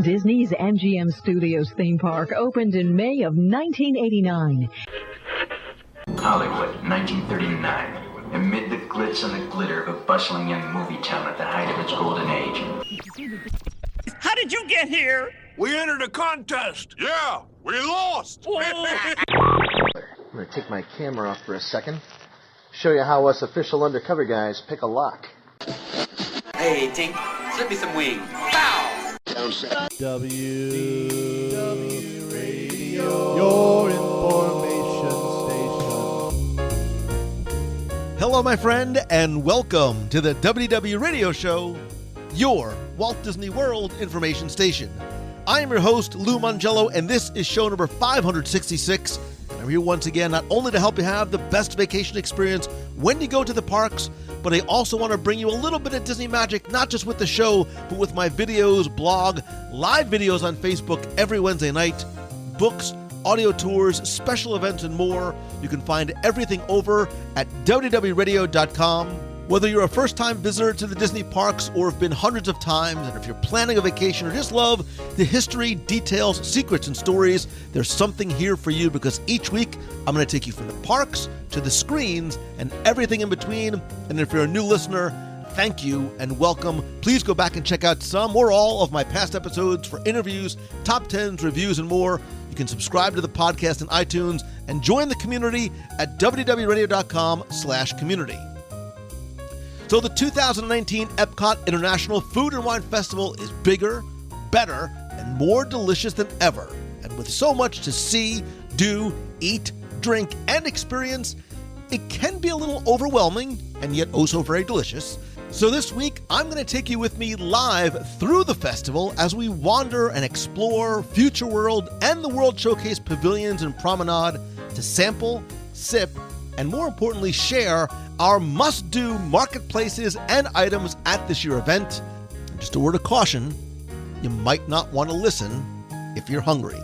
Disney's MGM Studios theme park opened in May of 1989. Hollywood, 1939. Amid the glitz and the glitter of a bustling young movie town at the height of its golden age. How did you get here? We entered a contest. Yeah, we lost. I'm going to take my camera off for a second. Show you how us official undercover guys pick a lock. Hey, Tink, slip me some wings. Bow! WDW Radio, your information station. Hello, my friend, and welcome to the WDW Radio Show, your Walt Disney World information station. I am your host, Lou Mongello, and this is show number 566. I'm here once again not only to help you have the best vacation experience when you go to the parks, but I also want to bring you a little bit of Disney magic, not just with the show, but with my videos, blog, live videos on Facebook every Wednesday night, books, audio tours, special events, and more. You can find everything over at WDWRadio.com. Whether you're a first-time visitor to the Disney parks or have been hundreds of times, and if you're planning a vacation or just love the history, details, secrets, and stories, there's something here for you, because each week I'm going to take you from the parks to the screens and everything in between. And if you're a new listener, thank you and welcome. Please go back and check out some or all of my past episodes for interviews, top 10s, reviews, and more. You can subscribe to the podcast in iTunes and join the community at www.radio.com/community. So the 2019 Epcot International Food and Wine Festival is bigger, better, and more delicious than ever. And with so much to see, do, eat, drink, and experience, it can be a little overwhelming and yet oh so very delicious. So this week, I'm going to take you with me live through the festival as we wander and explore Future World and the World Showcase pavilions and promenade to sample, sip, and more importantly, share our must-do marketplaces and items at this year's event. Just a word of caution, you might not want to listen if you're hungry.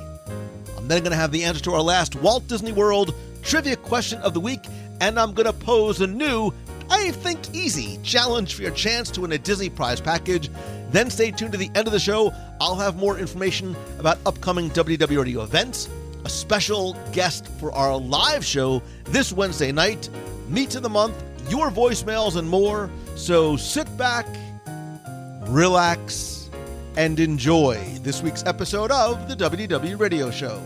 I'm then going to have the answer to our last Walt Disney World trivia question of the week, and I'm going to pose a new, I think easy, challenge for your chance to win a Disney prize package. Then stay tuned to the end of the show. I'll have more information about upcoming WDW Radio events, a special guest for our live show this Wednesday night, meets of the month, your voicemails, and more. So sit back, relax, and enjoy this week's episode of the WDW Radio Show.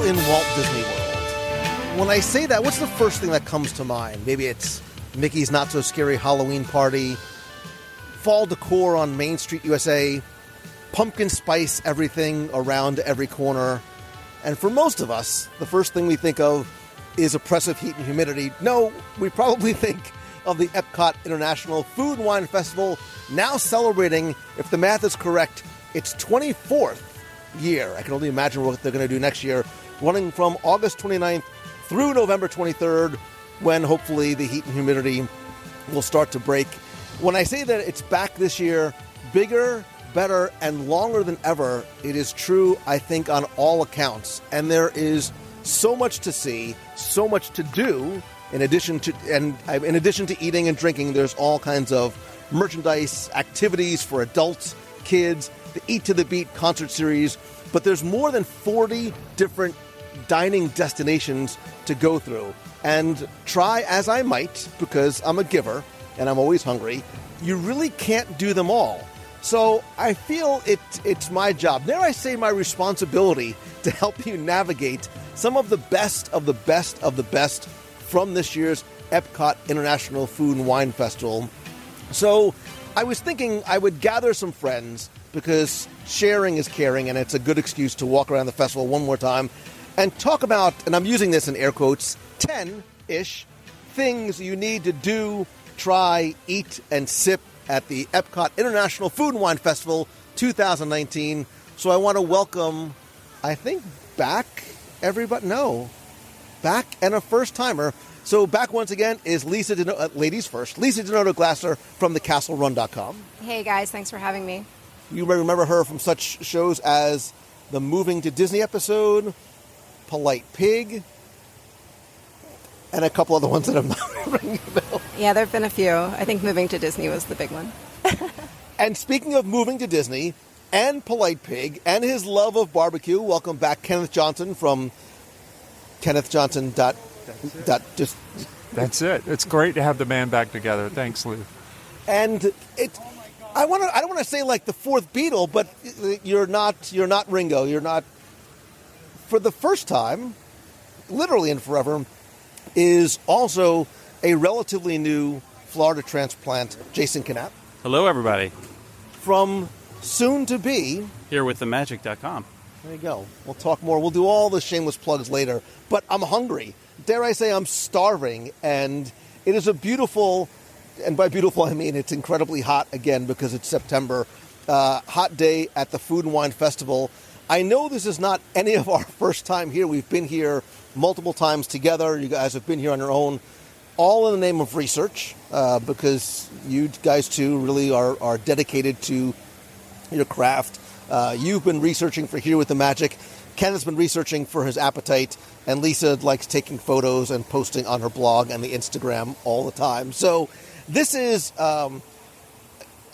In Walt Disney World. When I say that, what's the first thing that comes to mind? Maybe it's Mickey's Not So Scary Halloween Party, fall decor on Main Street, USA, pumpkin spice everything around every corner. And for most of us, the first thing we think of is oppressive heat and humidity. No, we probably think of the Epcot International Food and Wine Festival, now celebrating, if the math is correct, its 24th year. I can only imagine what they're going to do next year, running from August 29th through November 23rd, when hopefully the heat and humidity will start to break. When I say that it's back this year, bigger, better, and longer than ever, it is true, I think, on all accounts. And there is so much to see, so much to do. In addition to eating and drinking, there's all kinds of merchandise, activities for adults, kids, the Eat to the Beat concert series, but there's more than 40 different dining destinations to go through. And try as I might, because I'm a giver and I'm always hungry, you really can't do them all. So I feel it's my job, dare I say my responsibility, to help you navigate some of the best of the best of the best from this year's Epcot International Food and Wine Festival. So I was thinking I would gather some friends, because sharing is caring, and it's a good excuse to walk around the festival one more time and talk about, and I'm using this in air quotes, 10-ish things you need to do, try, eat, and sip at the Epcot International Food and Wine Festival 2019. So I want to welcome, I think, back everybody. No. back and a first-timer. So back once again is Lisa Denoto, ladies first, Lisa Denoto-Glasser from thecastlerun.com. Hey guys, thanks for having me. You may remember her from such shows as the Moving to Disney episode, Polite Pig, and a couple other ones that I'm not ringing a bell. Yeah, there have been a few. I think Moving to Disney was the big one. And speaking of moving to Disney and Polite Pig and his love of barbecue, welcome back Kenneth Johnson from KennethJohnson. That's it. It's great to have the band back together. Thanks, Lou. And I don't want to say like the fourth Beatle, but you're not Ringo. You're not. For the first time, literally and forever, is also a relatively new Florida transplant, Jason Knapp. Hello, everybody. From soon to be here with themagic.com. There you go. We'll talk more. We'll do all the shameless plugs later. But I'm hungry. Dare I say I'm starving. And it is a beautiful, and by beautiful I mean it's incredibly hot again because it's September, hot day at the Food and Wine Festival. I know this is not any of our first time here. We've been here multiple times together. You guys have been here on your own, all in the name of research, because you guys too really are dedicated to your craft. You've been researching for Here with the Magic. Ken has been researching for his Appetite, and Lisa likes taking photos and posting on her blog and the Instagram all the time. So this is, I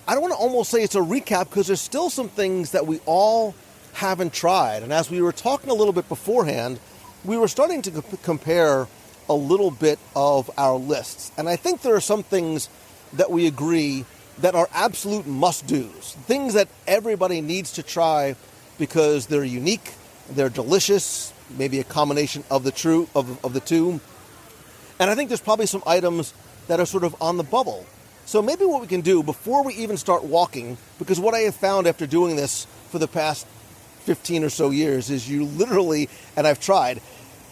don't want to almost say it's a recap because there's still some things that we all haven't tried. And as we were talking a little bit beforehand, we were starting to compare a little bit of our lists. And I think there are some things that we agree that are absolute must-dos, things that everybody needs to try because they're unique, they're delicious, maybe a combination of the two. And I think there's probably some items that are sort of on the bubble. So maybe what we can do before we even start walking, because what I have found after doing this for the past 15 or so years is you literally, and I've tried,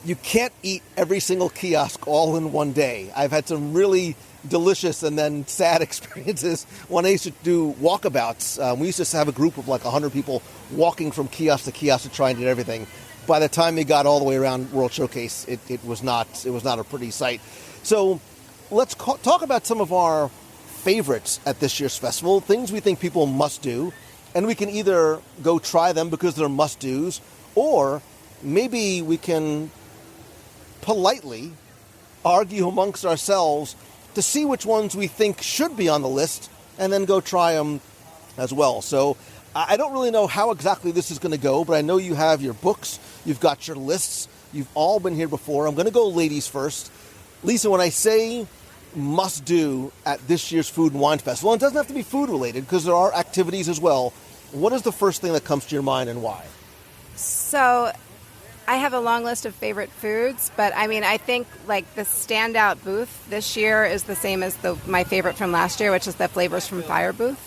you can't eat every single kiosk all in one day. I've had some really delicious and then sad experiences when I used to do walkabouts. We used to have a group of like 100 people walking from kiosk to kiosk to try and do everything. By the time we got all the way around World Showcase, it was not a pretty sight. So let's talk about some of our favorites at this year's festival, things we think people must do, and we can either go try them because they're must-dos, or maybe we can politely argue amongst ourselves to see which ones we think should be on the list and then go try them as well. So I don't really know how exactly this is going to go, but I know you have your books, you've got your lists, you've all been here before. I'm going to go ladies first. Lisa, when I say must do at this year's Food and Wine Festival, and it doesn't have to be food related because there are activities as well, what is the first thing that comes to your mind and why? So I have a long list of favorite foods, but I mean, I think like the standout booth this year is the same as my favorite from last year, which is the Flavors from Fire booth.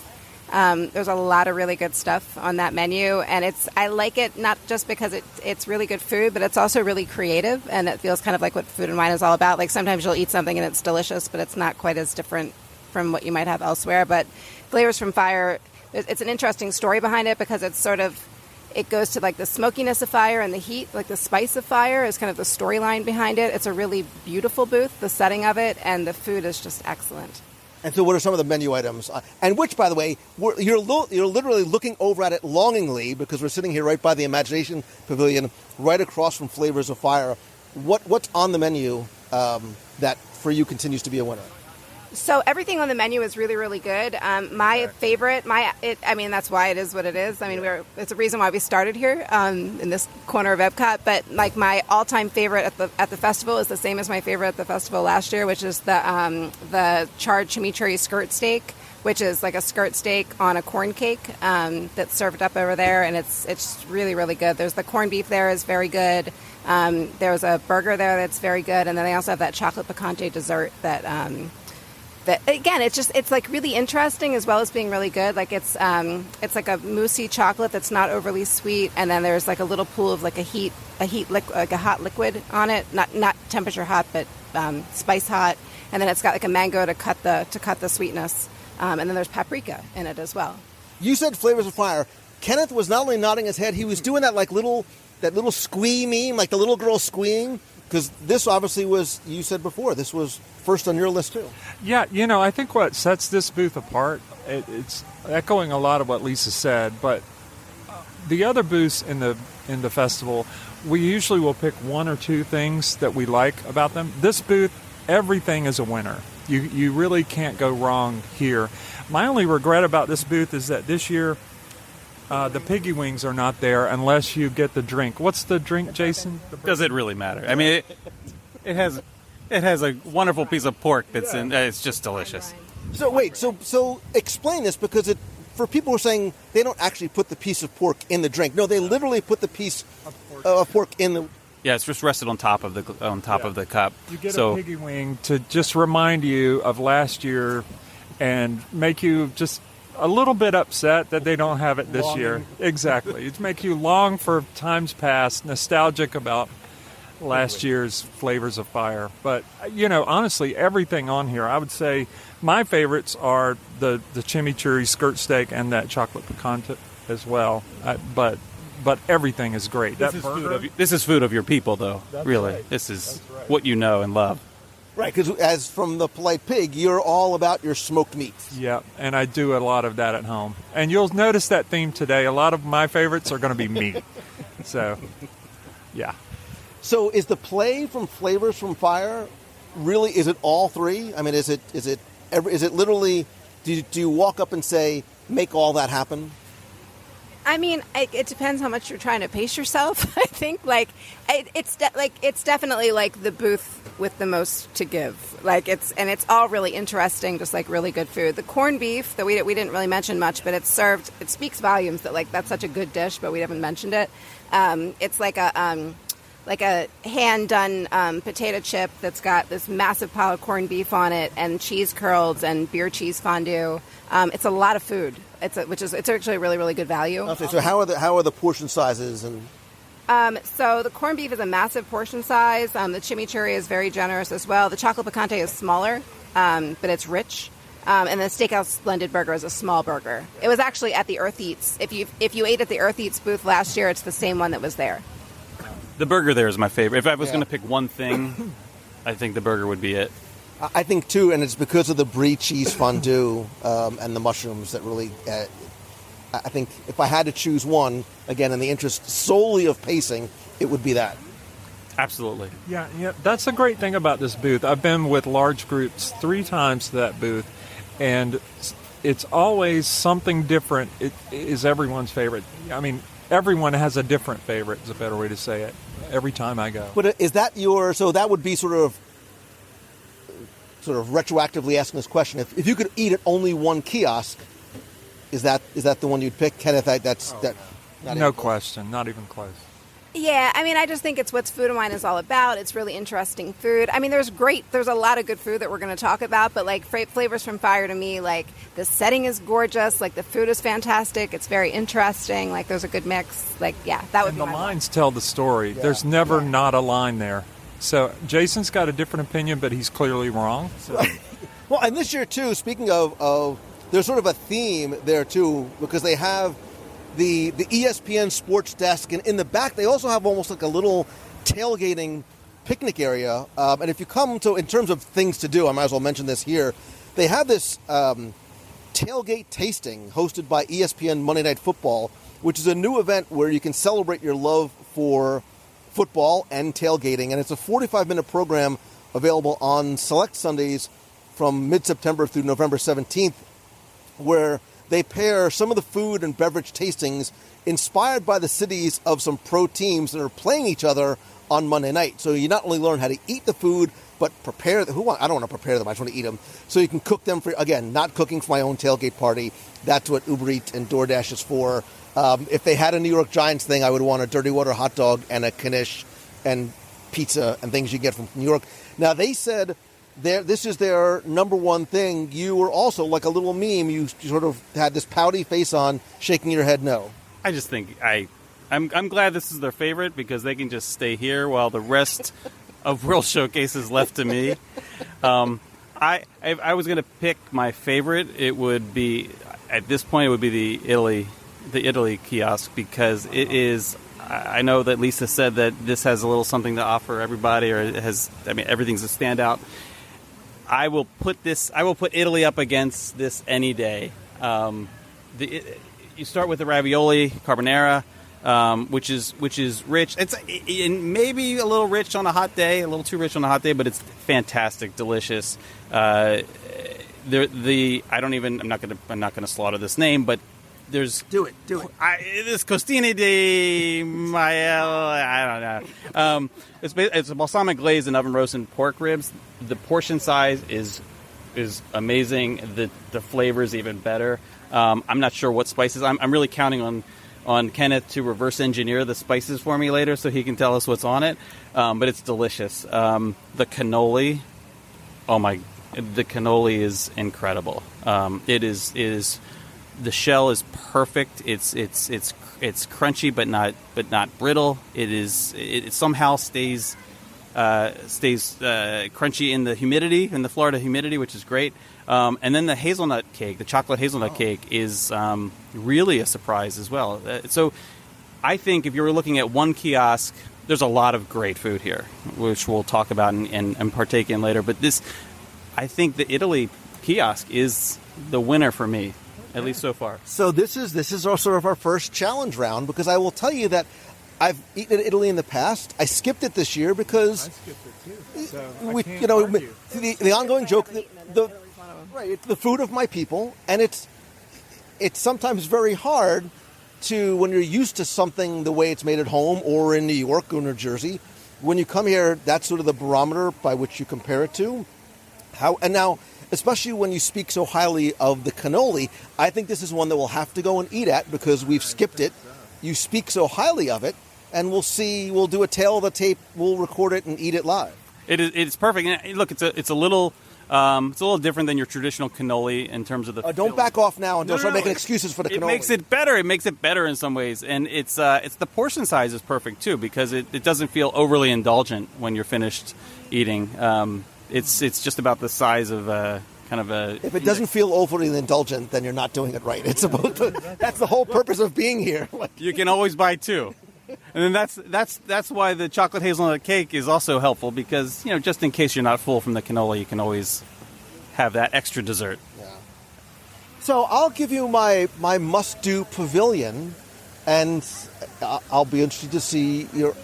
There's a lot of really good stuff on that menu, and I like it not just because it's really good food, but it's also really creative, and it feels kind of like what Food and Wine is all about. Like sometimes you'll eat something and it's delicious, but it's not quite as different from what you might have elsewhere. But Flavors from Fire, it's an interesting story behind it because it's sort of, it goes to like the smokiness of fire and the heat, like the spice of fire is kind of the storyline behind it. It's a really beautiful booth, the setting of it, and the food is just excellent. And so what are some of the menu items? And which, by the way, you're literally looking over at it longingly because we're sitting here right by the Imagination Pavilion, right across from Flavors of Fire. What's on the menu that for you continues to be a winner? So everything on the menu is really, really good. My favorite, that's why it is what it is. I mean, it's a reason why we started here in this corner of Epcot. But like my all-time favorite at the festival is the same as my favorite at the festival last year, which is the charred chimichurri skirt steak, which is like a skirt steak on a corn cake that's served up over there, and it's really, really good. There's the corned beef there is very good. There's a burger there that's very good, and then they also have that chocolate picante dessert that again, it's like really interesting as well as being really good. Like it's like a moussey chocolate that's not overly sweet, and then there's like a little pool of like a hot liquid on it, not temperature hot, but spice hot, and then it's got like a mango to cut the sweetness, and then there's paprika in it as well. You said Flavors of Fire. Kenneth was not only nodding his head, he was doing that little squee meme, like the little girl squeeing. Because this obviously was, you said before, this was first on your list too. Yeah, I think what sets this booth apart, it's echoing a lot of what Lisa said, but the other booths in the festival, we usually will pick one or two things that we like about them. This booth, everything is a winner. You really can't go wrong here. My only regret about this booth is that this year the piggy wings are not there unless you get the drink. What's the drink, Jason? Does it really matter? I mean, it has a wonderful piece of pork that's in. It's just delicious. So wait, so explain this, because for people who are saying they don't actually put the piece of pork in the drink. No, they literally put the piece of pork in the. Yeah, it's just rested on top of the cup. You get a piggy wing to just remind you of last year and make you just a little bit upset that they don't have it this year. Exactly. It's make you long for times past, nostalgic about last year's Flavors of Fire. But, honestly, everything on here, I would say my favorites are the chimichurri skirt steak and that chocolate picante as well. But everything is great. This is food of your people, though. That's really. Right. This is what you know and love. Right, because as from the Polite Pig, you're all about your smoked meats. Yeah, and I do a lot of that at home. And you'll notice that theme today. A lot of my favorites are going to be meat. So, yeah. So is the play from Flavors from Fire really, is it all three? I mean, is it literally, do you walk up and say, make all that happen? I mean, it depends how much you're trying to pace yourself. I think, it's definitely like the booth with the most to give. It's all really interesting, just like really good food. The corned beef that we didn't really mention much, but it's served. It speaks volumes that that's such a good dish, but we haven't mentioned it. It's like a hand done potato chip that's got this massive pile of corned beef on it, and cheese curls and beer cheese fondue. It's a lot of food. It's actually a really, really good value. Okay, so how are the portion sizes and? So the corned beef is a massive portion size. The chimichurri is very generous as well. The chocolate picante is smaller, but it's rich. And the Steakhouse Blended Burger is a small burger. It was actually at the Earth Eats. If you ate at the Earth Eats booth last year, it's the same one that was there. The burger there is my favorite. If I was going to pick one thing, I think the burger would be it. I think, too, and it's because of the brie cheese fondue and the mushrooms that really... I think if I had to choose one, again, in the interest solely of pacing, it would be that. Absolutely. Yeah, that's the great thing about this booth. I've been with large groups 3 times to that booth, and it's always something different. It is everyone's favorite. I mean, everyone has a different favorite, is a better way to say it, every time I go. But is that so that would be sort of retroactively asking this question. If you could eat at only one kiosk, is that the one you'd pick, Kenneth? No question, not even close. Yeah, I mean, I just think it's what Food and Wine is all about. It's really interesting food. I mean, there's a lot of good food that we're going to talk about, but Flavors from Fire to me, the setting is gorgeous, the food is fantastic, it's very interesting, there's a good mix. That would be the lines tell the story. Yeah. There's never not a line there. So Jason's got a different opinion, but he's clearly wrong. So. Well, and this year, too, speaking of there's sort of a theme there, too, because they have the ESPN sports desk, and in the back they also have almost like a little tailgating picnic area. And if you come to, in terms of things to do, I might as well mention this here, they have this tailgate tasting hosted by ESPN Monday Night Football, which is a new event where you can celebrate your love for football and tailgating. And it's a 45-minute program available on select Sundays from mid-September through November 17th, where they pair some of the food and beverage tastings inspired by the cities of some pro teams that are playing each other on Monday night. So you not only learn how to eat the food, but prepare them. I don't want to prepare them, I just want to eat them. So you can cook them for, again, not cooking for my own tailgate party. That's what Uber Eats and DoorDash is for. If they had a New York Giants thing, I would want a dirty water hot dog and a knish and pizza and things you get from New York. Now, they said this is their number one thing. You were also, like a little meme, you sort of had this pouty face on, shaking your head no. I just think I'm glad this is their favorite because they can just stay here while the rest of World Showcase is left to me. I was going to pick my favorite. It would be, at this point, it would be the Italy kiosk because it is I know that Lisa said that this has a little something to offer everybody, or it has. I mean, everything's a standout. I will put Italy up against this any day. You start with the ravioli carbonara, which is rich. It's maybe a little rich on a hot day, a little too rich on a hot day, but it's fantastic, delicious. I'm not gonna slaughter this name, but there's Do it. this costine di maiella. I don't know. It's a balsamic glazed and oven roasted pork ribs. The portion size is amazing. The flavor is even better. I'm not sure what spices. I'm really counting on Kenneth to reverse engineer the spices for me later, so he can tell us what's on it. But it's delicious. The cannoli. The cannoli is incredible. It is. The shell is perfect. It's crunchy but not brittle. It somehow stays crunchy in the Florida humidity, which is great. And then the hazelnut cake, the chocolate hazelnut cake, is really a surprise as well. So I think if you were looking at one kiosk, there's a lot of great food here, which we'll talk about and partake in later. But I think the Italy kiosk is the winner for me, at least so far. So this is also sort of our first challenge round, because I will tell you that I've eaten in Italy in the past. I skipped it this year because I skipped it too. So the ongoing joke, it's the food of my people, and it's sometimes very hard to, when you're used to something the way it's made at home or in New York or New Jersey, when you come here, that's sort of the barometer by which you compare it to. And now, especially when you speak so highly of the cannoli, I think this is one that we'll have to go and eat at because we've skipped it. You speak so highly of it, and we'll see. We'll do a tail of the tape. We'll record it and eat it live. It's perfect. And look, it's a little different than your traditional cannoli in terms of the. Don't back off now and don't start making excuses for the cannoli. It makes it better. It makes it better in some ways, and it's the portion size is perfect too, because it doesn't feel overly indulgent when you're finished eating. It's just about the size of kind of a. If it doesn't feel overly indulgent, then you're not doing it right. It's about that's the whole purpose of being here. You can always buy two, and then that's why the chocolate hazelnut cake is also helpful, because just in case you're not full from the cannoli, you can always have that extra dessert. Yeah. So I'll give you my must-do pavilion, and I'll be interested to see your.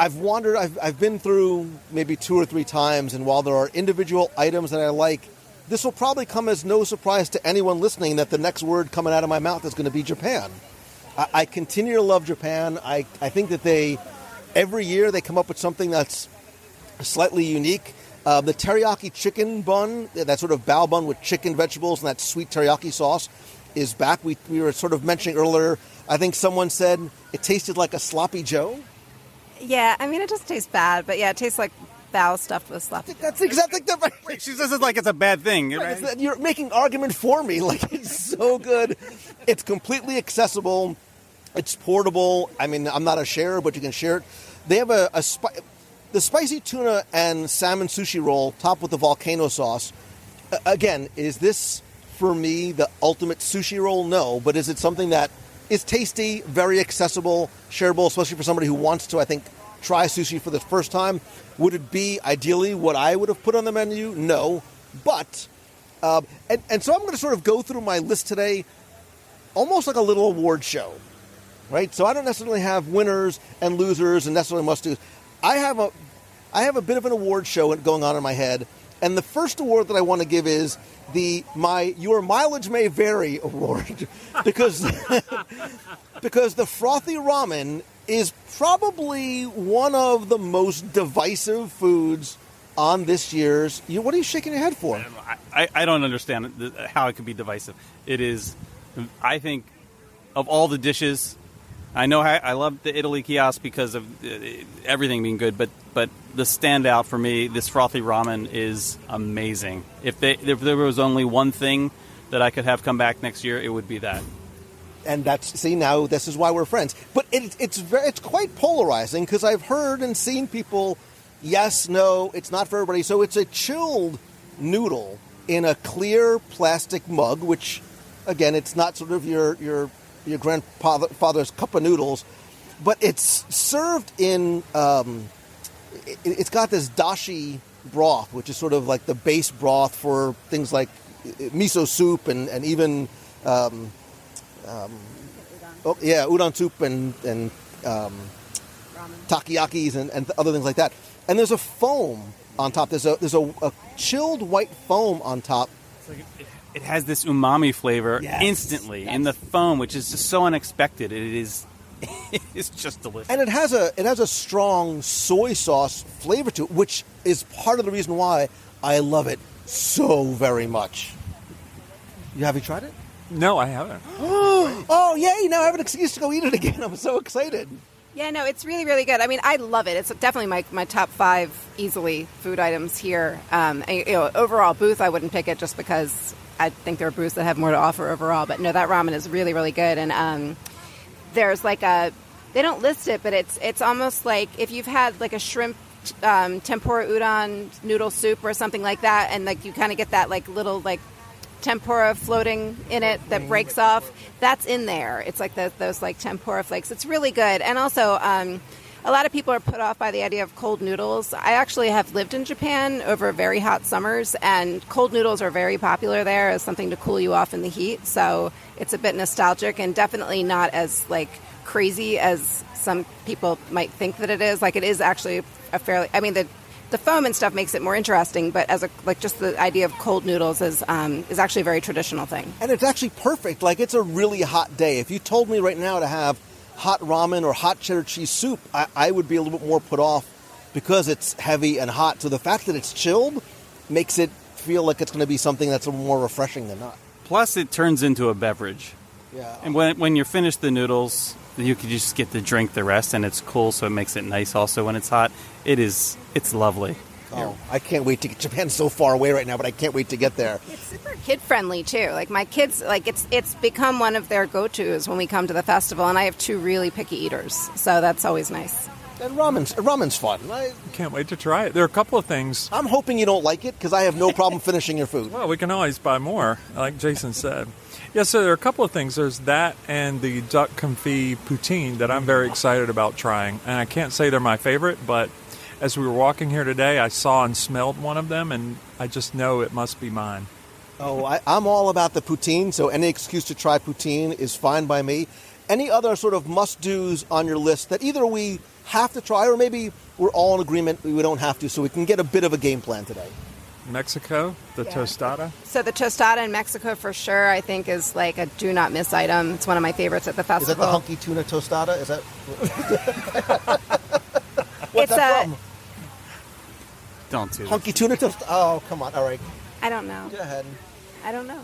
I've wandered, I've been through maybe 2 or 3 times, and while there are individual items that I like, this will probably come as no surprise to anyone listening that the next word coming out of my mouth is going to be Japan. I continue to love Japan. I think that every year they come up with something that's slightly unique. The teriyaki chicken bun, that sort of bao bun with chicken, vegetables, and that sweet teriyaki sauce is back. We were sort of mentioning earlier, I think someone said it tasted like a sloppy Joe. Yeah, I mean, it doesn't taste bad, but yeah, it tastes like bao stuffed with sloppy. That's exactly the right. She says it like it's a bad thing. Right? You're making argument for me. Like, it's so good. It's completely accessible. It's portable. I mean, I'm not a sharer, but you can share it. They have the spicy tuna and salmon sushi roll topped with the volcano sauce. Again, is this, for me, the ultimate sushi roll? No, but is it something that is tasty, very accessible, shareable, especially for somebody who wants to, I think, try sushi for the first time? Would it be ideally what I would have put on the menu? No. But, and so I'm going to sort of go through my list today almost like a little award show, right? So I don't necessarily have winners and losers and necessarily must-dos. I have a bit of an award show going on in my head, and the first award that I want to give is Your Mileage May Vary award, because the frothy ramen is probably one of the most divisive foods on this year's. What are you shaking your head for? I don't understand how it could be divisive. It is, I think, of all the dishes. I know I love the Italy kiosk because of everything being good, but the standout for me, this frothy ramen, is amazing. If there was only one thing that I could have come back next year, it would be that. And now this is why we're friends. But it's quite polarizing, because I've heard and seen people, yes, no, it's not for everybody. So it's a chilled noodle in a clear plastic mug, which, again, it's not sort of your grandfather's cup of noodles. but it's served in. It's got this dashi broth, which is sort of like the base broth for things like miso soup and even udon soup and takoyakis and other things like that. And there's a foam on top. There's a chilled white foam on top. It has this umami flavor instantly in the foam, which is just so unexpected. It's just delicious. And it has a strong soy sauce flavor to it, which is part of the reason why I love it so very much. Have you tried it? No, I haven't. Oh, yay! Now I have an excuse to go eat it again. I'm so excited. Yeah, no, it's really, really good. I mean, I love it. It's definitely my top 5 easily food items here. Overall booth, I wouldn't pick it just because I think there are booths that have more to offer overall. But no, that ramen is really, really good. And there's like they don't list it, but it's almost like if you've had like a shrimp tempura udon noodle soup or something like that, and like you kind of get that like little like tempura floating in it that breaks off. That's in there. It's like those like tempura flakes. It's really good. And also, a lot of people are put off by the idea of cold noodles. I actually have lived in Japan over very hot summers, and cold noodles are very popular there as something to cool you off in the heat. So it's a bit nostalgic and definitely not as like crazy as some people might think that it is. Like it is actually a fairly. I mean the foam and stuff makes it more interesting, but as just the idea of cold noodles is actually a very traditional thing. And it's actually perfect. Like it's a really hot day. If you told me right now to have hot ramen or hot cheddar cheese soup, I would be a little bit more put off because it's heavy and hot. So the fact that it's chilled makes it feel like it's going to be something that's a little more refreshing than not. Plus, it turns into a beverage. Yeah. And when you're finished the noodles, you can just get to drink the rest, and it's cool, so it makes it nice also when it's hot. It's lovely. Oh, I can't wait to get. Japan's so far away right now, but I can't wait to get there. It's super kid friendly too. Like my kids, like it's become one of their go-tos when we come to the festival, and I have 2 really picky eaters, so that's always nice. And ramen's fun. I can't wait to try it. There are a couple of things. I'm hoping you don't like it because I have no problem finishing your food. Well, we can always buy more, like Jason said. Yeah, so there are a couple of things. There's that and the duck confit poutine that I'm very excited about trying. And I can't say they're my favorite, but as we were walking here today, I saw and smelled one of them, and I just know it must be mine. Oh, I'm all about the poutine, so any excuse to try poutine is fine by me. Any other sort of must-dos on your list that either we have to try or maybe we're all in agreement we don't have to, so we can get a bit of a game plan today? Mexico, the tostada. So the tostada in Mexico for sure, I think, is like a do not miss item. It's one of my favorites at the festival. Is that the hunky tuna tostada? Is that? What's it's that from? Don't do hunky tuna tostada. Oh, come on! All right, I don't know. go ahead. I don't know.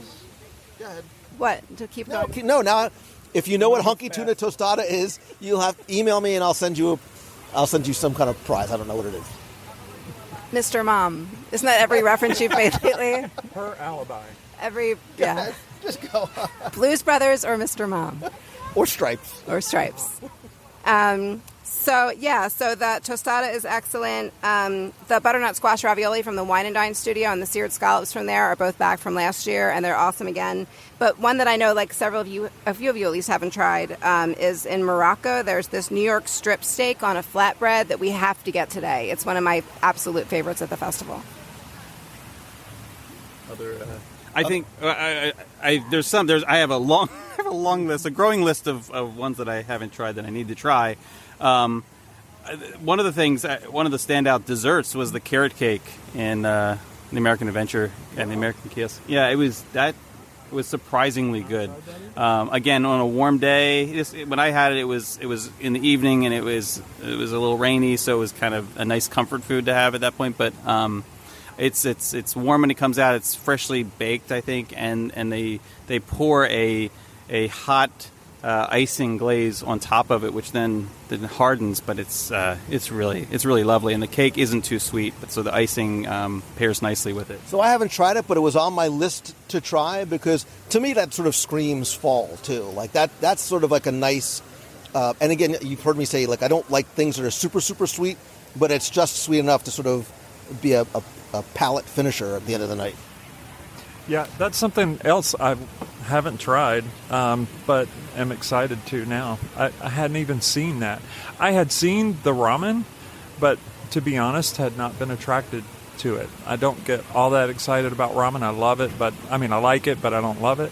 Go ahead. What to keep going? No. Now, if you know what hunky tuna tostada is, you'll have email me and I'll send you some kind of prize. I don't know what it is. Mr. Mom. Isn't that every reference you've made lately? Her alibi. Yeah. Just go. Blues Brothers or Mr. Mom. Or Stripes. So the tostada is excellent. The butternut squash ravioli from the Wine and Dine studio and the seared scallops from there are both back from last year, and they're awesome again. But one that I know, like a few of you at least haven't tried, is in Morocco. There's this New York strip steak on a flatbread that we have to get today. It's one of my absolute favorites at the festival. I think I have a long list, a growing list of ones that I haven't tried that I need to try. One of the standout desserts was the carrot cake in the American Adventure and the American Kiosk. Yeah, it was surprisingly good. Again, on a warm day, when I had it, it was in the evening and it was a little rainy, so it was kind of a nice comfort food to have at that point. But it's warm when it comes out. It's freshly baked, I think, and they pour a hot icing glaze on top of it, which then hardens. But it's really lovely, and the cake isn't too sweet, so the icing pairs nicely with it. So I haven't tried it, but it was on my list to try because to me that sort of screams fall too. Like that's sort of like a nice. And again, you've heard me say like I don't like things that are super super sweet, but it's just sweet enough to sort of be a palate finisher at the end of the night. Yeah, that's something else I Haven't tried, but am excited to now. I hadn't even seen that. I had seen the ramen, but to be honest, had not been attracted to it. I don't get all that excited about ramen. I love it, I like it, but I don't love it.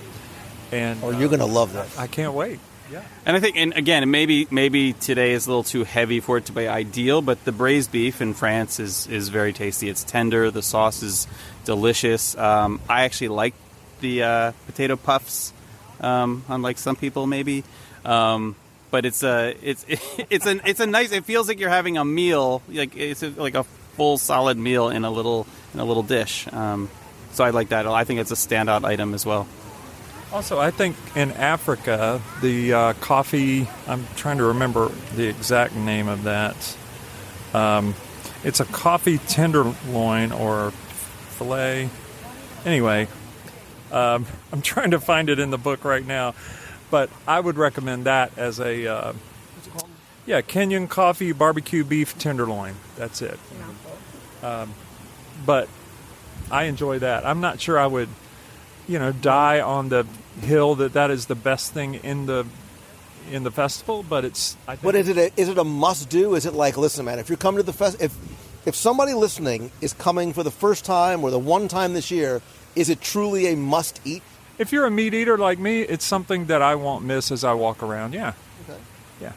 And you're going to love this. I can't wait. Yeah. And I think, and again, maybe today is a little too heavy for it to be ideal, but the braised beef in France is very tasty. It's tender. The sauce is delicious. I actually like the potato puffs, unlike some people maybe. But it's a nice. It feels like you're having a meal, like it's like a full solid meal in a little dish. So I like that. I think it's a standout item as well. Also, I think in Africa, the coffee, I'm trying to remember the exact name of that. It's a coffee tenderloin or filet. Anyway, I'm trying to find it in the book right now. But I would recommend that as a, what's it called? Yeah, Kenyan coffee barbecue beef tenderloin. That's it. But I enjoy that. I'm not sure I would, die on the hill that is the best thing in the festival. But it's. I think but is it a must do? Is it like, listen, man, if you're coming to the if somebody listening is coming for the first time or the one time this year, is it truly a must eat? If you're a meat eater like me, it's something that I won't miss as I walk around. Yeah. Okay. Yeah.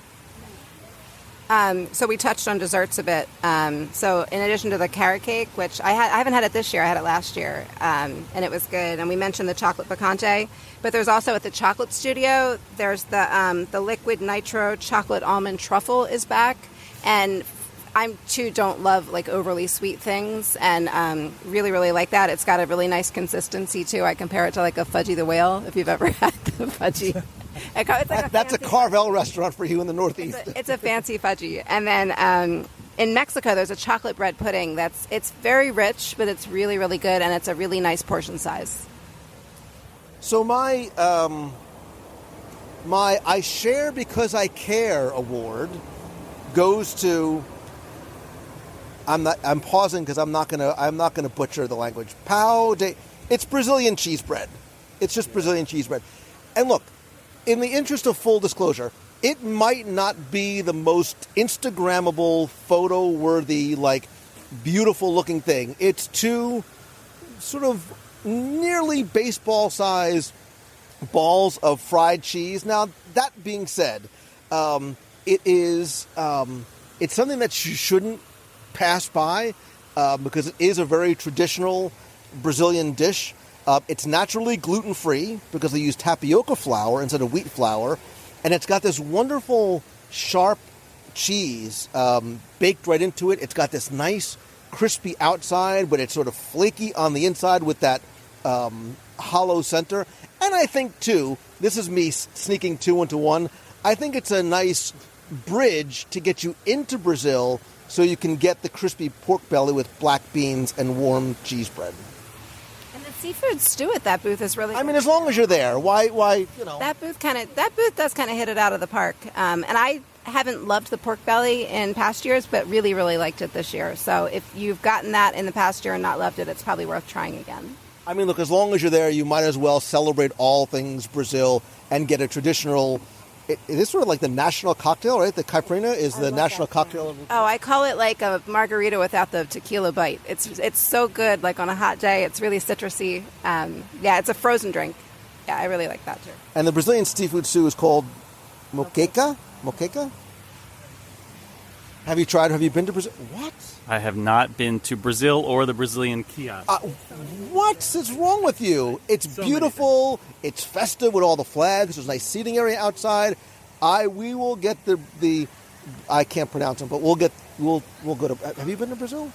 So we touched on desserts a bit. So in addition to the carrot cake, which I haven't had it this year, I had it last year, and it was good. And we mentioned the chocolate picante, but there's also at the Chocolate Studio, there's the liquid nitro chocolate almond truffle is back, and I too don't love like overly sweet things, and really, really like that. It's got a really nice consistency too. I compare it to like a Fudgy the Whale, if you've ever had the Fudgy. It's like that's a Carvel restaurant for you in the Northeast. It's a fancy Fudgy. And then in Mexico, there's a chocolate bread pudding it's very rich, but it's really, really good, and it's a really nice portion size. So my I Share Because I Care award goes to. I'm pausing because I'm not gonna butcher the language. It's Brazilian cheese bread. It's just Brazilian cheese bread. And look, in the interest of full disclosure, it might not be the most Instagrammable, photo-worthy, like beautiful-looking thing. It's two sort of nearly baseball-sized balls of fried cheese. Now, that being said, it is it's something that you shouldn't pass by because it is a very traditional Brazilian dish. It's naturally gluten-free because they use tapioca flour instead of wheat flour, and it's got this wonderful sharp cheese baked right into it. It's got this nice crispy outside, but it's sort of flaky on the inside with that hollow center. And I think too, this is me sneaking two into one, I think it's a nice bridge to get you into Brazil so you can get the crispy pork belly with black beans and warm cheese bread. And the seafood stew at that booth is really good. I mean, as long as you're there, why, That booth does kind of hit it out of the park. And I haven't loved the pork belly in past years, but really, really liked it this year. So if you've gotten that in the past year and not loved it, it's probably worth trying again. I mean, look, as long as you're there, you might as well celebrate all things Brazil and get a traditional. It is sort of like the national cocktail, right? The caipirinha is the national cocktail. Oh, I call it like a margarita without the tequila bite. It's so good, like on a hot day. It's really citrusy. It's a frozen drink. Yeah, I really like that too. And the Brazilian seafood stew is called moqueca? Moqueca? Have you been to Brazil? What? I have not been to Brazil or the Brazilian kiosk. What's wrong with you? It's so beautiful. It's festive with all the flags. There's a nice seating area outside. We will get the I can't pronounce them, but we'll go to. Have you been to Brazil?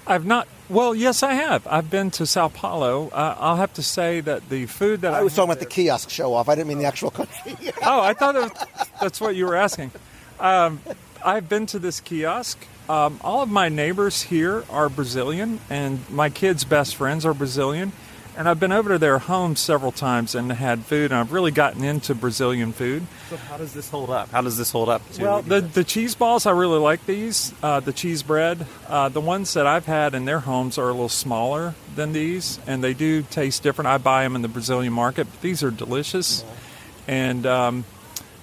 I've not. Well, yes, I have. I've been to Sao Paulo. I'll have to say that the food that I was talking about the kiosk show off. I didn't mean the actual country. Oh, I thought that's what you were asking. I've been to this kiosk. All of my neighbors here are Brazilian, and my kids' best friends are Brazilian. And I've been over to their home several times and had food, and I've really gotten into Brazilian food. So how does this hold up? How does this hold up? Well, the cheese balls, I really like these. The cheese bread. The ones that I've had in their homes are a little smaller than these, and they do taste different. I buy them in the Brazilian market, but these are delicious. And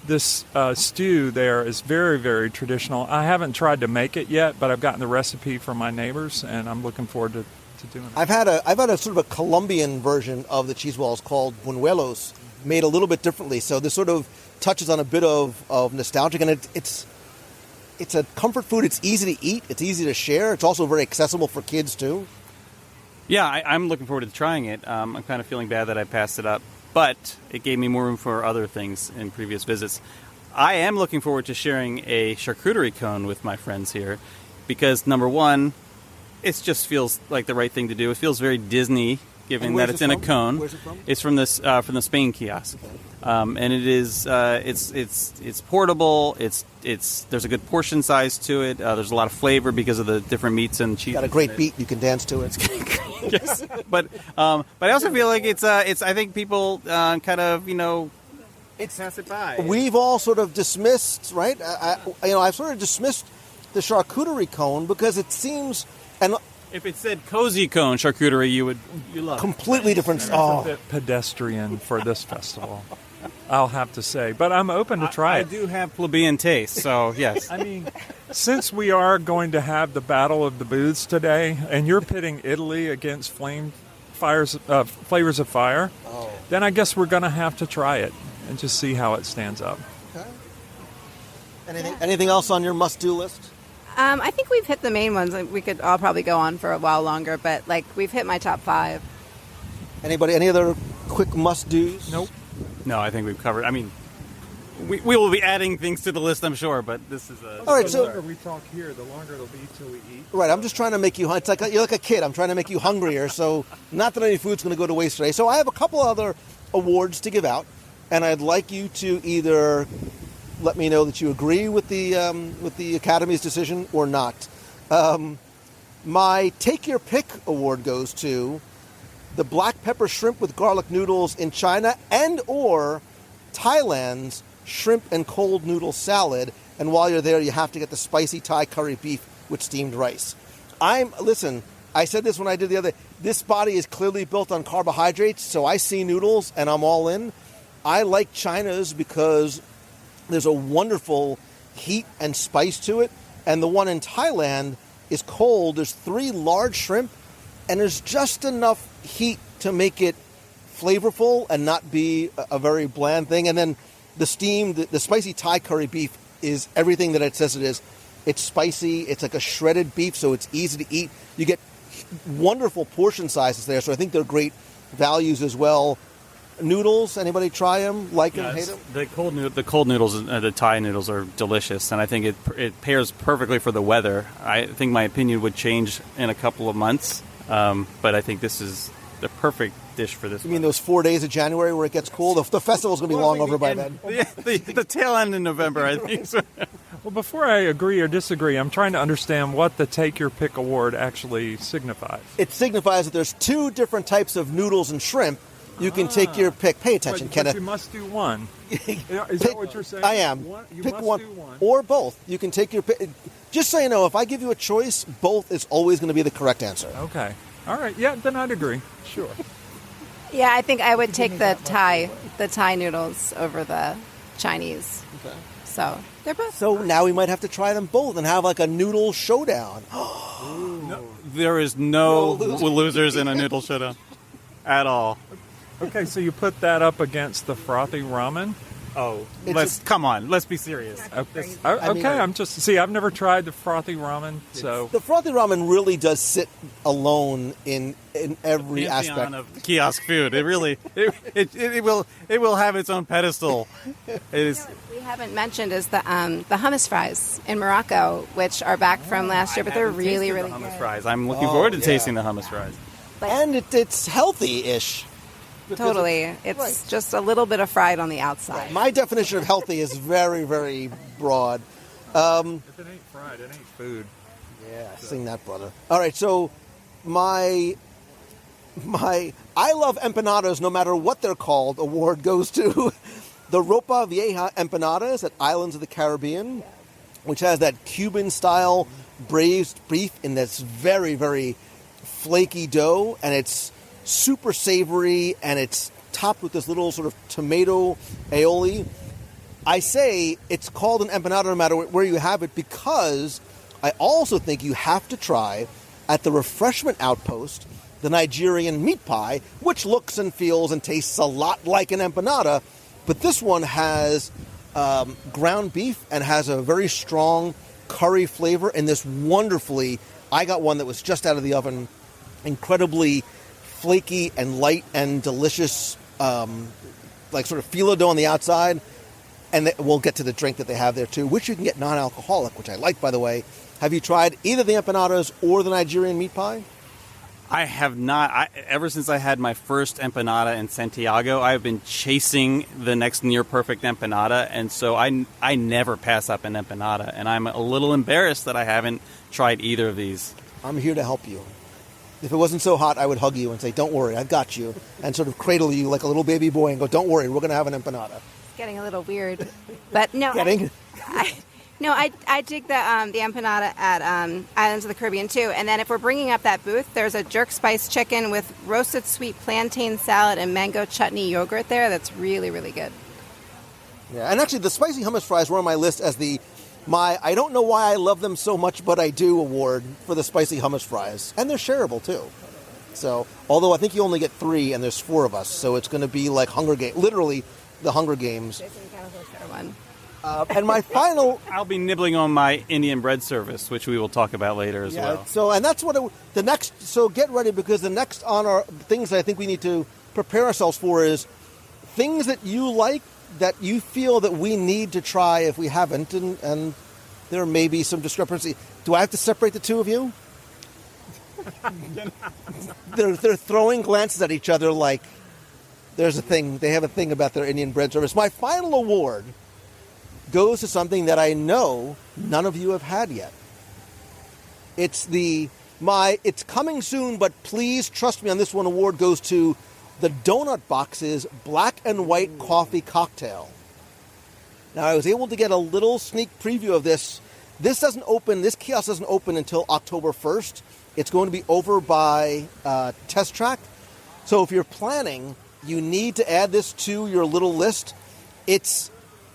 this stew there is very, very traditional. I haven't tried to make it yet, but I've gotten the recipe from my neighbors, and I'm looking forward to doing it. I've had a sort of a Colombian version of the cheese balls called buñuelos, made a little bit differently. So this sort of touches on a bit of nostalgic, and it's a comfort food. It's easy to eat. It's easy to share. It's also very accessible for kids too. Yeah, I'm looking forward to trying it. I'm kind of feeling bad that I passed it up, but it gave me more room for other things in previous visits. I am looking forward to sharing a charcuterie cone with my friends here because, number one, it just feels like the right thing to do. It feels very Disney, given that it's in a cone. Where's it from? It's from the Spain kiosk, and it is it's portable. There's a good portion size to it. There's a lot of flavor because of the different meats and cheese. Got a great beat. You can dance to it. Yes, but I also feel like it's I think people kind of pass it by. We've all sort of dismissed, right? I've sort of dismissed the charcuterie cone because it seems. And if it said cozy cone charcuterie, you love completely it. different. It's a bit pedestrian for this festival, I'll have to say. But I'm open to try it. I do have plebeian taste, so yes. I mean, since we are going to have the Battle of the Booths today, and you're pitting Italy against Flavors of Fire, then I guess we're going to have to try it and just see how it stands up. Okay. Anything else on your must-do list? I think we've hit the main ones. We could all probably go on for a while longer, but we've hit my top 5. Anybody? Any other quick must-dos? Nope. No, I think we've covered. I mean, we will be adding things to the list, I'm sure, but this is a. All right, the longer we talk here, the longer it'll be till we eat. Right, I'm just trying to make you. It's like you're like a kid. I'm trying to make you hungrier. So not that any food's going to go to waste today. So I have a couple other awards to give out, and I'd like you to either let me know that you agree with the Academy's decision or not. My Take Your Pick award goes to the black pepper shrimp with garlic noodles in China and or Thailand's shrimp and cold noodle salad. And while you're there, you have to get the spicy Thai curry beef with steamed rice. Listen, I said this when I did the other. This body is clearly built on carbohydrates, so I see noodles and I'm all in. I like China's because there's a wonderful heat and spice to it. And the one in Thailand is cold. There's 3 large shrimp, and there's just enough heat to make it flavorful and not be a very bland thing. And then the spicy Thai curry beef is everything that it says it is. It's spicy. It's like a shredded beef, so it's easy to eat. You get wonderful portion sizes there, so I think they're great values as well. Noodles, anybody try them? Like them, hate them? The cold noodles, the Thai noodles are delicious, and I think it pairs perfectly for the weather. I think my opinion would change in a couple of months, but I think this is the perfect dish for this. You mean those 4 days of January where it gets cool? The festival's going to be long over by then. The tail end in November, I think. So. Well, before I agree or disagree, I'm trying to understand what the Take Your Pick award actually signifies. It signifies that there's 2 different types of noodles and shrimp. You can take your pick. Pay attention, Kenneth. But you must do one. Is that what you're saying? I am. You pick must one, do one. or both. You can take your pick. Just so you know, if I give you a choice, both is always going to be the correct answer. Okay. All right. Yeah, then I'd agree. Sure. Yeah, I think I would take the Thai noodles over the Chinese. Okay. So they're both. So now we might have to try them both and have like a noodle showdown. No, there is no losers in a noodle showdown at all. Okay, so you put that up against the frothy ramen? Oh, come on, let's be serious. Okay, I've never tried the frothy ramen, so the frothy ramen really does sit alone in every aspect of kiosk food. It really it will have its own pedestal. It is. We haven't mentioned is the hummus fries in Morocco, which are back from last year, but they're really good. Hummus fries. I'm looking forward to tasting the hummus fries. And it's healthy-ish. Totally. It's just a little bit of fried on the outside. My definition of healthy is very, very broad. If it ain't fried, it ain't food. Yeah, sing that, brother. All right, so my my I love empanadas no matter what they're called award goes to the Ropa Vieja empanadas at Islands of the Caribbean, which has that Cuban-style braised beef in this very, very flaky dough, and it's super savory, and it's topped with this little sort of tomato aioli. I say it's called an empanada no matter where you have it because I also think you have to try at the refreshment outpost the Nigerian meat pie, which looks and feels and tastes a lot like an empanada, but this one has ground beef and has a very strong curry flavor and this wonderfully, I got one that was just out of the oven, incredibly flaky and light and delicious, like sort of phyllo dough on the outside. And we'll get to the drink that they have there too, which you can get non-alcoholic, which I like, by the way. Have you tried either the empanadas or the Nigerian meat pie? I have not. Ever since I had my first empanada in Santiago, I've been chasing the next near-perfect empanada, and so I never pass up an empanada, and I'm a little embarrassed that I haven't tried either of these. I'm here to help you. If it wasn't so hot, I would hug you and say, don't worry, I've got you, and sort of cradle you like a little baby boy and go, don't worry, we're going to have an empanada. It's getting a little weird, but no. I dig the empanada at Islands of the Caribbean too. And then if we're bringing up that booth, there's a jerk spice chicken with roasted sweet plantain salad and mango chutney yogurt there. That's really, really good. Yeah, and actually the spicy hummus fries were on my list as I don't know why I love them so much, but I do award for the spicy hummus fries. And they're shareable too. So, although I think you only get 3 and there's 4 of us, so it's going to be like Hunger Games, literally the Hunger Games. And my final... I'll be nibbling on my Indian bread service, which we will talk about later as well. So, and that's what the next... So get ready, because the next on our things I think we need to prepare ourselves for is things that you like, that you feel that we need to try if we haven't, and there may be some discrepancy. Do I have to separate the two of you? They're throwing glances at each other like there's a thing. They have a thing about their Indian bread service. My final award goes to something that I know none of you have had yet. It's coming soon, but please trust me on this one. Award goes to the Donut Box's Black and White Coffee Cocktail. Now, I was able to get a little sneak preview of this. This kiosk doesn't open until October 1st. It's going to be over by Test Track. So if you're planning, you need to add this to your little list. It's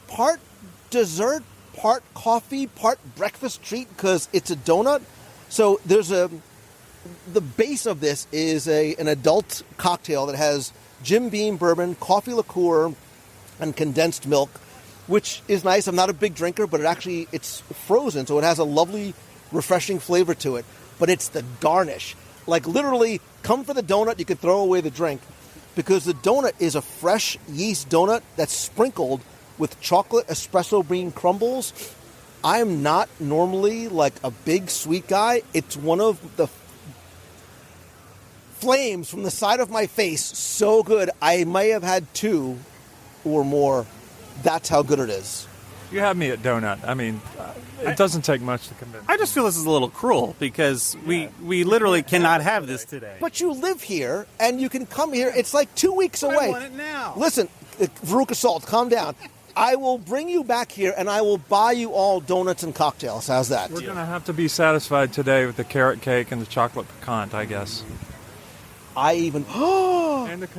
part dessert, part coffee, part breakfast treat because it's a donut. So the base of this is an adult cocktail that has Jim Beam bourbon, coffee liqueur, and condensed milk, which is nice. I'm not a big drinker, but it's frozen, so it has a lovely, refreshing flavor to it. But it's the garnish. Like literally, come for the donut, you could throw away the drink, because the donut is a fresh yeast donut that's sprinkled with chocolate espresso bean crumbles. I'm not normally like a big sweet guy. It's one of the flames from the side of my face. So good. I may have had 2 or more. That's how good it is. You have me at donut. I mean, it doesn't take much to convince me. I just feel this is a little cruel because we literally cannot have this today. But you live here and you can come here. It's like 2 weeks away. I want it now. Listen, Veruca Salt, calm down. I will bring you back here and I will buy you all donuts and cocktails. How's that? We're going to have to be satisfied today with the carrot cake and the chocolate pecan, I guess.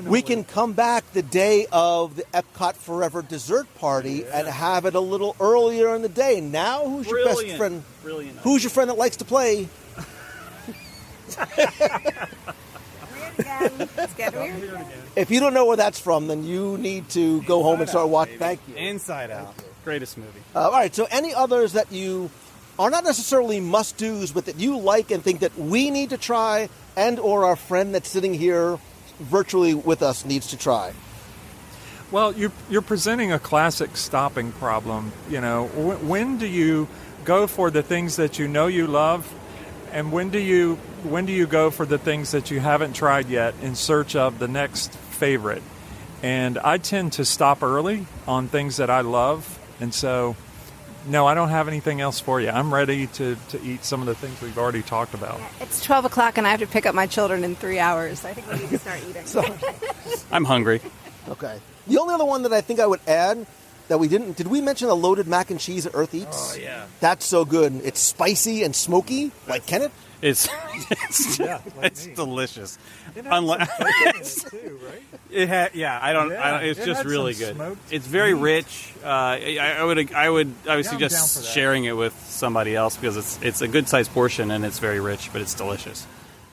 We can come back the day of the Epcot Forever dessert party and have it a little earlier in the day. Now, who's your best friend? Brilliant. Who's your friend that likes to play? It's getting weird. If you don't know where that's from, then you need to go home and start watching. Thank you. Inside Out. Greatest movie. All right, so any others that you are not necessarily must-dos, but that you like and think that we need to try and or our friend that's sitting here virtually with us needs to try? Well, you're presenting a classic stopping problem. You know, when do you go for the things that you know you love, and when do you go for the things that you haven't tried yet in search of the next favorite? And I tend to stop early on things that I love, and so No, I don't have anything else for you. I'm ready to eat some of the things we've already talked about. It's 12 o'clock and I have to pick up my children in 3 hours. I think we need to start eating. I'm hungry. Okay. The only other one that I think I would add that we didn't, did we mention the loaded mac and cheese at Earth Eats? Oh, yeah. That's so good. It's spicy and smoky, like Kenneth. It's Yeah, like it's me. delicious. It Unlike too, right? it had, yeah, I don't. It's it just had really some good. smoked It's very rich. I would I'm down for suggest that. sharing it with somebody else because it's a good sized portion and it's very rich, but it's delicious.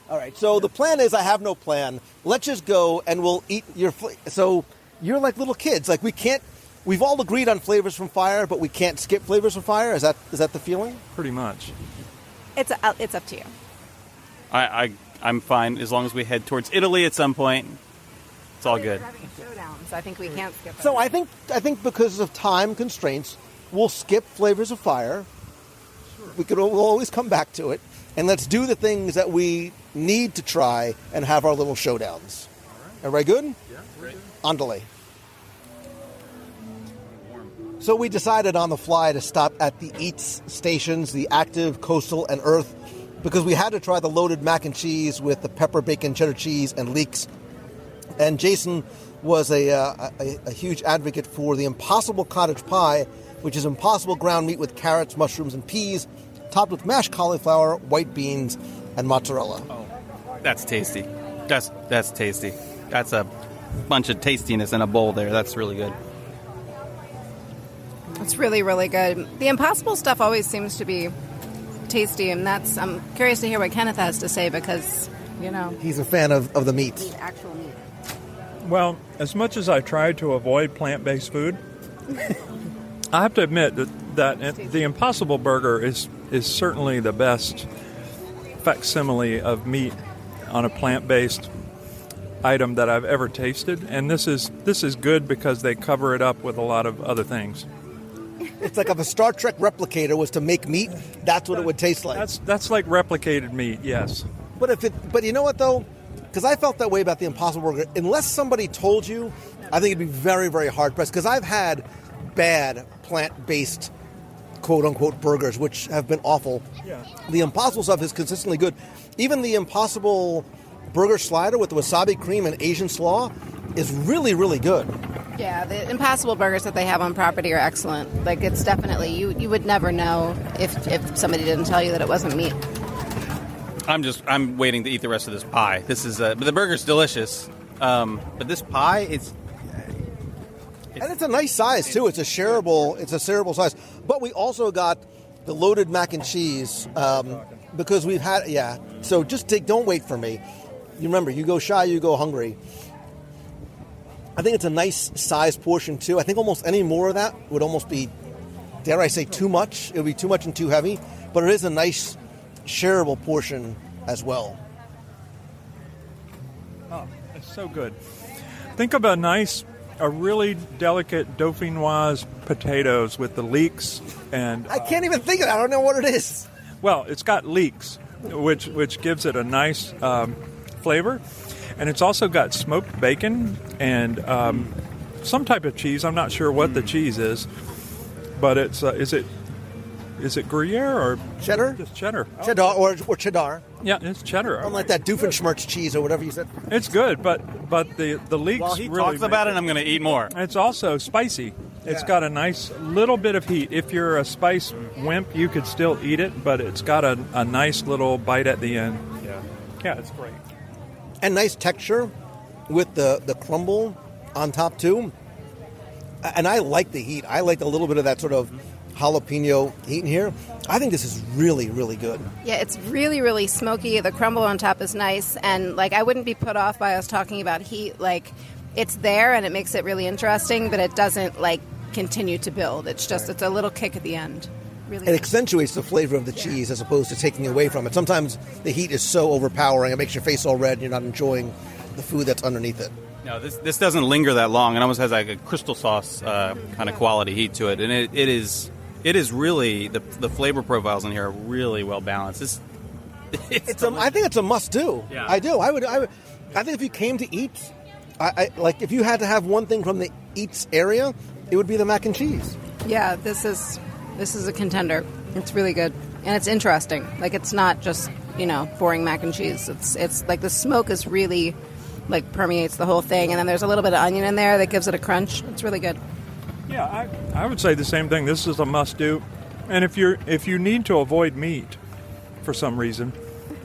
All right. So the plan is I have no plan. Let's just go and we'll eat your. So you're like little kids. Like we can't. We've all agreed on Flavors from Fire, but we can't skip Flavors from Fire. Is that the feeling? Pretty much. It's up to you. I'm fine as long as we head towards Italy at some point. It's all good. We're having a showdown, so I think we can't skip it. So I think because of time constraints, we'll skip Flavors of Fire. Sure. We'll always come back to it, and let's do the things that we need to try and have our little showdowns. All right. Everybody good? Yeah, great. On delay. So we decided on the fly to stop at the Eats stations, the Active, Coastal, and Earth, because we had to try the loaded mac and cheese with the pepper, bacon, cheddar cheese, and leeks. And Jason was a huge advocate for the Impossible Cottage Pie, which is impossible ground meat with carrots, mushrooms, and peas, topped with mashed cauliflower, white beans, and mozzarella. Oh, that's tasty. That's tasty. That's a bunch of tastiness in a bowl there. That's really good. It's really, really good. The Impossible stuff always seems to be tasty, and I'm curious to hear what Kenneth has to say because, He's a fan of the meat. Actual meat. Well, as much as I try to avoid plant-based food, I have to admit that the Impossible Burger is certainly the best facsimile of meat on a plant-based item that I've ever tasted, and this is good because they cover it up with a lot of other things. It's like if a Star Trek replicator was to make meat, that's what it would taste like. That's like replicated meat, yes. But you know what though? Because I felt that way about the Impossible Burger. Unless somebody told you, I think it'd be very, very hard pressed. Because I've had bad plant-based, quote-unquote, burgers, which have been awful. Yeah. The Impossible stuff is consistently good. Even the Impossible Burger Slider with the wasabi cream and Asian slaw is really, really good. Yeah, the Impossible Burgers that they have on property are excellent. Like, it's definitely, you would never know if somebody didn't tell you that it wasn't meat. I'm waiting to eat the rest of this pie. This is, but the burger's delicious. But this pie, and it's a nice size too. It's a shareable size. But we also got the loaded mac and cheese because we've had So don't wait for me. You remember, you go shy, you go hungry. I think it's a nice size portion too. I think almost any more of that would almost be, dare I say, too much. It would be too much and too heavy. But it is a nice shareable portion as well. Oh, it's so good. Think of a really delicate dauphinoise potatoes with the leeks and... I can't even think of it. I don't know what it is. Well, it's got leeks, which gives it a nice flavor. And it's also got smoked bacon and some type of cheese. I'm not sure what the cheese is, but it's is it Gruyere or cheddar? Just cheddar. Cheddar or cheddar. Yeah, it's cheddar. Unlike that Doofenshmirtz cheese or whatever you said. It's good, but the leeks. While he really talks about it, I'm going to eat more. It's also spicy. It's got a nice little bit of heat. If you're a spice wimp, you could still eat it, but it's got a nice little bite at the end. Yeah, it's great. And nice texture with the crumble on top too. And I like the heat. I like a little bit of that sort of jalapeno heat in here. I think this is really, really good. Yeah, it's really, really smoky. The crumble on top is nice. And, I wouldn't be put off by us talking about heat. It's there and it makes it really interesting, but it doesn't, continue to build. It's just, it's a little kick at the end. Really it accentuates the flavor of the cheese as opposed to taking away from it. Sometimes the heat is so overpowering, it makes your face all red and you're not enjoying the food that's underneath it. No, this doesn't linger that long. It almost has a crystal sauce kind of quality heat to it. And it is really, the flavor profiles in here are really well balanced. I think it's a must-do. Yeah. I do. I think if you came to eat, if you had to have one thing from the Eats area, it would be the mac and cheese. Yeah, this is This is a contender. It's really good. And it's interesting. Like, it's not just, boring mac and cheese. It's like the smoke is really, like, permeates the whole thing. And then there's a little bit of onion in there that gives it a crunch. It's really good. Yeah, I would say the same thing. This is a must-do. And if you need to avoid meat for some reason,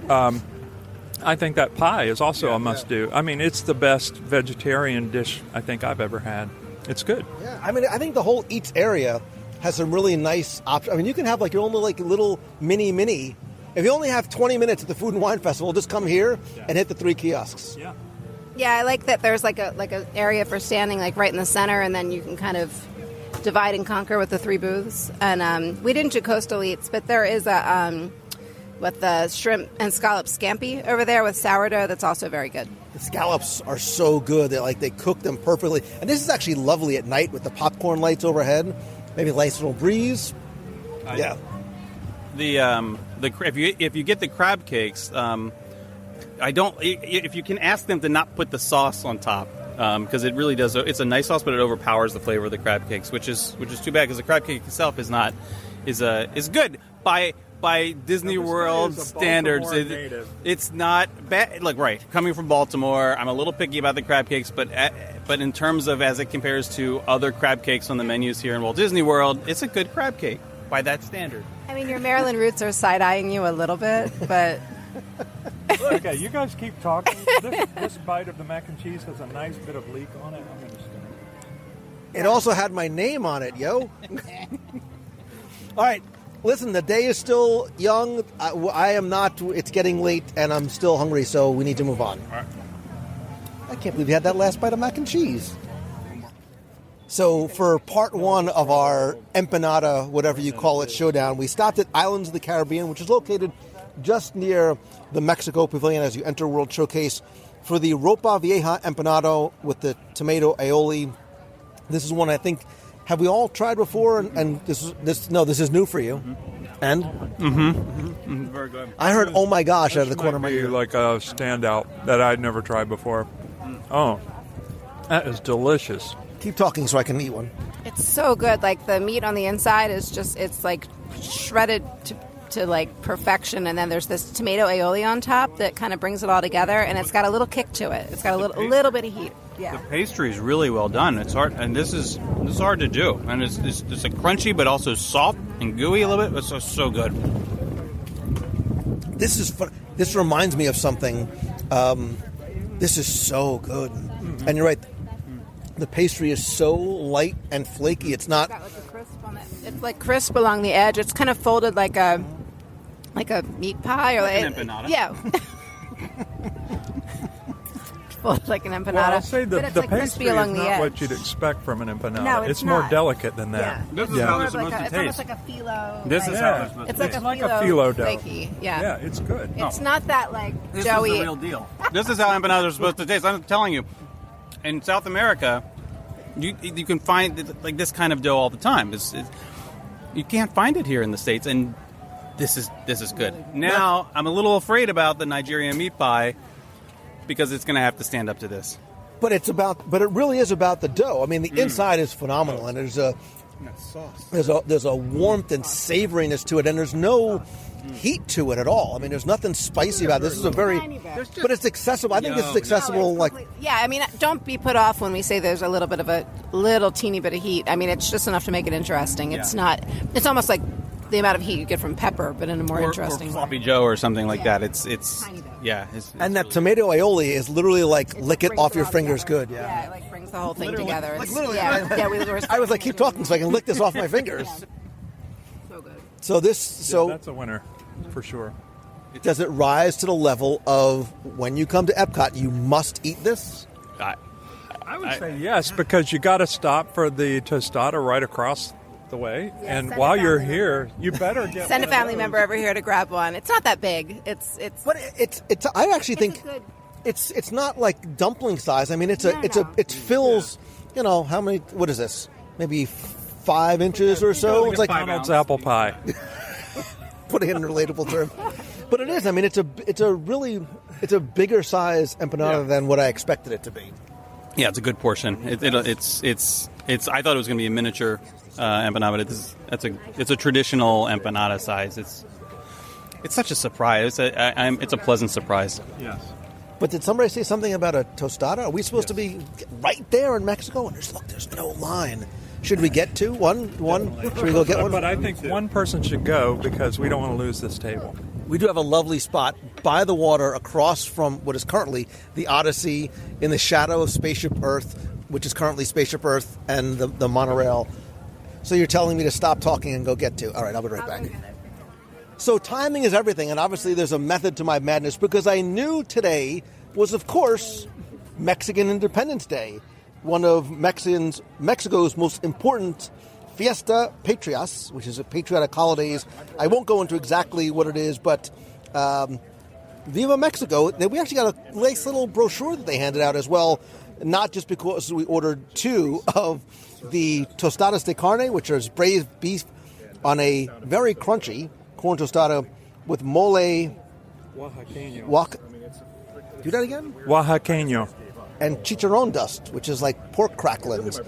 I think that pie is also a must-do. I mean, it's the best vegetarian dish I think I've ever had. It's good. Yeah, I mean, I think the whole eats area has some really nice options. I mean, you can have like your own little mini. If you only have 20 minutes at the Food and Wine Festival, just come here and hit the 3 kiosks. Yeah. Yeah, I like that there's like a area for standing like right in the center, and then you can kind of divide and conquer with the 3 booths. And we didn't do coastal eats, but there is a with the shrimp and scallop scampi over there with sourdough that's also very good. The scallops are so good. They cook them perfectly. And this is actually lovely at night with the popcorn lights overhead. Maybe a nice little breeze. Yeah. If you get the crab cakes, if you can ask them to not put the sauce on top, because it really does. It's a nice sauce, but it overpowers the flavor of the crab cakes, which is too bad because the crab cake itself is good by Disney World standards. It's not bad. Look, right, coming from Baltimore, I'm a little picky about the crab cakes, but in terms of as it compares to other crab cakes on the menus here in Walt Disney World, it's a good crab cake by that standard. I mean, your Maryland roots are side-eyeing you a little bit, but... Okay, you guys keep talking. This bite of the mac and cheese has a nice bit of leek on it. I'm going to stir it. It also had my name on it, yo. All right. Listen, the day is still young. I am not. It's getting late, and I'm still hungry, so we need to move on. All right. I can't believe you had that last bite of mac and cheese. So for part 1 of our empanada, whatever you call it, showdown, we stopped at Islands of the Caribbean, which is located just near the Mexico Pavilion as you enter World Showcase, for the Ropa Vieja empanado with the tomato aioli. This is one I think, have we all tried before? And this is new for you. And? Very good. I heard, oh my gosh, out of the corner of my ear. Like a standout that I'd never tried before. Oh, that is delicious. Keep talking so I can eat one. It's so good. Like, the meat on the inside is just, it's like shredded to like perfection, and then there's this tomato aioli on top that kind of brings it all together, and it's got a little kick to it. It's got a little bit of heat. Yeah. The pastry is really well done. It's hard, and this is hard to do. And it's a crunchy, but also soft and gooey a little bit. It's so good. This is fun. This reminds me of something. This is so good, and you're right. The pastry is so light and flaky. It's not. It's got like a crisp on it. It's like crisp along the edge. It's kind of folded like a meat pie or like an empanada. Yeah. Folded like an empanada. Well, I'll say the like pastry is along the not edge. what you'd expect from an empanada. No, it's not. more delicate than that. This is how they're supposed to It's taste. almost like a phyllo. This is how they're supposed to It's taste. like a phyllo dough. flaky. Yeah. Yeah, it's good. It's not that like This doughy. is the real deal. This is how empanadas are supposed to taste. I'm telling you, in South America, you can find like this kind of dough all the time. You can't find it here in the States, and this is good. Now I'm a little afraid about the Nigerian meat pie because it's going to have to stand up to this. But it really is about the dough. I mean, the inside is phenomenal, and there's a warmth and savoriness to it, and there's no heat to it at all. I mean, there's nothing spicy about it. This is but it's accessible. I think this is accessible. Yeah, I mean, don't be put off when we say there's a little bit of a little teeny bit of heat. I mean, it's just enough to make it interesting. It's not. It's almost like the amount of heat you get from pepper, but in a more interesting or sloppy Joe or something like that. It's yeah. And that tomato aioli is literally like lick it off your fingers good. Yeah, it like brings the whole thing together. Like literally. Yeah. I was like, keep talking so I can lick this off my fingers. So good. So that's a winner for sure. Does it rise to the level of when you come to Epcot, you must eat this? I would say yes, because you got to stop for the tostada right across the way, and while you're here, you better send a family member over here to grab one. It's not that big. But I actually think it's not like dumpling size. I mean, it fills. You know how many? What is this? Maybe 5 inches or so. It's like McDonald's apple pie. Putting it in a relatable term, but it is. I mean, it's a bigger size empanada than what I expected it to be. Yeah, it's a good portion. It's I thought it was going to be a miniature empanada, but it's a traditional empanada size. It's such a surprise. It's a pleasant surprise. Yes. But did somebody say something about a tostada? Are we supposed to be right there in Mexico? And there's no line. Should we get two? One? Should we go get one? But I think one person should go because we don't want to lose this table. We do have a lovely spot by the water across from what is currently the Odyssey in the shadow of Spaceship Earth, which is currently Spaceship Earth and the monorail. So you're telling me to stop talking and go get two. All right, I'll be right back. So timing is everything, and obviously there's a method to my madness because I knew today was, of course, Mexican Independence Day, one of Mexico's most important Fiesta Patrias, which is a patriotic holidays. I won't go into exactly what it is, but Viva Mexico. We actually got a nice little brochure that they handed out as well, not just because we ordered two of the tostadas de carne, which is braised beef on a very crunchy corn tostada with mole. Oaxaqueño. Do that again? Oaxaqueño. And chicharron dust, which is like pork cracklings.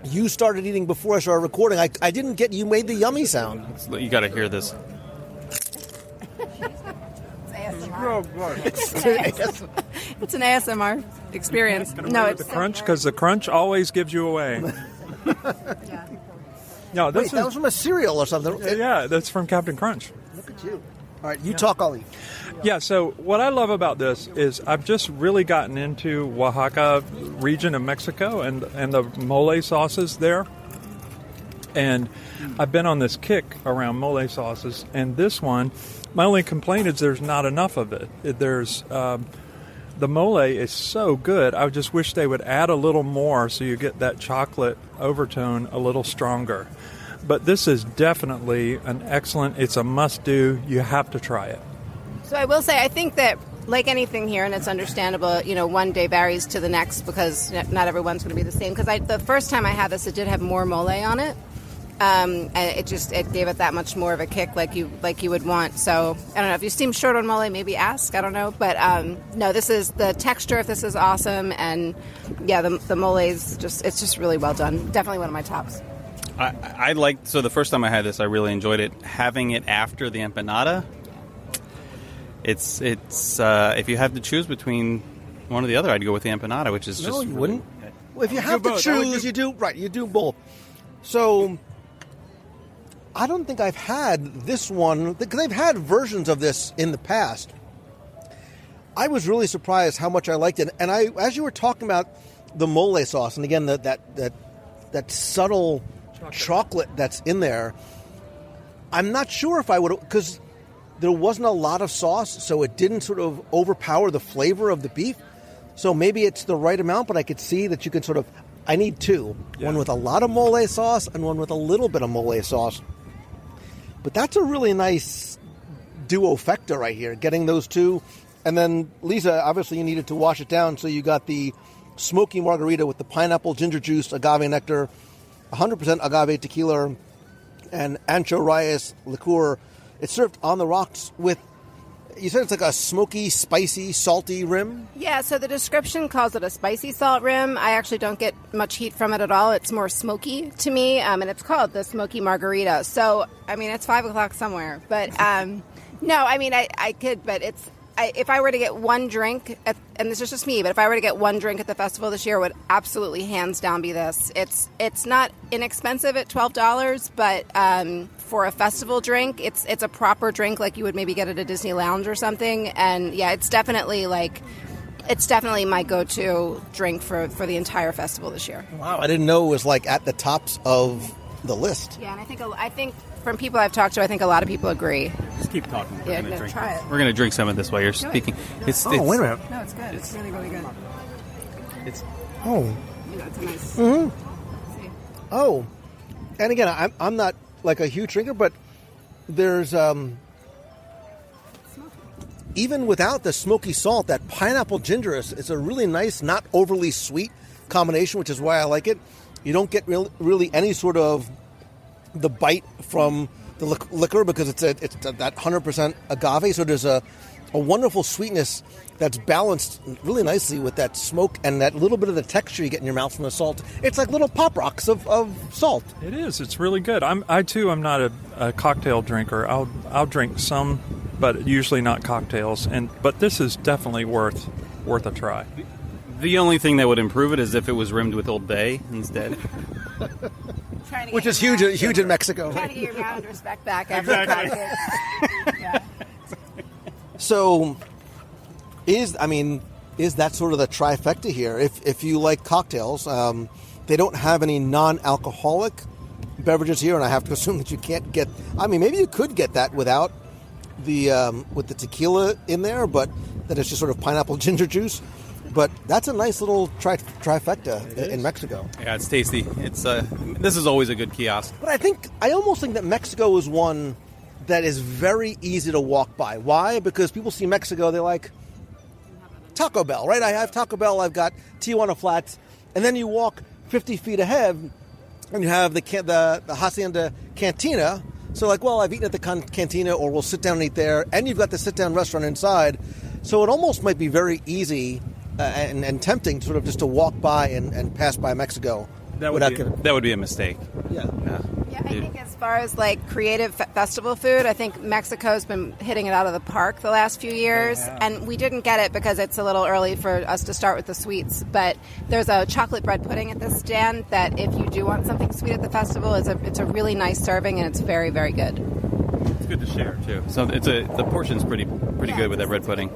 You started eating before I started recording. I didn't get you made the yummy sound. You got to hear this. It's an ASMR experience. No, it's the crunch because the crunch always gives you away. Yeah. No, Wait, that was from a cereal or something. Yeah, that's from Captain Crunch. Look at you. All right, you talk, I'll eat. Yeah, so what I love about this is I've just really gotten into Oaxaca region of Mexico and the mole sauces there. And I've been on this kick around mole sauces. And this one, my only complaint is there's not enough of it. The mole is so good. I just wish they would add a little more so you get that chocolate overtone a little stronger. But this is definitely it's a must-do. You have to try it. So I will say, I think that, like anything here, and it's understandable, one day varies to the next because not everyone's going to be the same. Because the first time I had this, it did have more mole on it. And it gave it that much more of a kick like you would want. So I don't know if you seem short on mole, maybe ask. I don't know, but no, this is the texture of this is awesome, and yeah, the mole is just really well done. Definitely one of my tops. I liked, so the first time I had this, I really enjoyed it. Having it after the empanada, it's if you have to choose between one or the other, I'd go with the empanada, which is No, you wouldn't. Well, if you have to choose, you do both. So I don't think I've had this one, because I've had versions of this in the past. I was really surprised how much I liked it. And as you were talking about the mole sauce, and again, that subtle chocolate that's in there, I'm not sure if I would, because there wasn't a lot of sauce, so it didn't sort of overpower the flavor of the beef. So maybe it's the right amount, but I could see that you could sort of, I need two. Yeah. One with a lot of mole sauce and one with a little bit of mole sauce. But that's a really nice duo-fecta right here, getting those two. And then, Lisa, obviously you needed to wash it down, so you got the smoky margarita with the pineapple, ginger juice, agave nectar, 100% agave tequila, and ancho reyes liqueur. It's served on the rocks with, you said it's like a smoky, spicy, salty rim? Yeah, so the description calls it a spicy salt rim. I actually don't get much heat from it at all. It's more smoky to me, and it's called the smoky margarita. So, I mean, it's 5 o'clock somewhere. But, no, I mean, I could, but if I were to get one drink, and this is just me, but if I were to get one drink at the festival this year, it would absolutely hands down be this. It's not inexpensive at $12, but for a festival drink, it's a proper drink like you would maybe get at a Disney lounge or something. And yeah, it's definitely my go-to drink for the entire festival this year. Wow, I didn't know it was like at the tops of the list. Yeah, and I think from people I've talked to, I think a lot of people agree. Just keep talking. Yeah, try it. We're going to drink some of this while you're speaking. Wait a minute. No, it's good. It's really, really good. It's it's a nice. Mm-hmm. Oh, and again, I'm not like a huge drinker, but there's even without the smoky salt, that pineapple ginger is a really nice, not overly sweet combination, which is why I like it. You don't get really any sort of the bite from the liquor because it's that 100% agave, so there's a a wonderful sweetness that's balanced really nicely with that smoke and that little bit of the texture you get in your mouth from the salt. It's like little pop rocks of salt. It is. It's really good. I too am not a cocktail drinker. I'll drink some, but usually not cocktails. But this is definitely worth a try. The only thing that would improve it is if it was rimmed with Old Bay instead. Which is huge in Mexico. Trying to get your ground respect back after the cocktail. Yeah. So, is that sort of the trifecta here? If you like cocktails, they don't have any non-alcoholic beverages here, and I have to assume that you can't get. I mean, maybe you could get that without with the tequila in there, but that it's just sort of pineapple ginger juice. But that's a nice little trifecta in Mexico. Yeah, it's tasty. This is always a good kiosk. But I almost think that Mexico is one that is very easy to walk by. Why? Because people see Mexico, they're like, Taco Bell, right? I have Taco Bell, I've got Tijuana Flats, and then you walk 50 feet ahead, and you have the Hacienda Cantina. So like, well, I've eaten at the Cantina, or we'll sit down and eat there, and you've got the sit-down restaurant inside. So it almost might be very easy and tempting sort of just to walk by and pass by Mexico. That would be a mistake. Yeah. Yeah, I think as far as like creative festival food, I think Mexico's been hitting it out of the park the last few years, and we didn't get it because it's a little early for us to start with the sweets. But there's a chocolate bread pudding at this stand that, if you do want something sweet at the festival, it's a really nice serving, and it's very, very good. It's good to share too. So the portion's pretty good with that bread pudding.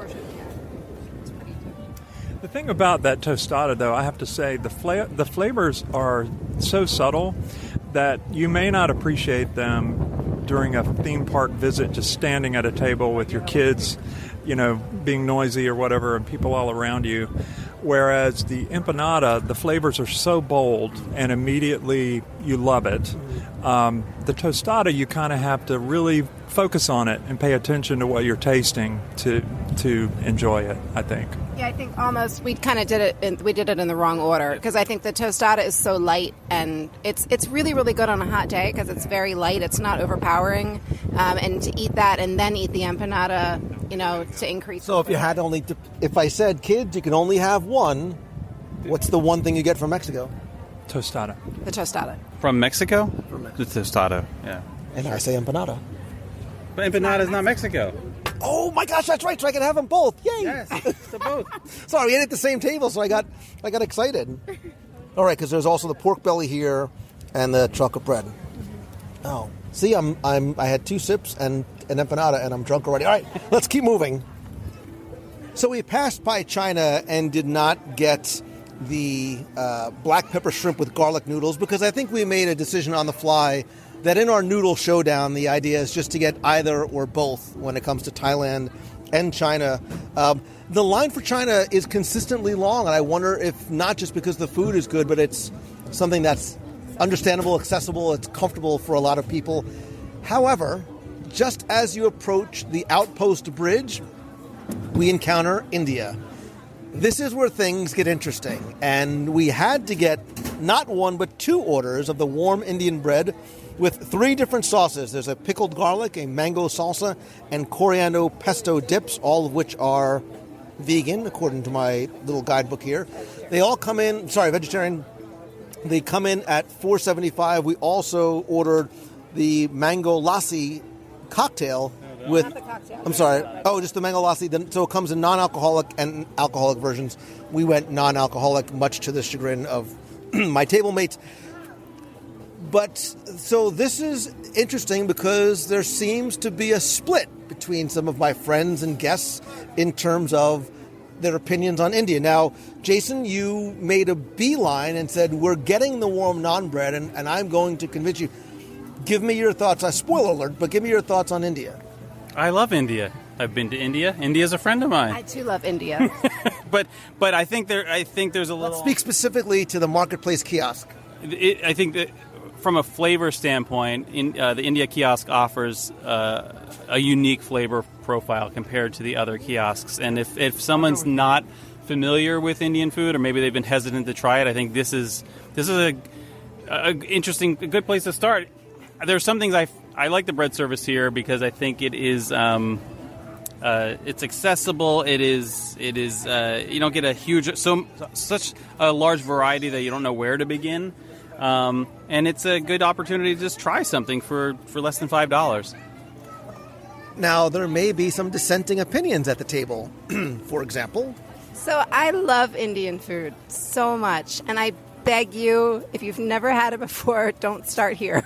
The thing about that tostada, though, I have to say, the flavors are so subtle that you may not appreciate them during a theme park visit, just standing at a table with your kids, being noisy or whatever, and people all around you. Whereas the empanada, the flavors are so bold, and immediately you love it. The tostada, you kind of have to really focus on it and pay attention to what you're tasting to enjoy it, I think. Yeah, I think almost we kind of did it. We did it in the wrong order, because I think the tostada is so light, and it's really, really good on a hot day because it's very light. It's not overpowering, and to eat that and then eat the empanada, to increase. So if I said, kids, you can only have one, what's the one thing you get from Mexico? Tostada. The tostada. From Mexico? The tostada, yeah. And I say empanada. But empanada is not Mexico. Oh my gosh, that's right. So I can have them both. Yay! Yes, to both. Sorry, we ate at the same table, so I got excited. All right, because there's also the pork belly here and the chocolate bread. Oh, see, I had 2 sips and an empanada, and I'm drunk already. All right, let's keep moving. So we passed by China and did not get the black pepper shrimp with garlic noodles, because I think we made a decision on the fly that in our noodle showdown, the idea is just to get either or both when it comes to Thailand and China. The line for China is consistently long, and I wonder if not just because the food is good, but it's something that's understandable, accessible, it's comfortable for a lot of people. However, just as you approach the Outpost Bridge, we encounter India. This is where things get interesting, and we had to get not one but 2 orders of the warm Indian bread with 3 different sauces. There's a pickled garlic, a mango salsa, and coriander pesto dips, all of which are vegan, according to my little guidebook here. They all come in, vegetarian. They come in at $4.75. We also ordered the mango lassi cocktail with... Not the cocktail. I'm sorry. Oh, just the mango lassi. So it comes in non-alcoholic and alcoholic versions. We went non-alcoholic, much to the chagrin of my table mates. But so this is interesting because there seems to be a split between some of my friends and guests in terms of their opinions on India. Now, Jason, you made a beeline and said, we're getting the warm naan bread, and I'm going to convince you. Give me your thoughts. Spoiler alert, but give me your thoughts on India. I love India. I've been to India. India's a friend of mine. I too love India. but I think there's a little... Let's speak specifically to the marketplace kiosk. I think that from a flavor standpoint, the India kiosk offers a unique flavor profile compared to the other kiosks. And if someone's not familiar with Indian food, or maybe they've been hesitant to try it, I think this is a good place to start. There's some things I like the bread service here because I think it is It's accessible. It is. You don't get such a large variety that you don't know where to begin. And it's a good opportunity to just try something for less than $5. Now, there may be some dissenting opinions at the table. For example, So I love Indian food so much, and I beg you, if you've never had it before, don't start here.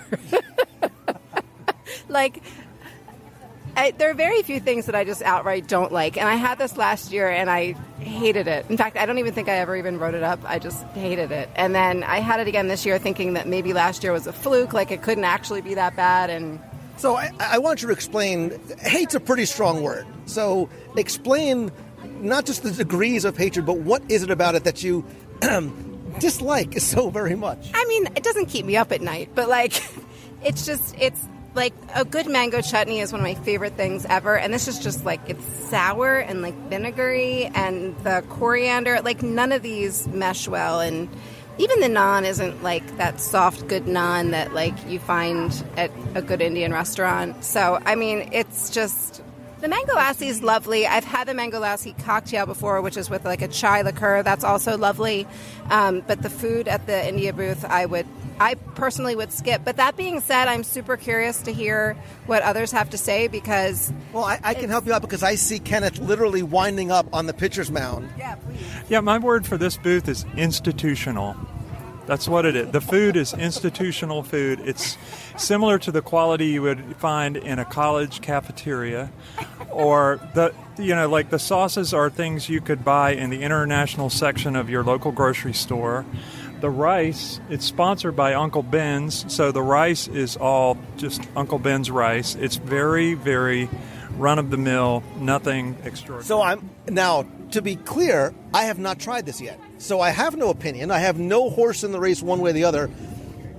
There are very few things that I just outright don't like, and I had this last year, and I hated it. In fact, I don't even think I ever even wrote it up. I just hated it. And then I had it again this year, thinking that maybe last year was a fluke, like it couldn't actually be that bad. And so I want you to explain. Hate's a pretty strong word. So explain not just the degrees of hatred, but what is it about it that you dislike so very much? I mean, it doesn't keep me up at night, but it's like a good mango chutney is one of my favorite things ever, and this is just it's sour and vinegary, and the coriander, none of these mesh well, and even the naan isn't that soft good naan that you find at a good Indian restaurant. So I mean, it's just, the mango lassi is lovely. I've had the mango lassi cocktail before, which is with a chai liqueur. That's also lovely. But the food at the India booth, I personally would skip. But that being said, I'm super curious to hear what others have to say, because... Well, I can help you out, because I see Kenneth literally winding up on the pitcher's mound. Yeah, please. Yeah, my word for this booth is institutional. That's what it is. The food is institutional food. It's similar to the quality you would find in a college cafeteria, or the sauces are things you could buy in the international section of your local grocery store. The rice, it's sponsored by Uncle Ben's, so the rice is all just Uncle Ben's rice. It's very, very run-of-the-mill, nothing extraordinary. So now, to be clear, I have not tried this yet. So I have no opinion. I have no horse in the race one way or the other.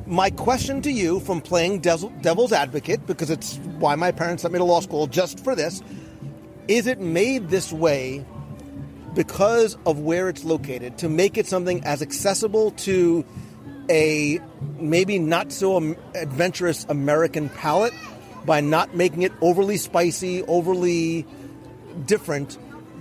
My question to you, from playing devil's advocate, because it's why my parents sent me to law school, just for this, is it made this way because of where it's located, to make it something as accessible to a maybe not so adventurous American palate, by not making it overly spicy, overly different?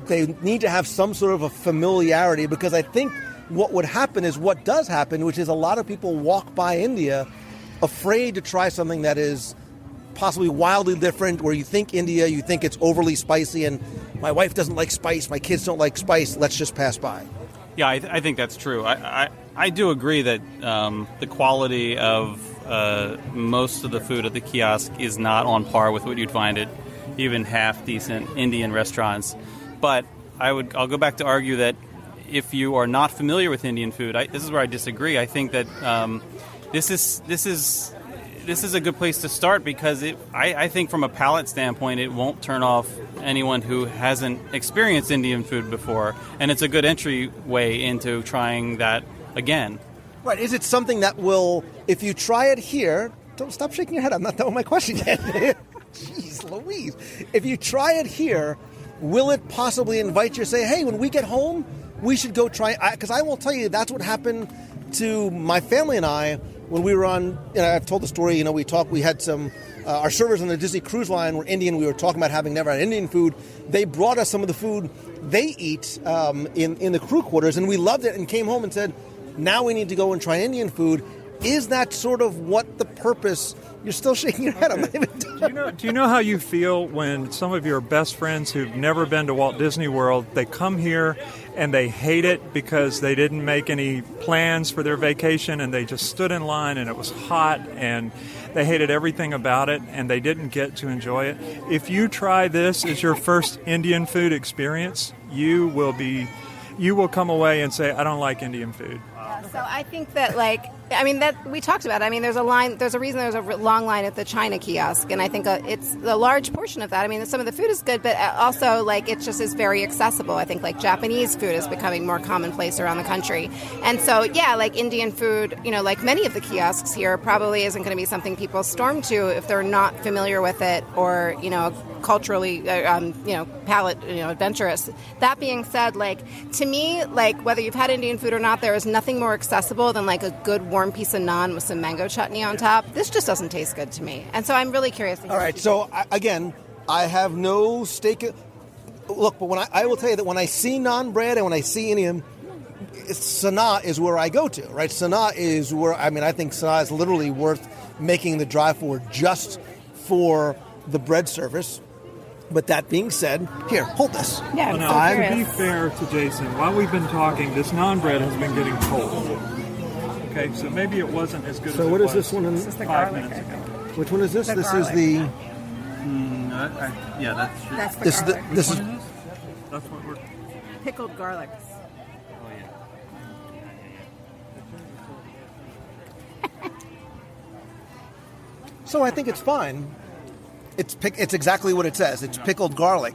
They need to have some sort of a familiarity, because I think what would happen is what does happen, which is a lot of people walk by India afraid to try something that is possibly wildly different, where you think India, you think it's overly spicy, and my wife doesn't like spice, my kids don't like spice, let's just pass by. Yeah, I think that's true. I do agree that the quality of most of the food at the kiosk is not on par with what you'd find at even half-decent Indian restaurants. But I'll go back to argue that if you are not familiar with Indian food, this is where I disagree. I think that this is a good place to start, because I think from a palate standpoint, it won't turn off anyone who hasn't experienced Indian food before, and it's a good entryway into trying that again. Right. Is it something that will, if you try it here, don't stop shaking your head, I'm not done with my question yet. Jeez Louise. If you try it here, will it possibly invite you to say, hey, when we get home, we should go try it? Because I will tell you, that's what happened to my family and I when we were on, I've told the story, we had some, our servers on the Disney Cruise Line were Indian. We were talking about having never had Indian food. They brought us some of the food they eat in the crew quarters, and we loved it and came home and said, now we need to go and try Indian food. Is that sort of what the purpose? You're still shaking your head. I'm not even done. Do you know how you feel when some of your best friends who've never been to Walt Disney World, they come here and they hate it because they didn't make any plans for their vacation, and they just stood in line and it was hot and they hated everything about it and they didn't get to enjoy it? If you try this as your first Indian food experience, you will come away and say, I don't like Indian food. So I think that, that we talked about it. There's a reason there's a long line at the China kiosk, and I think it's a large portion of that. Some of the food is good, but also, it just is very accessible. I think, Japanese food is becoming more commonplace around the country. And so, yeah, Indian food, like many of the kiosks here, probably isn't going to be something people storm to if they're not familiar with it, or, culturally, palate, adventurous. That being said, to me, whether you've had Indian food or not, there is nothing more accessible than a good warm piece of naan with some mango chutney on top. This just doesn't taste good to me, and so I'm really curious. All right, so again, I have no stake. look, but I will tell you that when I see naan bread and when I see Indian, Sanaa is where I go to, right? Sanaa is where, I think Sanaa is literally worth making the drive for just for the bread service. But that being said, here, hold this. Yeah, well, now, to be fair to Jason, while we've been talking, this naan bread has been getting cold. Okay, so maybe it wasn't as good as it was. So what is this one? This is the 5 garlic. minutes ago. Which one is this? The This garlic. is the... Yeah, That's the This is the... garlic. This is... That's what we're... Pickled garlic. So I think it's fine. It's exactly what it says. It's pickled garlic.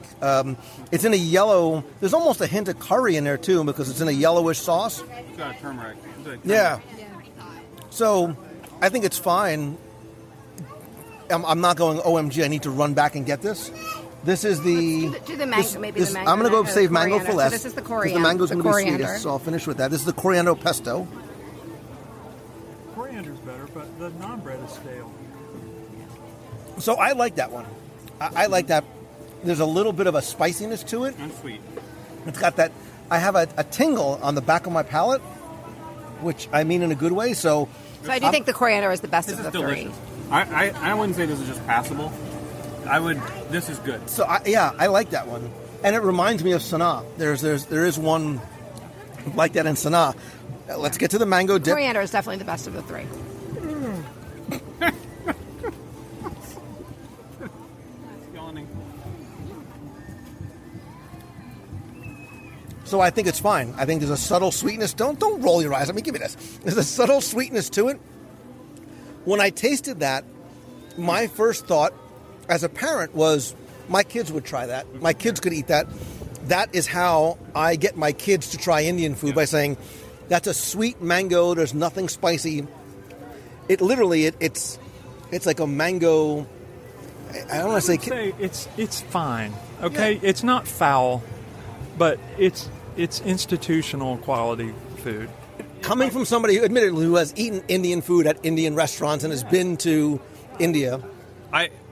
It's in a yellow... There's almost a hint of curry in there, too, because it's in a yellowish sauce. It's got turmeric. Yeah. So I think it's fine. I'm not going, OMG, I need to run back and get this. This is the... Do the mango, maybe the mango. I'm going to go the save mango coriander. for less. So this is the 'cause coriander. The mango's going to be coriander. sweetest, so I'll finish with that. This is the coriander pesto. Coriander's better, but the naan bread is stale. So I like that one. I like that. There's a little bit of a spiciness to it. And sweet. It's got that... I have a tingle on the back of my palate, which I mean in a good way, so... So I do think the coriander is the best This of is the delicious. three. I wouldn't say this is just passable. This is good. So I like that one, and it reminds me of Sanaa. There is one like that in Sanaa. Let's get to the mango dip. Coriander is definitely the best of the three. So I think it's fine. I think there's a subtle sweetness. Don't roll your eyes. Give me this. There's a subtle sweetness to it. When I tasted that, my first thought as a parent was my kids would try that. My kids could eat that. That is how I get my kids to try Indian food, by saying that's a sweet mango. There's nothing spicy. It literally it's like a mango. I don't want to say it's fine. Okay, Yeah. It's not foul, but it's institutional quality food. Coming from somebody who, admittedly, who has eaten Indian food at Indian restaurants and has been to India.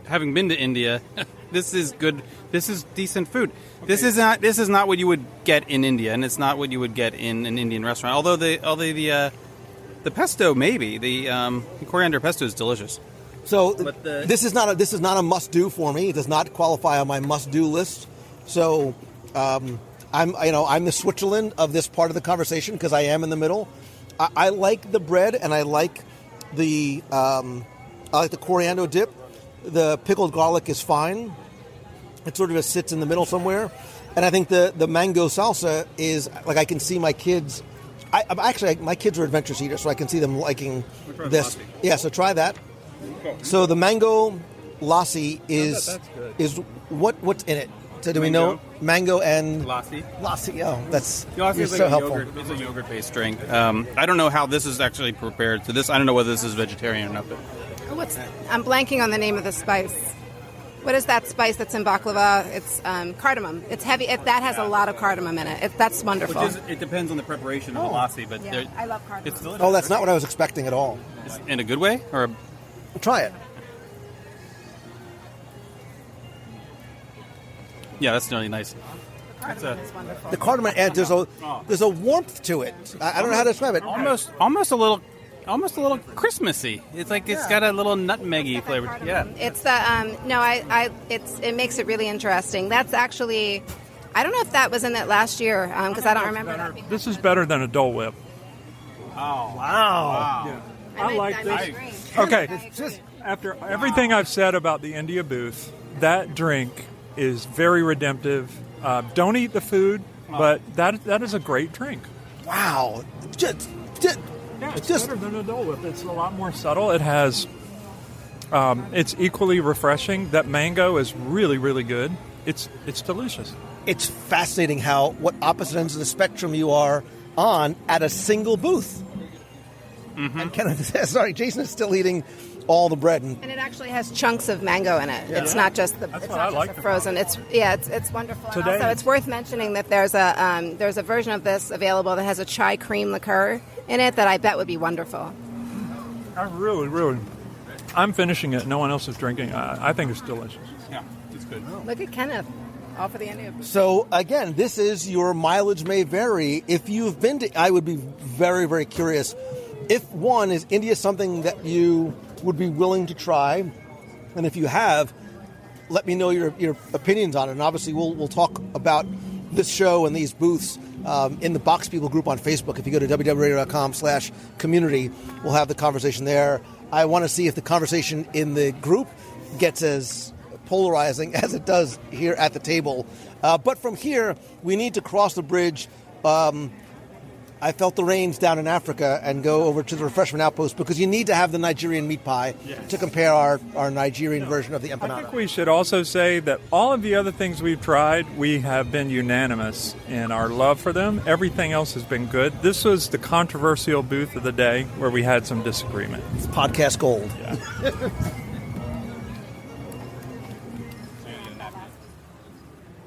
Having been to India, this is good. This is decent food. Okay. This is not what you would get in India, and it's not what you would get in an Indian restaurant. Although the pesto, maybe the coriander pesto is delicious. So this is not a must do for me. It does not qualify on my must do list. So I'm the Switzerland of this part of the conversation because I am in the middle. I like the bread and I like the coriander dip. The pickled garlic is fine. It sort of just sits in the middle somewhere. And I think the mango salsa is, like, I can see my kids. My kids are adventurous eaters, so I can see them liking this. Yeah, so try that. So the mango lassi is what's in it? So do we know mango and lassi? Lassi, oh, that's Lassi so helpful. It's a yogurt-based drink. I don't know how this is actually prepared. So I don't know whether this is vegetarian or not. But I'm blanking on the name of the spice. What is that spice that's in baklava? It's cardamom. It's heavy. That has a lot of cardamom in it. That's wonderful. It depends on the preparation of the lassi, but yeah, I love cardamom. It's delicious. Oh, that's not what I was expecting at all. In a good way, or try it. Yeah, that's really nice. The cardamom adds there's a warmth to it. I don't know how to describe it. Almost a little Christmassy. It's like it's got a little nutmeggy flavor. Yeah, it's it makes it really interesting. That's actually, I don't know if that was in it last year because I don't remember that. This is better than a Dole Whip. Oh wow! Yeah. I like this. Okay, after everything I've said about the India booth, that drink is very redemptive. Don't eat the food, but that is a great drink. Wow. It's better than a Dole Whip. It's a lot more subtle. It has, it's equally refreshing. That mango is really, really good. It's delicious. It's fascinating what opposite ends of the spectrum you are on at a single booth. Mm-hmm. And Kenneth, sorry, Jason is still eating all the bread, and it actually has chunks of mango in it. Yeah. It's not just the frozen. It's wonderful. And also, it's worth mentioning that there's a version of this available that has a chai cream liqueur in it that I bet would be wonderful. I'm finishing it. No one else is drinking. I think it's delicious. Yeah, it's good. Look at Kenneth. All for the India booth. So, again, this is your mileage may vary. If you've been to, I would be very, very curious. If, one, is India something that you would be willing to try? And if you have, let me know your opinions on it. And obviously, we'll talk about this show and these booths in the Box People group on Facebook. If you go to www.radio.com/community, we'll have the conversation there. I want to see if the conversation in the group gets as polarizing as it does here at the table. But from here, we need to cross the bridge. I felt the rains down in Africa and go over to the refreshment outpost because you need to have the Nigerian meat pie to compare our Nigerian version of the empanada. I think we should also say that all of the other things we've tried, we have been unanimous in our love for them. Everything else has been good. This was the controversial booth of the day where we had some disagreement. It's podcast gold. Yeah.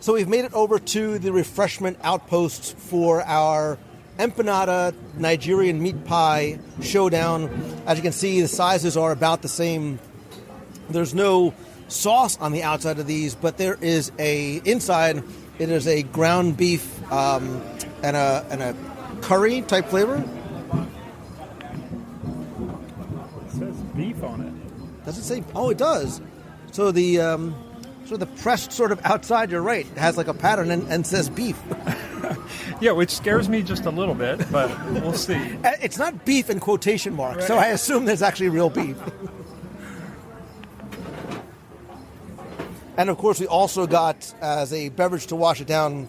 So we've made it over to the refreshment outpost for our empanada Nigerian meat pie showdown. As you can see, the sizes are about the same. There's no sauce on the outside of these, but there is inside. It is a ground beef and a curry type flavor. It says beef on it. Does it say? Oh, it does. So the pressed sort of outside, you're right. It has like a pattern and says beef. Yeah, which scares me just a little bit, but we'll see. It's not beef in quotation marks, so I assume there's actually real beef. And of course, we also got, as a beverage to wash it down,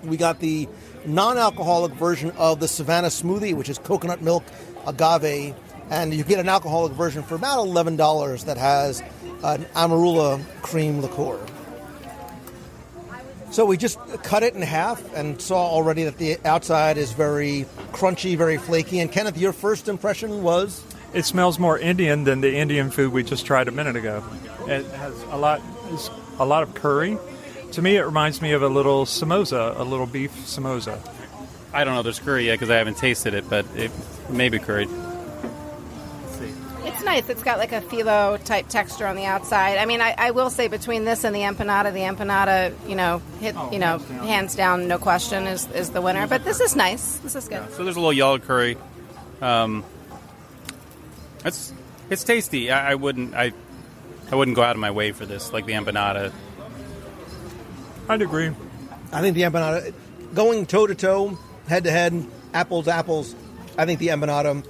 we got the non-alcoholic version of the Savannah Smoothie, which is coconut milk, agave, and you get an alcoholic version for about $11 that has an amarula cream liqueur. So we just cut it in half and saw already that the outside is very crunchy, very flaky. And Kenneth, your first impression was? It smells more Indian than the Indian food we just tried a minute ago. It has a lot of curry. To me, it reminds me of a little samosa, a little beef samosa. I don't know if there's curry yet because I haven't tasted it, but it may be curried. It's nice. It's got like a phyllo type texture on the outside. I mean, I will say between this and the empanada, hands down, no question, is the winner. But this is nice. This is good. Yeah, so there's a little yellow curry. It's tasty. I wouldn't go out of my way for this, like the empanada. I'd agree. I think the empanada, going toe to toe, head to head, apples to apples, I think the empanada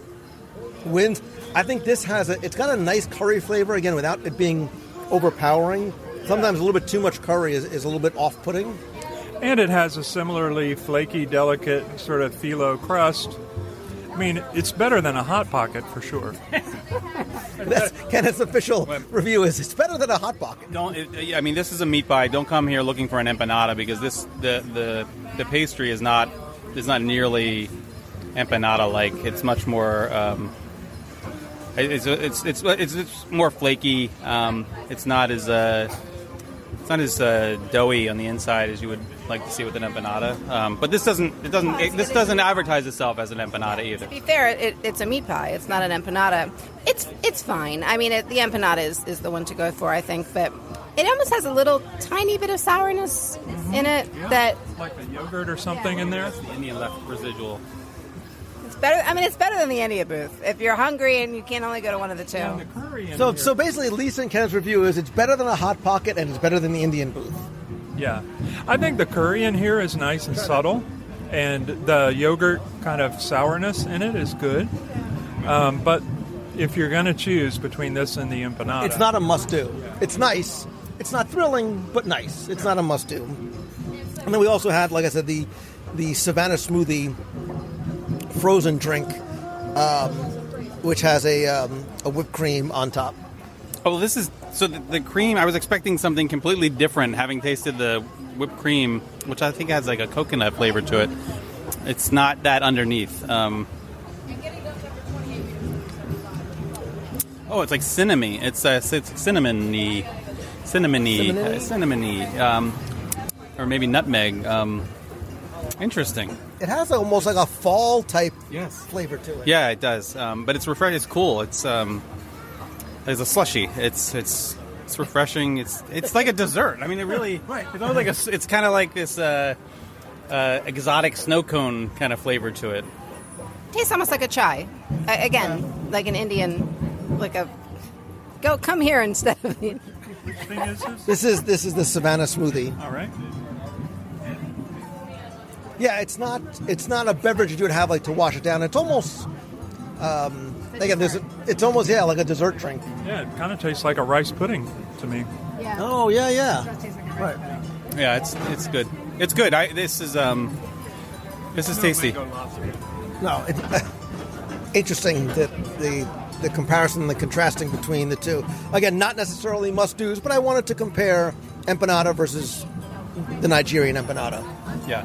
wins. I think this it's got a nice curry flavor, again, without it being overpowering. Sometimes a little bit too much curry is a little bit off-putting. And it has a similarly flaky, delicate sort of phyllo crust. I mean, it's better than a Hot Pocket for sure. That's Kenneth's official review is it's better than a Hot Pocket. This is a meat pie. Don't come here looking for an empanada because the pastry is not nearly empanada-like. It's much more. It's more flaky. It's not as doughy on the inside as you would like to see with an empanada. But this doesn't advertise itself as an empanada either. To be fair, it's a meat pie. It's not an empanada. It's fine. I mean, the empanada is the one to go for, I think. But it almost has a little tiny bit of sourness in it that like a yogurt or something in there. That's the Indian left residual. better. I mean, it's better than the India booth. If you're hungry and you can only go to one of the two. Yeah, the curry in so here. so basically, Lisa and Ken's review is it's better than a Hot Pocket and it's better than the Indian booth. Yeah, I think the curry in here is nice and subtle, and the yogurt kind of sourness in it is good. But if you're going to choose between this and the empanada, it's not a must-do. It's nice. It's not thrilling, but nice. It's not a must-do. And then we also had, like I said, the Savannah Smoothie frozen drink, which has a whipped cream on top. Oh, this is so the cream. I was expecting something completely different, having tasted the whipped cream, which I think has like a coconut flavor to it. It's not that underneath. Oh, it's like cinnamony. It's cinnamony, or maybe nutmeg. Interesting. It has almost like a fall type flavor to it. Yeah, it does. But it's refreshing. It's cool. It's a slushy. It's It's refreshing. It's like a dessert. I mean, it really. Right. It's almost like it's kind of like this exotic snow cone kind of flavor to it. Tastes almost like a chai. Again, like an Indian, like a come here instead of. Which thing is this? This is the Savannah smoothie. All right. Yeah, it's not a beverage you would have like to wash it down. It's almost again, it's almost like a dessert drink. Yeah, it kind of tastes like a rice pudding to me. Yeah. Oh yeah. Right. Yeah, it's good. It's good. This is tasty. No, it's interesting that the comparison and the contrasting between the two. Again, not necessarily must-dos, but I wanted to compare empanada versus the Nigerian empanada. Yeah.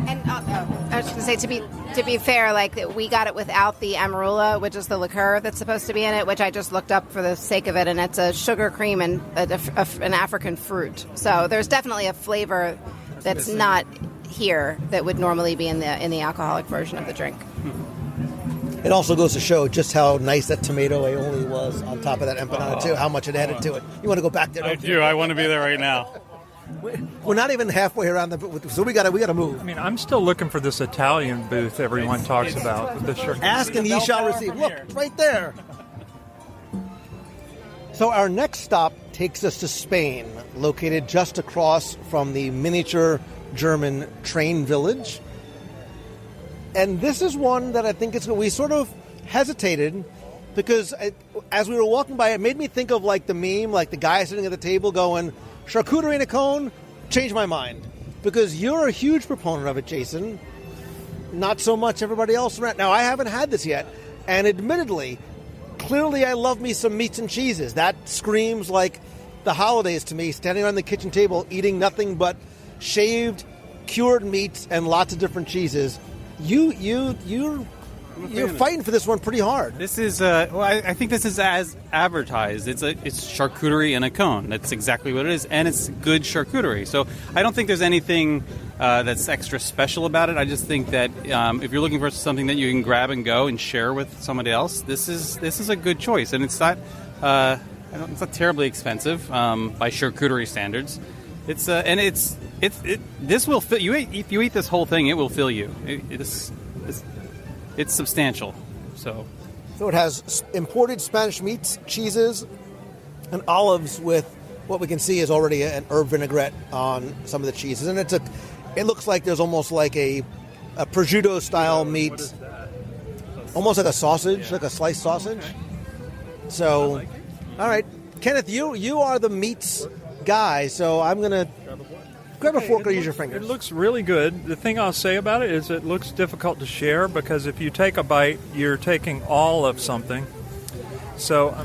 And I was going to say, to be fair, like we got it without the amarula, which is the liqueur that's supposed to be in it, which I just looked up for the sake of it, and it's a sugar cream and an African fruit. So there's definitely a flavor that's not here that would normally be in the alcoholic version of the drink. It also goes to show just how nice that tomato aioli was on top of that empanada too. How much it added to it. You want to go back there? I do. I want to be there right now. We're not even halfway around the booth, so we got to move. I mean, I'm still looking for this Italian booth everyone talks about. With the shirt. Ask and ye shall receive. Look, it's right there. So our next stop takes us to Spain, located just across from the miniature German train village. And this is one that I think we sort of hesitated because as we were walking by, it made me think of like the meme, like the guy sitting at the table going, charcuterie in a cone, changed my mind. Because you're a huge proponent of it, Jason. Not so much everybody else around. Now, I haven't had this yet. And admittedly, clearly I love me some meats and cheeses. That screams like the holidays to me, standing around the kitchen table, eating nothing but shaved, cured meats and lots of different cheeses. You're fighting for this one pretty hard. This is I think this is as advertised. It's charcuterie in a cone. That's exactly what it is, and it's good charcuterie. So I don't think there's anything that's extra special about it. I just think that if you're looking for something that you can grab and go and share with somebody else, this is a good choice, and it's not terribly expensive by charcuterie standards. This will fill you. If you eat this whole thing, it will fill you. It's substantial. So it has imported Spanish meats, cheeses, and olives with what we can see is already an herb vinaigrette on some of the cheeses, and it looks like there's almost like a prosciutto style meat, almost like a sausage, like a sliced sausage. So, all right, Kenneth, you are the meats guy, so I'm gonna grab a fork or use your fingers. It looks really good. The thing I'll say about it is it looks difficult to share because if you take a bite, you're taking all of something. So,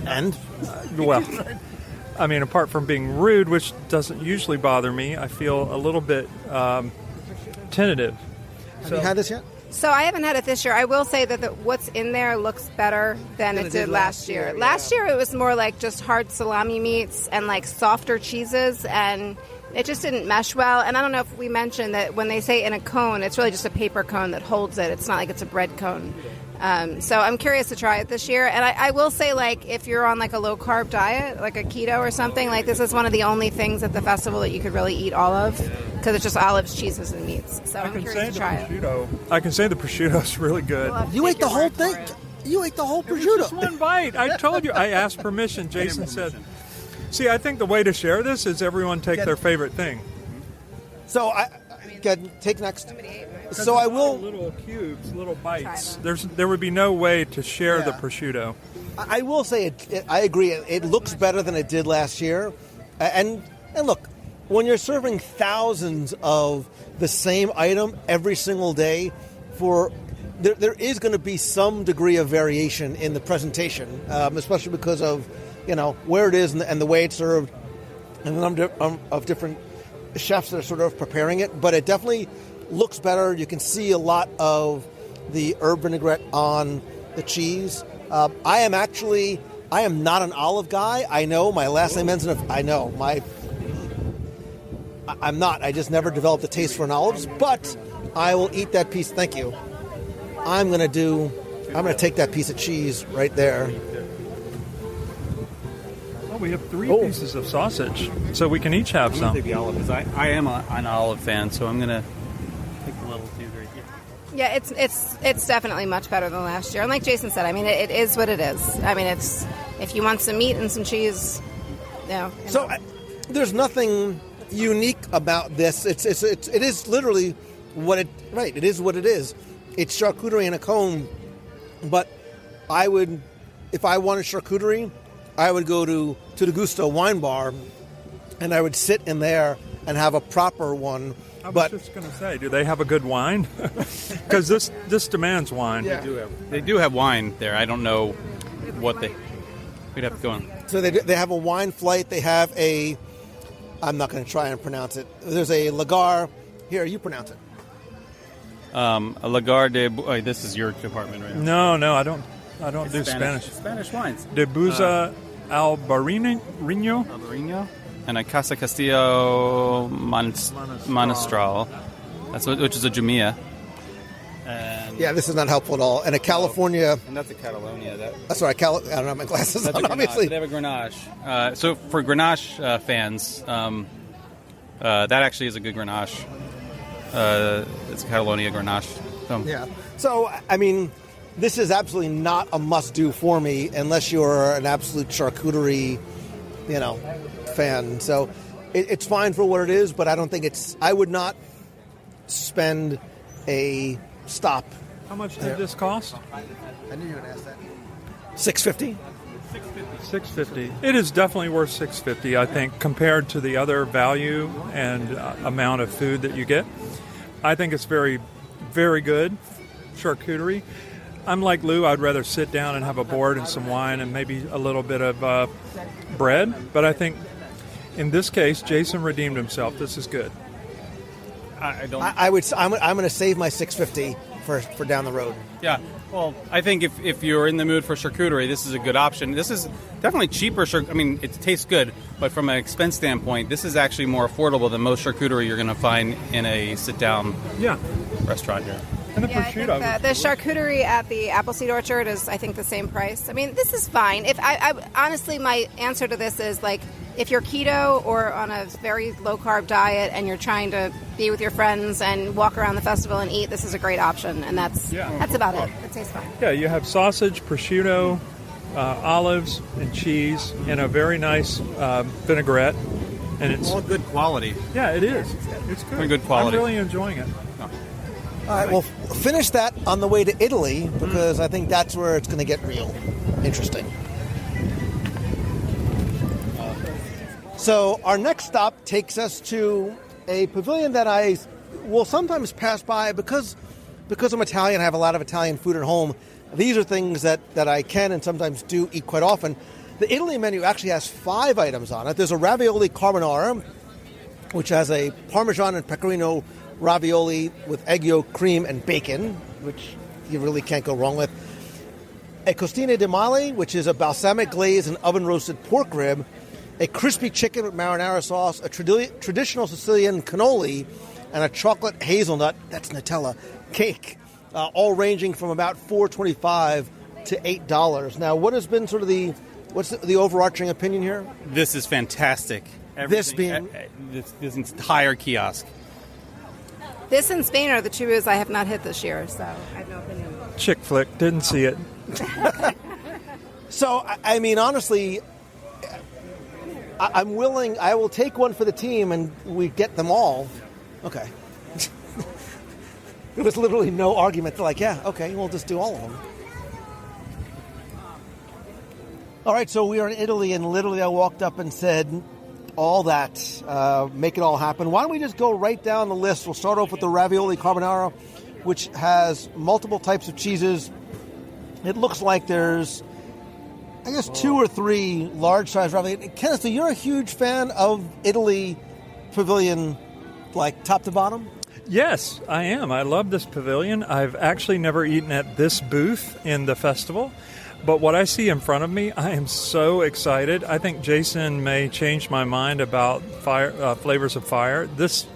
I mean, apart from being rude, which doesn't usually bother me, I feel a little bit tentative. Have you had this yet? So I haven't had it this year. I will say that what's in there looks better than it did last year. Last year it was more like just hard salami meats and like softer cheeses, and it just didn't mesh well. And I don't know if we mentioned that when they say in a cone, it's really just a paper cone that holds it. It's not like it's a bread cone. So I'm curious to try it this year. And I will say, like, if you're on like a low carb diet, like a keto or something, like this is one of the only things at the festival that you could really eat all of because it's just olives, cheeses, and meats. So I'm curious to try it. I can say the prosciutto is really good. You ate the whole thing. You ate the whole prosciutto. Just one bite. I told you. I asked permission. Jason said. See, I think the way to share this is everyone take their favorite thing. So I take next. So I will little cubes, little bites. There would be no way to share the prosciutto. I will say I agree. It looks better than it did last year. And look, when you're serving thousands of the same item every single day, there is going to be some degree of variation in the presentation, especially because of where it is and the way it's served, and the number of different chefs that are sort of preparing it. But it definitely looks better. You can see a lot of the herb vinaigrette on the cheese. I am not an olive guy. I know my last name ends in I'm not. I just never developed a taste for an olives, but I will eat that piece. Thank you. I'm going to take that piece of cheese right there. we have 3 pieces of sausage, so we can each have I'm some. gonna take the olive because I am an olive fan, so I'm gonna take the little two right here. Yeah, it's definitely much better than last year. And like Jason said, I mean, it is what it is. I mean, it's if you want some meat and some cheese, So there's nothing unique about this. It is literally what it right. It is what it is. It's charcuterie in a cone. But I would, if I wanted charcuterie, I would go to the Gusto wine bar, and I would sit in there and have a proper one. I was just going to say, do they have a good wine? Because this demands wine. Yeah. They do have wine there. I don't know what we'd have to go on. So they have a wine flight. They have a, I'm not going to try and pronounce it. There's a Lagar. Here, you pronounce it. A Lagar de... this is your department right now. No, I don't do Spanish. Spanish wines. De Buza Albarino? Albarino. And a Casa Castillo Monastral. Which is a Jumia. And Yeah, this is not helpful at all. And a California... And that's a Catalonia. That's right. I don't have my glasses That's on, a Grenache. obviously. They have a Grenache. So for Grenache fans, that actually is a good Grenache. It's a Catalonia Grenache. Yeah. So, I mean, this is absolutely not a must-do for me unless you're an absolute charcuterie, fan. So it's fine for what it is, but I don't think I would not spend a stop. How much did this cost? I knew you were going to ask that. $6.50? $6.50. It is definitely worth $6.50, I think, compared to the other value and amount of food that you get. I think it's very, very good charcuterie. I'm like Lou. I'd rather sit down and have a board and some wine and maybe a little bit of bread. But I think in this case, Jason redeemed himself. This is good. I don't. I'm going to save my $6.50 for down the road. Yeah. Well, I think if you're in the mood for charcuterie, this is a good option. This is definitely cheaper. I mean, it tastes good, but from an expense standpoint, this is actually more affordable than most charcuterie you're going to find in a sit-down restaurant here. And the I think the charcuterie at the Appleseed Orchard is, I think, the same price. I mean, this is fine. If I honestly, my answer to this is like, if you're keto or on a very low-carb diet and you're trying to be with your friends and walk around the festival and eat, this is a great option, and that's about it. It tastes fine. Yeah, you have sausage, prosciutto, olives, and cheese in a very nice vinaigrette. And it's all good quality. Yeah, it is. It's good. Good quality. I'm really enjoying it. All right, well, finish that on the way to Italy because I think that's where it's going to get real interesting. So our next stop takes us to a pavilion that I will sometimes pass by because I'm Italian. I have a lot of Italian food at home. These are things that I can and sometimes do eat quite often. The Italy menu actually has 5 items on it. There's a ravioli carbonara, which has a Parmesan and pecorino ravioli with egg yolk, cream, and bacon, which you really can't go wrong with. A costine di male, which is a balsamic glaze and oven-roasted pork rib. A crispy chicken with marinara sauce, a traditional Sicilian cannoli, and a chocolate hazelnut, that's Nutella, cake, all ranging from about $4.25 to $8. Now, what has been sort of what's the overarching opinion here? This is fantastic. This entire kiosk. This and Spain are the two booths I have not hit this year, so I have no opinion. Chick flick, didn't see it. So, I mean, honestly, I'm willing, I will take one for the team and we get them all. Okay. There was literally no argument. They're like, yeah, okay, we'll just do all of them. All right, so we are in Italy, and literally I walked up and said, all that, make it all happen. Why don't we just go right down the list? We'll start off with the ravioli carbonara, which has multiple types of cheeses. It looks like there's, I guess, 2 or 3 large-sized ravioli. Kenneth, so you're a huge fan of Italy Pavilion, like top to bottom? Yes, I am. I love this pavilion. I've actually never eaten at this booth in the festival. But what I see in front of me, I am so excited. I think Jason may change my mind about Flavors of Fire. This,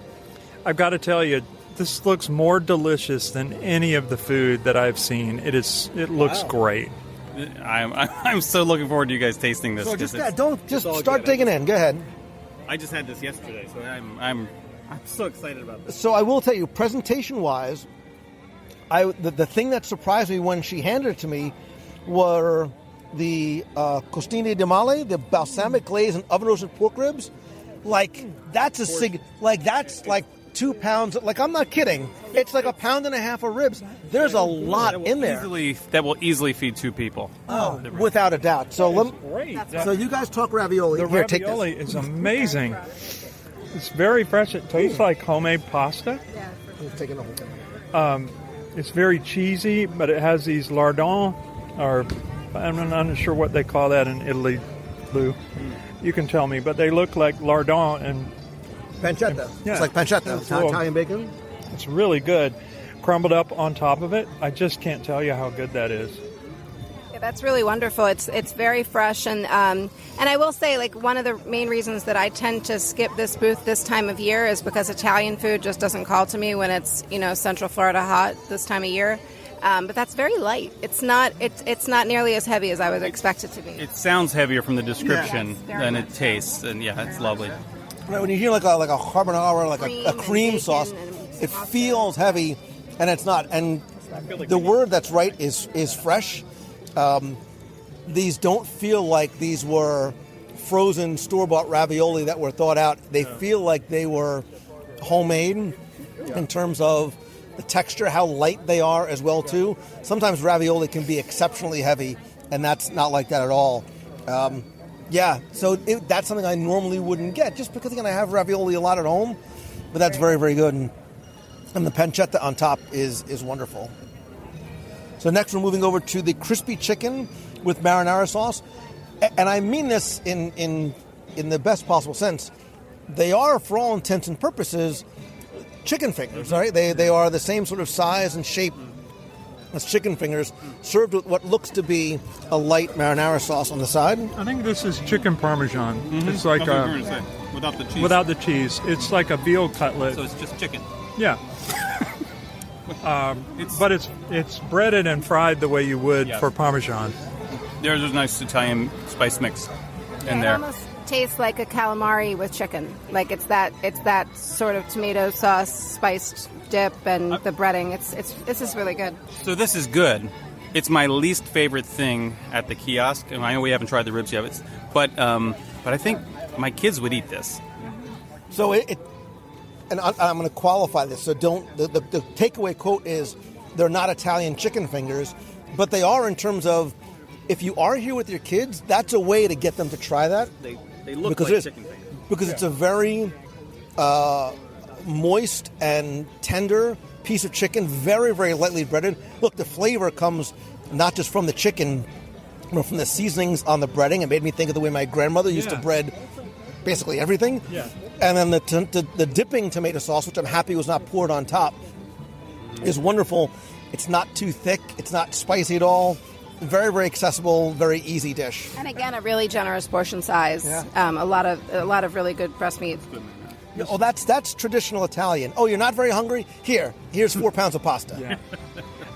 I've got to tell you, this looks more delicious than any of the food that I've seen. It looks great. I'm so looking forward to you guys tasting this. So just 'cause don't just all start good. digging in. Go ahead. I just had this yesterday, so I'm so excited about this. So I will tell you, presentation-wise, the thing that surprised me when she handed it to me were the costine di male, the balsamic glaze and oven roasted pork ribs. Like that's like 2 pounds. Like I'm not kidding. It's like 1.5 pounds of ribs. There's a lot in there. That will easily feed 2 people. Oh, without a doubt. So Great. so you guys talk ravioli. The Here, take this. ravioli is amazing. It's very fresh. It tastes like homemade pasta. I'm taking the whole thing. It's very cheesy, but it has these lardons, or I'm not sure what they call that in Italy, Lou. You can tell me, but they look like lardons, and Pancetta. Yeah. It's like pancetta. It's a little- Italian bacon. it's really good. Crumbled up on top of it. I just can't tell you how good that is. Yeah, that's really wonderful. It's very fresh, and I will say, like, one of the main reasons that I tend to skip this booth this time of year is because Italian food just doesn't call to me when it's Central Florida hot this time of year. But that's very light. It's not nearly as heavy as I would expect it to be. It sounds heavier from the description Yeah. than it tastes, and it's lovely. Right, when you hear like a carbonara, like a cream bacon sauce, and it pasta. feels heavy, and it's not. And the word that's right is fresh. These don't feel like these were frozen store-bought ravioli that were thought out. They feel like they were homemade in terms of the texture, how light they are as well too. Sometimes ravioli can be exceptionally heavy, and that's not like that at all. So that's something I normally wouldn't get, just because again I have ravioli a lot at home, but that's very, very good, and the pancetta on top is wonderful. So next we're moving over to the crispy chicken with marinara sauce, and I mean this in the best possible sense. They are, for all intents and purposes, chicken fingers, right? They are the same sort of size and shape as chicken fingers, served with what looks to be a light marinara sauce on the side. I think this is chicken parmesan. It's like without the cheese. without the cheese. It's like a veal cutlet. So it's just chicken. Yeah. But it's breaded and fried the way you would for parmesan. There's a nice Italian spice mix in It there. almost tastes like a calamari with chicken. Like it's that sort of tomato sauce spiced dip and the breading. It's just really good. So this is good. It's my least favorite thing at the kiosk, and I know we haven't tried the ribs yet, but I think my kids would eat this. So and I'm going to qualify this. So don't. The takeaway quote is, they're not Italian chicken fingers, but they are in terms of, if you are here with your kids, that's a way to get them to try that. They look Because like it is. chicken fingers. Because it's a very moist and tender piece of chicken, very, very lightly breaded. Look, the flavor comes not just from the chicken, but from the seasonings on the breading. It made me think of the way my grandmother used to bread basically everything. Yeah. And then the dipping tomato sauce, which I'm happy was not poured on top, is wonderful. It's not too thick. It's not spicy at all. Very, very accessible, very easy dish. And again, a really generous portion size. Yeah. A lot of really good breast meat. Oh, that's traditional Italian. Oh, you're not very hungry? Here's 4 pounds of pasta. Yeah.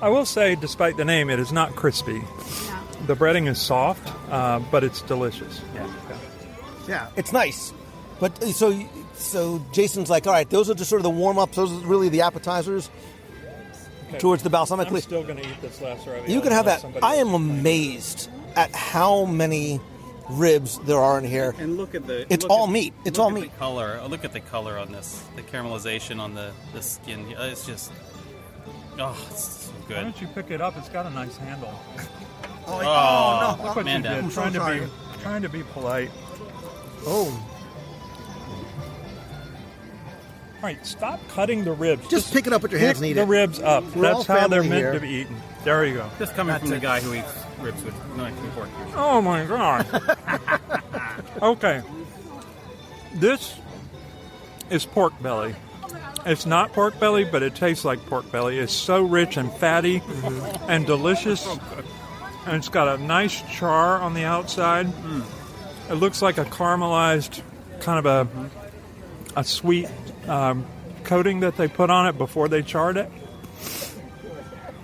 I will say, despite the name, it is not crispy. The breading is soft, but it's delicious. Yeah, it's nice. But so Jason's like, all right, those are just sort of the warm-ups. Those are really the appetizers towards the balsamic. I'm still going to eat this last ravioli. You can have unless that. somebody I am else- amazed at how many ribs there are in here. And look at the. It's look all at- meat. It's look all at meat. The color. Look at the color on this. The caramelization on the skin. It's just. Oh, it's so Why good. don't you pick it up? It's got a nice handle. Oh, Look what man you did. down. Trying to be polite. Oh, All right, stop cutting the ribs. just pick it up with your hands and Pick eat the it. ribs up. We're all That's how they're family meant here. to be eaten. There you go. Just coming from the guy who eats ribs with knife and fork. Oh my god. Okay. This is pork belly. It's not pork belly, but it tastes like pork belly. It's so rich and fatty and delicious. And it's got a nice char on the outside. It looks like a caramelized kind of a sweet coating that they put on it before they charred it.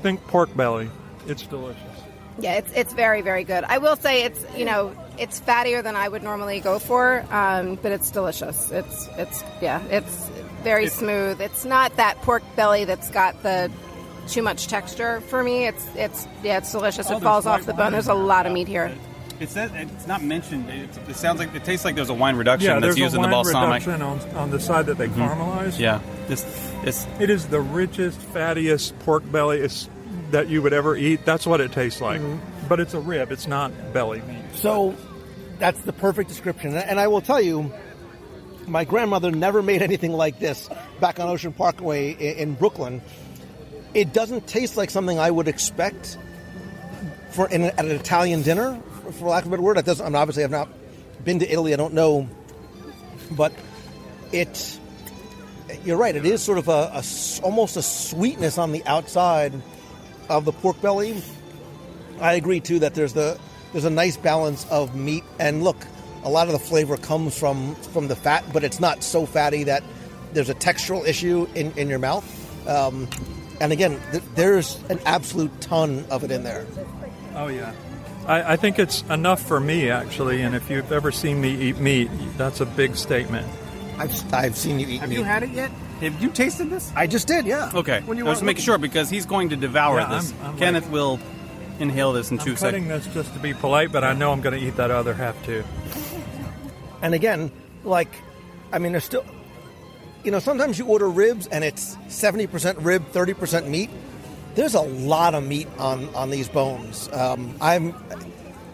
Think pork belly. It's delicious. Yeah, it's very, very good. I will say it's fattier than I would normally go for, but it's delicious. It's very smooth. It's not that pork belly that's got the too much texture for me. It's delicious. It falls off the bone. There's a lot of meat here. It's not mentioned. It sounds like it tastes like there's a wine reduction that's used in the balsamic. There's a wine reduction on the side that they caramelize. Yeah, it is the richest, fattiest pork belly that you would ever eat. That's what it tastes like. But it's a rib. It's not belly meat. So that's the perfect description. And I will tell you, my grandmother never made anything like this back on Ocean Parkway in Brooklyn. It doesn't taste like something I would expect at an Italian dinner, for lack of a better word. Obviously I've not been to Italy. I don't know. But you're right. It is sort of almost a sweetness on the outside of the pork belly. I agree too that there's a nice balance of meat, and look, a lot of the flavor comes from the fat, but it's not so fatty that there's a textural issue in your mouth. And again, there's an absolute ton of it in there. Oh yeah, I think it's enough for me actually. And if you've ever seen me eat meat, that's a big statement. I've seen you eat meat. Have you had it yet? Have you tasted this? I just did, yeah. Okay. Just make sure, because he's going to devour this. Kenneth will inhale this in 2 seconds. I'm cutting this just to be polite, but I know I'm going to eat that other half too. And again, there's still, sometimes you order ribs and it's 70% rib, 30% meat. There's a lot of meat on these bones. I'm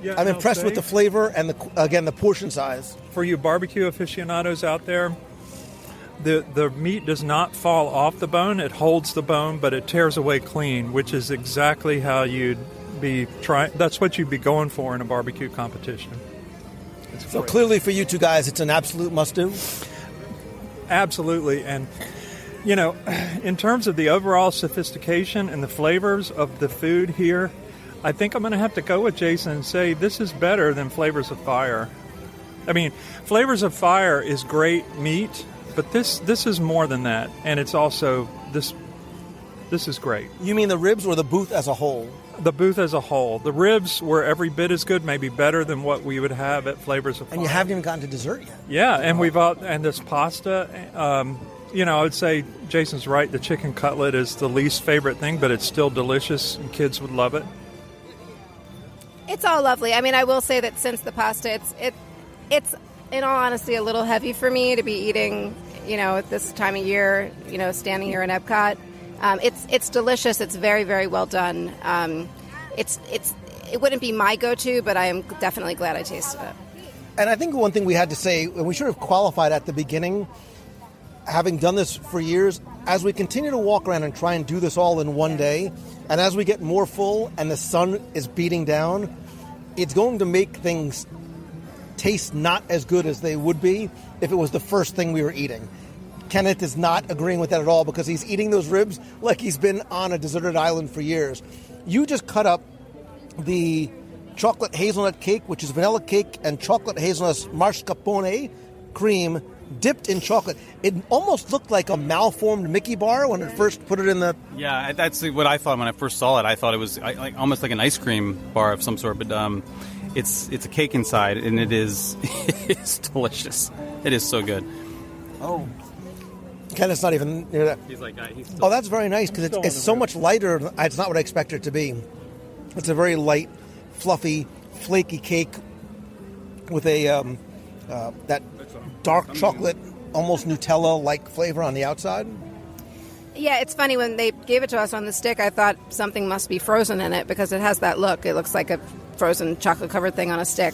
impressed with the flavor and the portion size. For you barbecue aficionados out there, the meat does not fall off the bone. It holds the bone, but it tears away clean, which is exactly how you'd be trying. That's what you'd be going for in a barbecue competition. So clearly for you two guys, it's an absolute must-do? Absolutely. And, in terms of the overall sophistication and the flavors of the food here, I think I'm going to have to go with Jason and say this is better than Flavors of Fire. I mean, Flavors of Fire is great meat, but this is more than that. And it's also, this is great. You mean the ribs or the booth as a whole? The booth as a whole. The ribs were every bit as good, maybe better than what we would have at Flavors of Fire. And you haven't even gotten to dessert yet. Yeah, and this pasta, I would say Jason's right. The chicken cutlet is the least favorite thing, but it's still delicious, and kids would love it. It's all lovely. I mean, I will say that since the pasta, it's in all honesty a little heavy for me to be eating, at this time of year, standing here in Epcot. It's delicious. It's very, very well done. It wouldn't be my go-to, but I am definitely glad I tasted it. And I think one thing we had to say, and we should have qualified at the beginning, having done this for years, as we continue to walk around and try and do this all in one day, and as we get more full and the sun is beating down, it's going to make things taste not as good as they would be if it was the first thing we were eating. Kenneth is not agreeing with that at all because he's eating those ribs like he's been on a deserted island for years. You just cut up the chocolate hazelnut cake, which is vanilla cake and chocolate hazelnut mascarpone cream dipped in chocolate. It almost looked like a malformed Mickey bar when it first put it in the... Yeah, that's what I thought when I first saw it. I thought it was almost like an ice cream bar of some sort, but it's a cake inside, and it's delicious. It is so good. Oh. Kenneth's not even near that. He's like, he's still... Oh, that's very nice because it's so much lighter. It's not what I expected it to be. It's a very light, fluffy, flaky cake with a that dark chocolate, almost Nutella-like flavor on the outside. Yeah, it's funny. When they gave it to us on the stick, I thought something must be frozen in it because it has that look. It looks like a frozen chocolate-covered thing on a stick.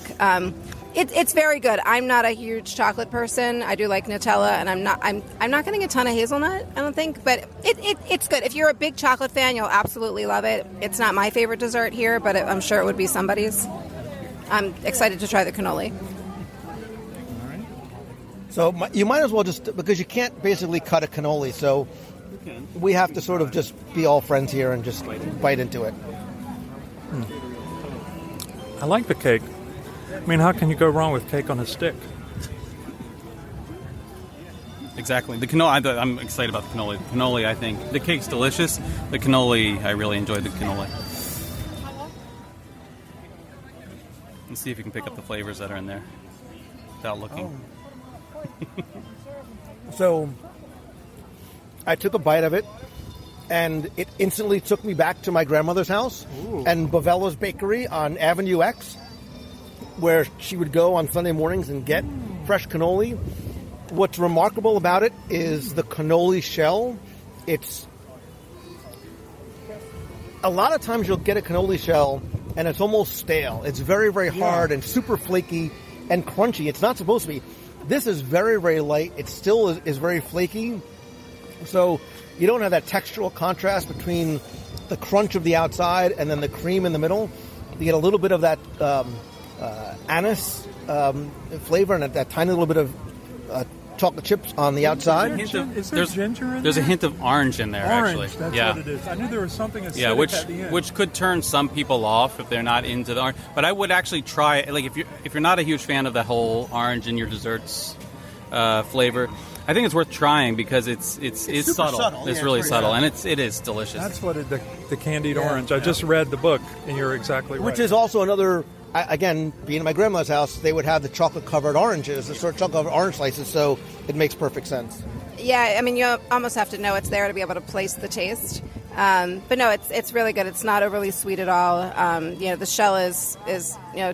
It's very good. I'm not a huge chocolate person. I do like Nutella, and I'm not getting a ton of hazelnut, I don't think, but it's good. If you're a big chocolate fan, you'll absolutely love it. It's not my favorite dessert here, but I'm sure it would be somebody's. I'm excited to try the cannoli. So you might as well just, because you can't basically cut a cannoli, so we have to sort of just be all friends here and just bite into it. I like the cake. I mean, how can you go wrong with cake on a stick? Exactly. The cannoli, I'm excited about the cannoli. The cannoli, I think. The cake's delicious. The cannoli, I really enjoyed the cannoli. and see if you can pick up the flavors that are in there without looking. So I took a bite of it, and it instantly took me back to my grandmother's house and Bovella's Bakery on Avenue X, where she would go on Sunday mornings and get fresh cannoli. What's remarkable about it is the cannoli shell. It's a lot of times you'll get a cannoli shell and it's almost stale. It's very, very hard and super flaky and crunchy. It's not supposed to be. This is very, very light. It still is very flaky. So you don't have that textural contrast between the crunch of the outside and then the cream in the middle. You get a little bit of that anise flavor and that tiny little bit of chocolate chips on the outside. Is there ginger in there? There's a hint of orange in there, Orange, actually. that's what it is. I knew there was something acidic at the end. which could turn some people off if they're not into the orange. But I would actually try it. Like if you're not a huge fan of the whole orange in your desserts flavor, I think it's worth trying because it's subtle. It's really subtle, and it is delicious. That's what the candied orange. I just read the book, and you're exactly right. Which is also another. Again, being in my grandmother's house, they would have the chocolate-covered oranges, the sort of chocolate-covered orange slices, so it makes perfect sense. Yeah, I mean, you almost have to know it's there to be able to place the taste. But no, it's really good. It's not overly sweet at all. The shell is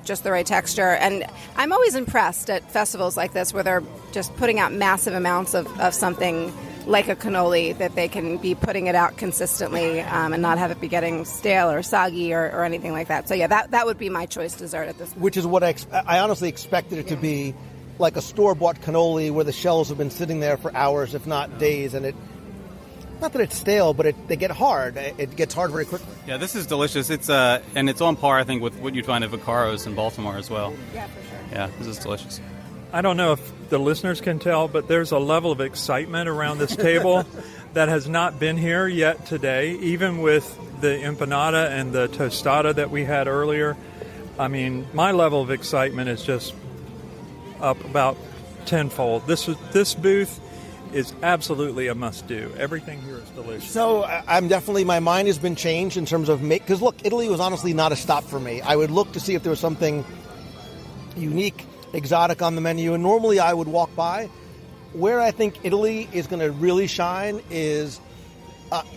just the right texture. And I'm always impressed at festivals like this where they're just putting out massive amounts of something like a cannoli, that they can be putting it out consistently and not have it be getting stale or soggy or anything like that. So yeah, that would be my choice dessert at this point. Which is what I honestly expected it to be, like a store-bought cannoli where the shells have been sitting there for hours, if not days, and not that it's stale, but they get hard. It gets hard very quickly. Yeah, this is delicious. It's and it's on par, I think, with what you'd find at Vacaro's in Baltimore as well. Yeah, for sure. Yeah, this is delicious. I don't know if the listeners can tell, but there's a level of excitement around this table that has not been here yet today, even with the empanada and the tostada that we had earlier. I mean, my level of excitement is just up about tenfold. This booth is absolutely a must-do. Everything here is delicious. So my mind has been changed in terms of because look, Italy was honestly not a stop for me. I would look to see if there was something unique, exotic on the menu, and normally I would walk by. Where I think Italy is going to really shine is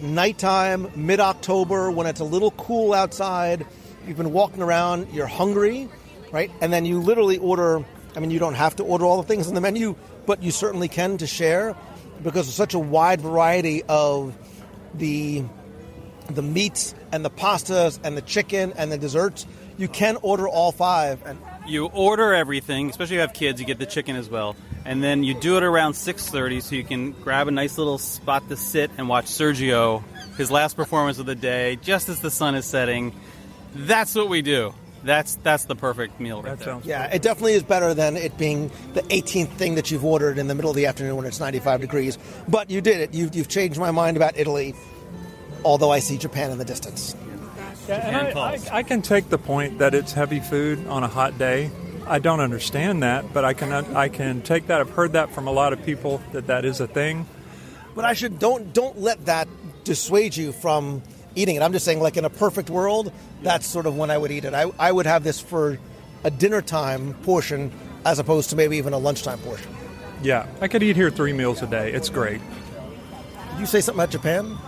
nighttime, mid-October, when it's a little cool outside. You've been walking around, you're hungry, right? And then you literally order. I mean, you don't have to order all the things on the menu, but you certainly can to share, because there's such a wide variety of the meats and the pastas and the chicken and the desserts. You can order all five. And you order everything, especially if you have kids, you get the chicken as well. And then you do it around 6:30 so you can grab a nice little spot to sit and watch Sergio, his last performance of the day, just as the sun is setting. That's what we do. That's the perfect meal right there. Yeah, it definitely is better than it being the 18th thing that you've ordered in the middle of the afternoon when it's 95 degrees. But you did it. You've changed my mind about Italy, although I see Japan in the distance. Yeah, and I can take the point that it's heavy food on a hot day. I don't understand that, but I can take that. I've heard that from a lot of people that is a thing. But don't let that dissuade you from eating it. I'm just saying, like, in a perfect world, that's sort of when I would eat it. I would have this for a dinner time portion as opposed to maybe even a lunchtime portion. Yeah, I could eat here 3 meals a day. It's great. Did you say something about Japan?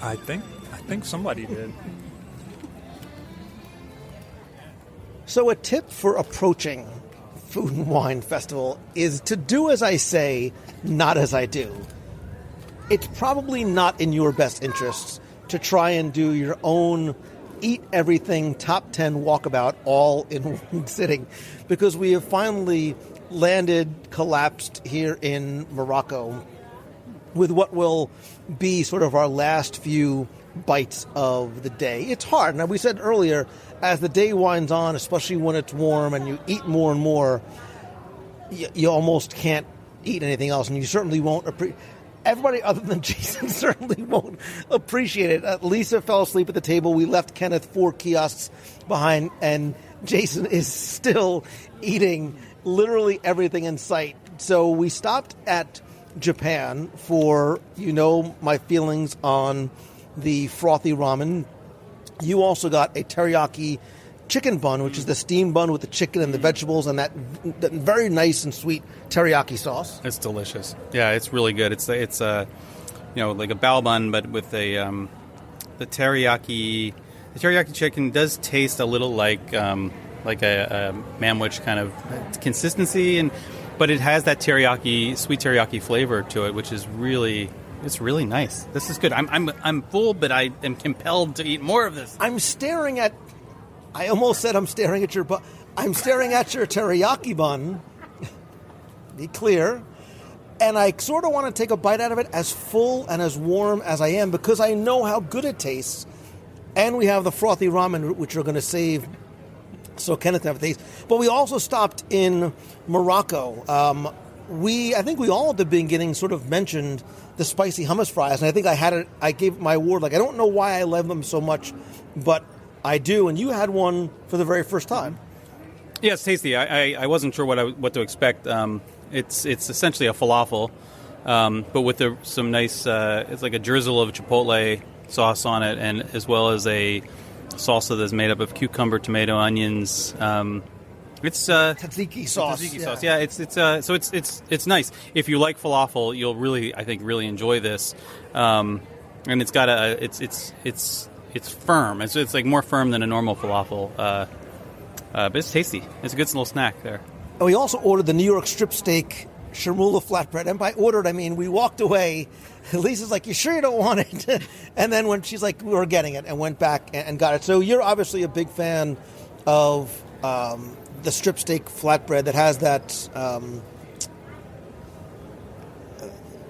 I think somebody did. So a tip for approaching Food and Wine Festival is to do as I say, not as I do. It's probably not in your best interests to try and do your own eat everything top 10 walkabout all in one sitting, because we have finally collapsed here in Morocco with what will be sort of our last few bites of the day. It's hard. Now, we said earlier, as the day winds on, especially when it's warm and you eat more and more, you almost can't eat anything else, and you certainly won't appreciate. Everybody other than Jason certainly won't appreciate it. Lisa fell asleep at the table. We left Kenneth 4 kiosks behind, and Jason is still eating literally everything in sight. So we stopped at Japan for, my feelings on the frothy ramen. You also got a teriyaki chicken bun, which is the steamed bun with the chicken and the vegetables and that very nice and sweet teriyaki sauce. It's delicious. Yeah, it's really good. It's like a bao bun, but with the teriyaki. The teriyaki chicken does taste a little like a manwich kind of consistency, but it has that sweet teriyaki flavor to it, which is really nice. This is good. I'm full, but I am compelled to eat more of this. I almost said I'm staring at your bun. I'm staring at your teriyaki bun. Be clear. And I sort of want to take a bite out of it as full and as warm as I am because I know how good it tastes. And we have the frothy ramen, which we're going to save so Kenneth can have a taste. But we also stopped in Morocco. I think we all at the beginning sort of mentioned the spicy hummus fries. And I think I gave my award. Like, I don't know why I love them so much, but I do. And you had one for the very first time. Yeah, it's tasty. I wasn't sure what to expect. It's essentially a falafel, but with some nice. It's like a drizzle of chipotle sauce on it, and as well as a salsa that's made up of cucumber, tomato, onions. It's tzatziki sauce. Tzatziki sauce. Yeah, it's nice. If you like falafel, you'll really enjoy this. And it's got it's firm. It's like more firm than a normal falafel. But it's tasty. It's a good little snack there. And we also ordered the New York strip steak chermoula flatbread. And by ordered, I mean we walked away. Lisa's like, "You sure you don't want it?" And then when she's like, "We're getting it," and went back and got it. So you're obviously a big fan of the strip steak flatbread that has that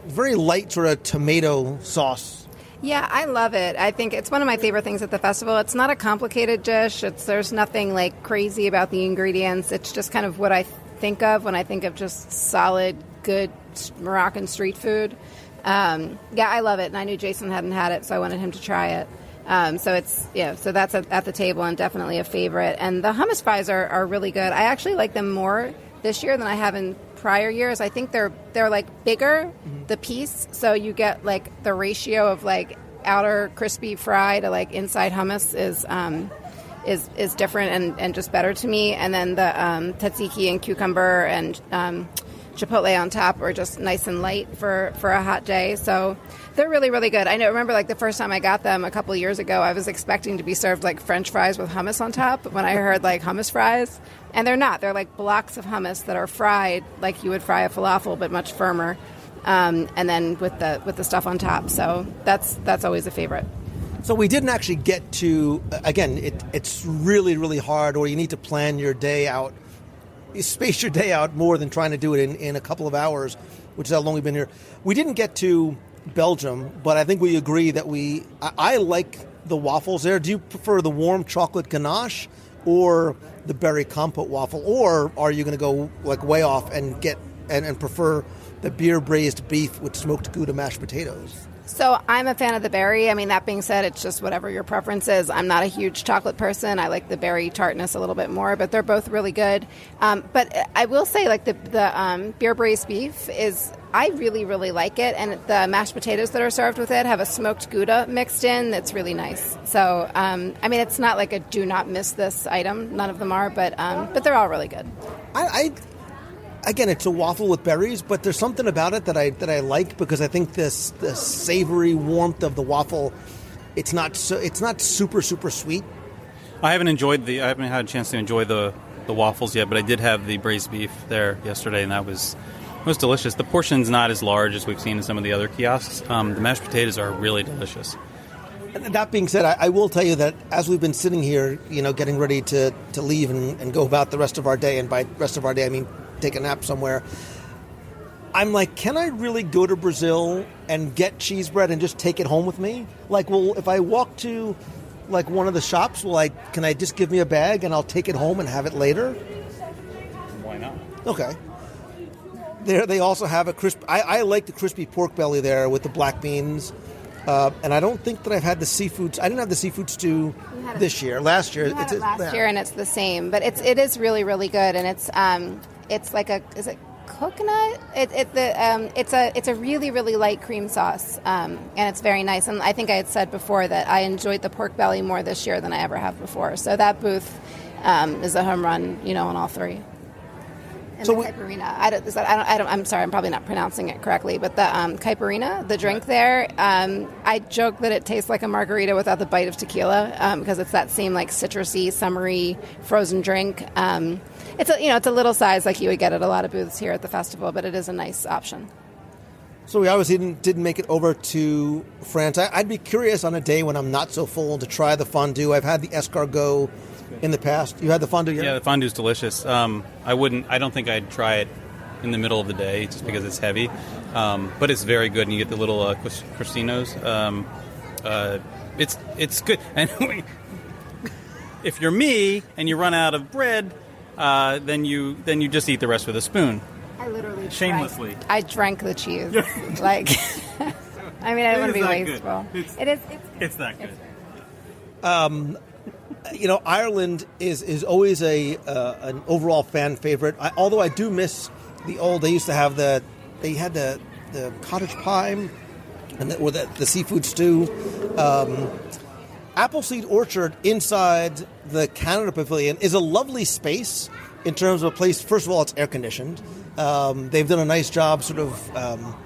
very light sort of tomato sauce. Yeah, I love it. I think it's one of my favorite things at the festival. It's not a complicated dish. There's nothing like crazy about the ingredients. It's just kind of what I think of when I think of just solid, good Moroccan street food. Yeah, I love it. And I knew Jason hadn't had it, so I wanted him to try it. So that's at the table and definitely a favorite. And the hummus fries are really good. I actually like them more this year than I have in prior years. I think they're like bigger, the piece, so you get like the ratio of like outer crispy fry to like inside hummus is different and just better to me. And then the tzatziki and cucumber and chipotle on top are just nice and light for a hot day. So they're really, really good. I remember like the first time I got them a couple of years ago, I was expecting to be served like French fries with hummus on top when I heard like hummus fries. And they're not. They're like blocks of hummus that are fried like you would fry a falafel, but much firmer. And then with the stuff on top. So that's always a favorite. So we didn't actually get to, again, it's really, really hard, or you need to plan your day out. You space your day out more than trying to do it in a couple of hours, which is how long we've been here. We didn't get to Belgium, but I think we agree that I like the waffles there. Do you prefer the warm chocolate ganache or the berry compote waffle, or are you going to go like way off and get and prefer the beer braised beef with smoked Gouda mashed potatoes? So I'm a fan of the berry. I mean, that being said, it's just whatever your preference is. I'm not a huge chocolate person. I like the berry tartness a little bit more, but they're both really good. But I will say, like the beer braised beef I really, really like it. And the mashed potatoes that are served with it have a smoked Gouda mixed in that's really nice. So, I mean, it's not like a do not miss this item. None of them are, but they're all really good. Again, it's a waffle with berries, but there's something about it that I like because I think the savory warmth of the waffle, it's not super super sweet. I haven't had a chance to enjoy the waffles yet, but I did have the braised beef there yesterday, and that was delicious. The portion's not as large as we've seen in some of the other kiosks. The mashed potatoes are really delicious. That being said, I will tell you that as we've been sitting here, getting ready to leave and go about the rest of our day, and by rest of our day I mean take a nap somewhere, I'm like, can I really go to Brazil and get cheese bread and just take it home with me? Like, well, if I walk to like one of the shops, can I just give me a bag and I'll take it home and have it later? Why not? Okay. There, they also have a crisp. I like the crispy pork belly there with the black beans, and I don't think that I've had the seafood. I didn't have the seafood stew this year. Last year, it's last year, and it's the same. But it is really, really good, and it's like is it coconut? It's a really, really light cream sauce, and it's very nice. And I think I had said before that I enjoyed the pork belly more this year than I ever have before. So that booth is a home run, on all three. And So the caipirinha, I'm sorry, I'm probably not pronouncing it correctly, but the caipirinha, the drink there, I joke that it tastes like a margarita without the bite of tequila, because it's that same like citrusy, summery frozen drink. It's a little size like you would get at a lot of booths here at the festival, but it is a nice option. So we obviously didn't make it over to France. I'd be curious on a day when I'm not so full to try the fondue. I've had the escargot in the past. You had the fondue yet? Yeah, the fondue's delicious. I don't think I'd try it in the middle of the day just because it's heavy. But it's very good, and you get the little crostinos. It's good. And if you're me and you run out of bread, then you just eat the rest with a spoon. I literally shamelessly. I drank the cheese. Like, I mean, I don't want to be wasteful. It's that good. Ireland is always an overall fan favorite. Although I do miss the old. They used to have the cottage pie and the seafood stew. Appleseed Orchard inside the Canada Pavilion is a lovely space in terms of a place. First of all, it's air conditioned. They've done a nice job. Sort of,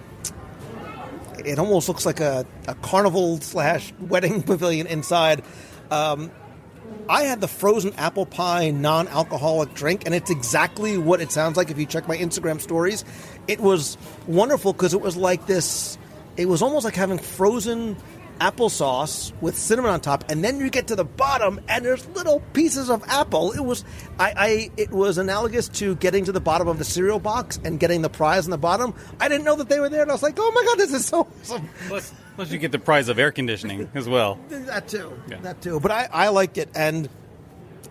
it almost looks like a carnival / wedding pavilion inside. I had the frozen apple pie non-alcoholic drink, and it's exactly what it sounds like if you check my Instagram stories. It was wonderful because it was like this. It was almost like having frozen applesauce with cinnamon on top, and then you get to the bottom, and there's little pieces of apple. It was it was analogous to getting to the bottom of the cereal box and getting the prize on the bottom. I didn't know that they were there, and I was like, oh my God, this is so awesome. Plus you get the prize of air conditioning as well. That too. Yeah. That too. But I liked it, and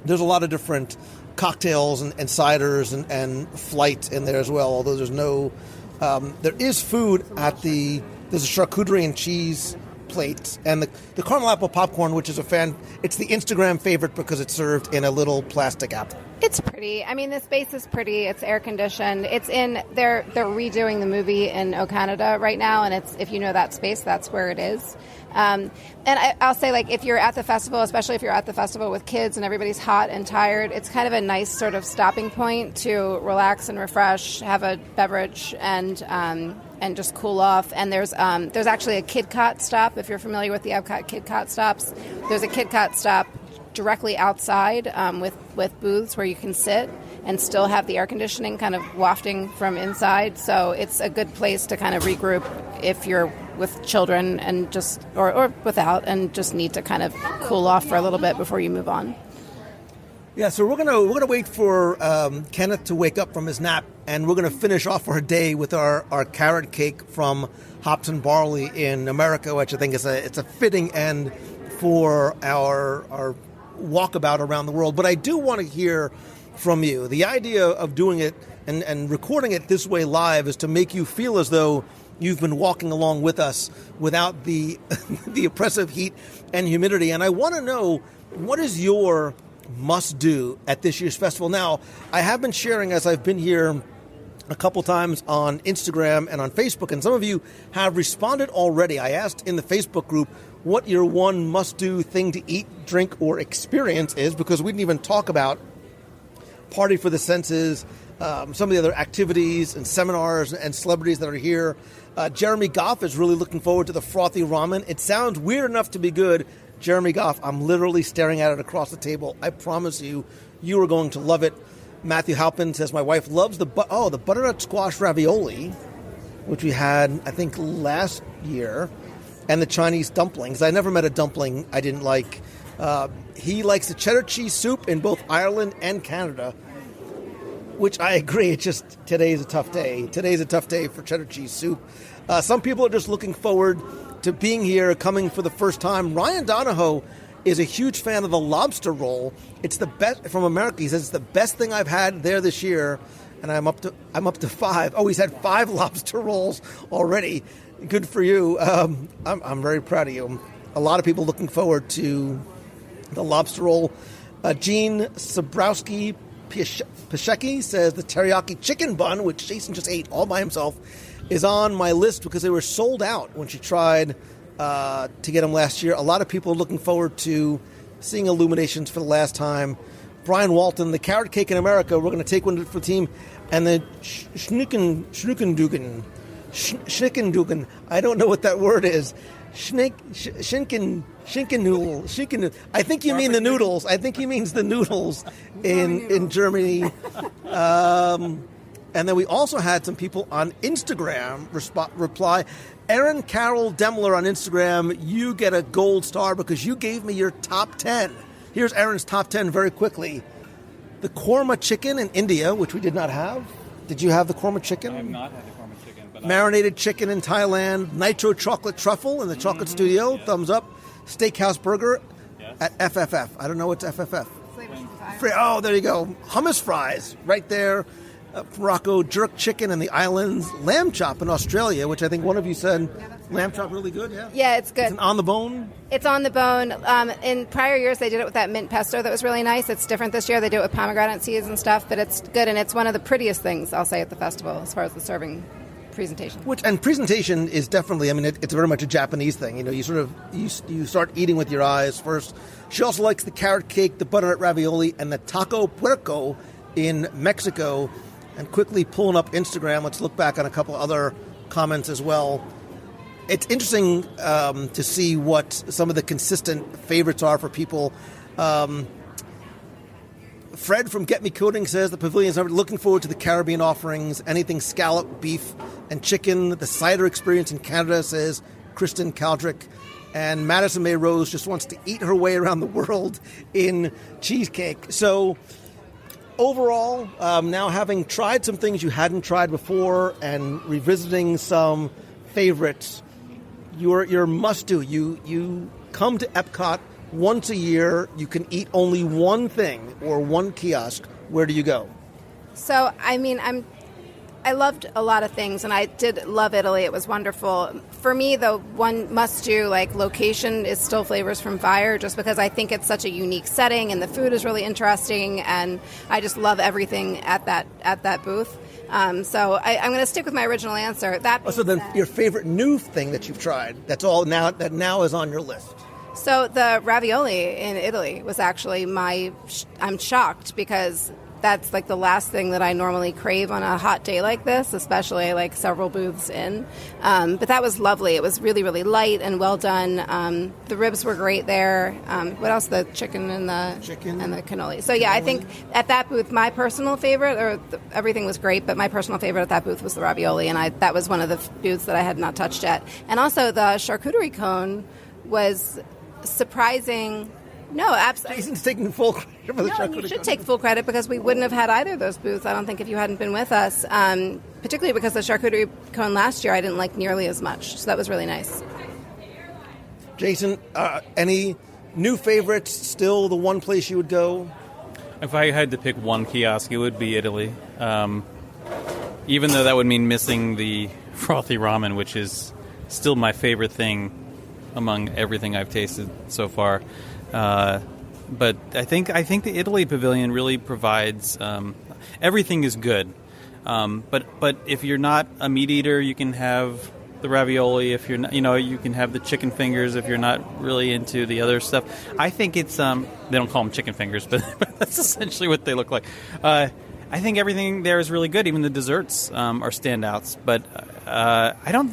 there's a lot of different cocktails and ciders and flight in there as well, although there's no... there is food at there's a charcuterie and cheese plate, and the caramel apple popcorn, which is it's the Instagram favorite because it's served in a little plastic apple. It's pretty. I mean, the space is pretty. It's air conditioned. They're redoing the movie in O Canada right now, and if you know that space, that's where it is. And I'll say, like, if you're at the festival, especially if you're at the festival with kids and everybody's hot and tired, it's kind of a nice sort of stopping point to relax and refresh, have a beverage, and just cool off. And there's actually a KidCot stop. If you're familiar with the Epcot KidCot stops, there's a KidCot stop directly outside with booths where you can sit and still have the air conditioning kind of wafting from inside. So it's a good place to kind of regroup if you're with children and just or without and just need to kind of cool off for a little bit before you move on. Yeah, so we're gonna wait for Kenneth to wake up from his nap, and we're gonna finish off our day with our carrot cake from Hops and Barley in America, which I think is a fitting end for our walkabout around the world. But I do want to hear from you. The idea of doing it and recording it this way live is to make you feel as though you've been walking along with us without the the oppressive heat and humidity. And I want to know, what is your must-do at this year's festival? Now, I have been sharing as I've been here a couple times on Instagram and on Facebook, and some of you have responded already. I asked in the Facebook group what your one must-do thing to eat, drink, or experience is, because we didn't even talk about Party for the Senses, some of the other activities and seminars and celebrities that are here. Jeremy Goff is really looking forward to the frothy ramen. It sounds weird enough to be good. Jeremy Goff, I'm literally staring at it across the table. I promise you are going to love it. Matthew Halpin says, my wife loves the butternut squash ravioli, which we had, I think, last year, and the Chinese dumplings. I never met a dumpling I didn't like. He likes the cheddar cheese soup in both Ireland and Canada, which I agree. It's just today's a tough day. Today's a tough day for cheddar cheese soup. Some people are just looking forward to being here, coming for the first time. Ryan Donahoe is a huge fan of the lobster roll. It's the best from America. He says it's the best thing I've had there this year, and I'm up to 5. Oh, he's had 5 lobster rolls already. Good for you. I'm very proud of you. A lot of people looking forward to the lobster roll. Gene Sabrowski Pashecki says the teriyaki chicken bun, which Jason just ate all by himself, is on my list because they were sold out when she tried to get them last year. A lot of people are looking forward to seeing Illuminations for the last time Brian Walton, the carrot cake in America. We're going to take one for the team. And the Schnickendugan. I don't know what that word is. Schinken noodle. I think you mean the noodles. I think he means the noodles in Germany. And then we also had some people on Instagram reply. Erin Carol Demler on Instagram, you get a gold star because you gave me your top 10. Here's Erin's top 10 very quickly. The korma chicken in India, which we did not have. Did you have the korma chicken? I have not had the korma chicken. But marinated chicken in Thailand. Nitro chocolate truffle in the Chocolate Studio. Yes. Thumbs up. Steakhouse burger at FFF. I don't know what's FFF. Oh, there you go. Hummus fries right there. Morocco jerk chicken in the islands. Lamb chop in Australia, which I think one of you said lamb chop really good. Yeah, it's good. It's on the bone. It's on the bone. In prior years, they did it with that mint pesto that was really nice. It's different this year. They do it with pomegranate seeds and stuff, but it's good, and it's one of the prettiest things, I'll say, at the festival as far as the serving presentation. And presentation is definitely, I mean, it's very much a Japanese thing. You know, you sort of, you start eating with your eyes first. She also likes the carrot cake, the butternut ravioli, and the taco puerco in Mexico. And quickly pulling up Instagram, let's look back on a couple other comments as well. It's interesting to see what some of the consistent favorites are for people. Fred from Get Me Coding says the pavilions are looking forward to the Caribbean offerings, anything scallop, beef, and chicken. The cider experience in Canada, says Kristen Caldrick. And Madison May Rose just wants to eat her way around the world in cheesecake. So overall, now having tried some things you hadn't tried before and revisiting some favorites, your must-do. You come to Epcot once a year. You can eat only one thing or one kiosk. Where do you go? So, I mean, I loved a lot of things, and I did love Italy. It was wonderful. For me, the one must-do location is still Flavors from Fire, just because I think it's such a unique setting, and the food is really interesting, and I just love everything at that booth. So I'm going to stick with my original answer. So then, your favorite new thing that you've tried that now is on your list. So the ravioli in Italy was actually I'm shocked because that's the last thing that I normally crave on a hot day like this, especially several booths in. But that was lovely. It was really, really light and well done. The ribs were great there. What else? The chicken and the cannoli. So yeah, I think at that booth, my personal favorite, everything was great, but my personal favorite at that booth was the ravioli, and that was one of the booths that I had not touched yet. And also the charcuterie cone was surprising. No, absolutely. Jason's taking full credit for the charcuterie cone. You should take full credit because we wouldn't have had either of those booths, I don't think, if you hadn't been with us. Particularly because the charcuterie cone last year I didn't like nearly as much. So that was really nice. Jason, any new favorites? Still the one place you would go? If I had to pick one kiosk, it would be Italy. Even though that would mean missing the frothy ramen, which is still my favorite thing among everything I've tasted so far. But I think the Italy Pavilion really provides everything is good. But if you're not a meat eater, you can have the ravioli. If you're not, you can have the chicken fingers. If you're not really into the other stuff, I think it's they don't call them chicken fingers, but that's essentially what they look like. I think everything there is really good. Even the desserts are standouts. But I don't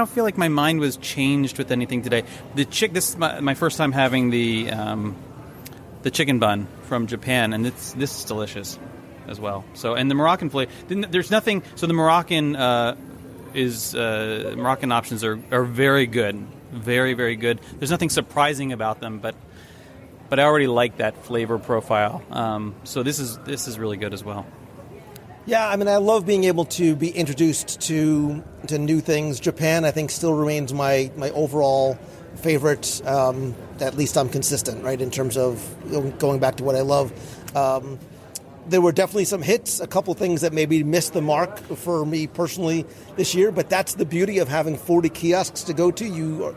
feel like my mind was changed with anything today. This is my first time having the chicken bun from Japan, and this is delicious as well. So, and the Moroccan flavor. There's nothing. So the Moroccan Moroccan options are very good, very, very good. There's nothing surprising about them, but I already like that flavor profile. So this is really good as well. Yeah, I mean, I love being able to be introduced to new things. Japan, I think, still remains my overall favorite. At least I'm consistent, right, in terms of going back to what I love. There were definitely some hits, a couple things that maybe missed the mark for me personally this year, but that's the beauty of having 40 kiosks to go to. You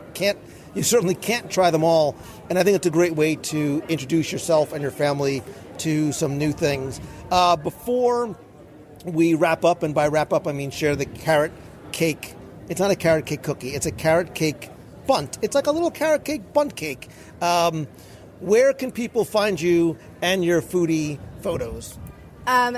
certainly can't try them all, and I think it's a great way to introduce yourself and your family to some new things. Before we wrap up, and by wrap up I mean share the carrot cake. It's not a carrot cake cookie. It's a carrot cake bunt. It's like a little carrot cake bunt cake. where can people find you and your foodie photos?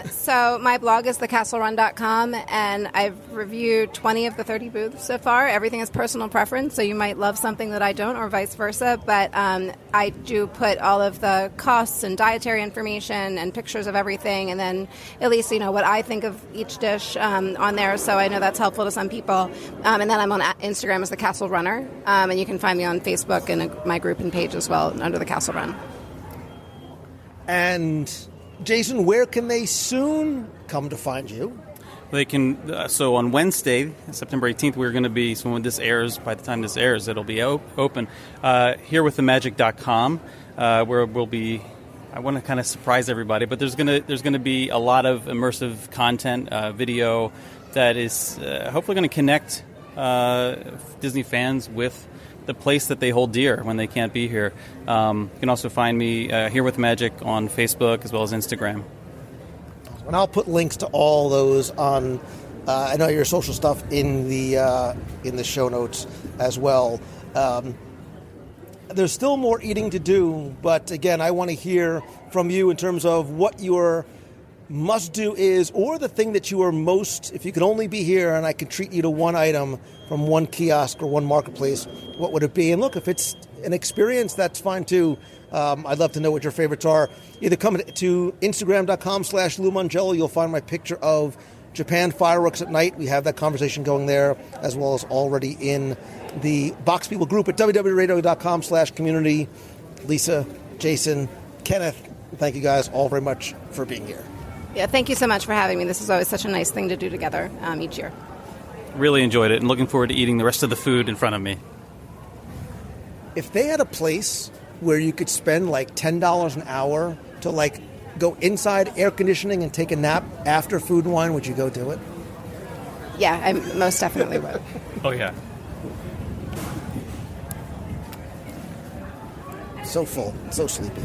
So my blog is thecastlerun.com, and I've reviewed 20 of the 30 booths so far. Everything is personal preference, so you might love something that I don't, or vice versa. But I do put all of the costs and dietary information and pictures of everything, and then at least what I think of each dish on there. So I know that's helpful to some people. And then I'm on Instagram as the Castle Runner, and you can find me on Facebook and my group and page as well under the Castle Run. And Jason, where can they soon come to find you? They can. So on Wednesday, September 18th, we're going to be. So when this airs, by the time this airs, it'll be open. Herewiththemagic.com, where we'll be. I want to kind of surprise everybody, but there's gonna be a lot of immersive content, video that is hopefully going to connect Disney fans with the place that they hold dear when they can't be here. You can also find me Here with Magic on Facebook as well as Instagram. And I'll put links to all those on I know your social stuff in the show notes as well. There's still more eating to do, but again, I want to hear from you in terms of what your must-do is, or the thing that you are most, if you could only be here and I could treat you to one item from one kiosk or one marketplace, what would it be? And look, if it's an experience, that's fine too. I'd love to know what your favorites are. Either come to Instagram.com/Lou Mongello. You'll find my picture of Japan fireworks at night. We have that conversation going there, as well as already in the Box People group at WDW.com/community. Lisa, Jason, Kenneth, thank you guys all very much for being here. Yeah, thank you so much for having me. This is always such a nice thing to do together each year. Really enjoyed it and looking forward to eating the rest of the food in front of me. If they had a place where you could spend like $10 an hour to like go inside air conditioning and take a nap after Food and Wine, would you go do it? Yeah, I most definitely would. Oh, yeah. So full, so sleepy.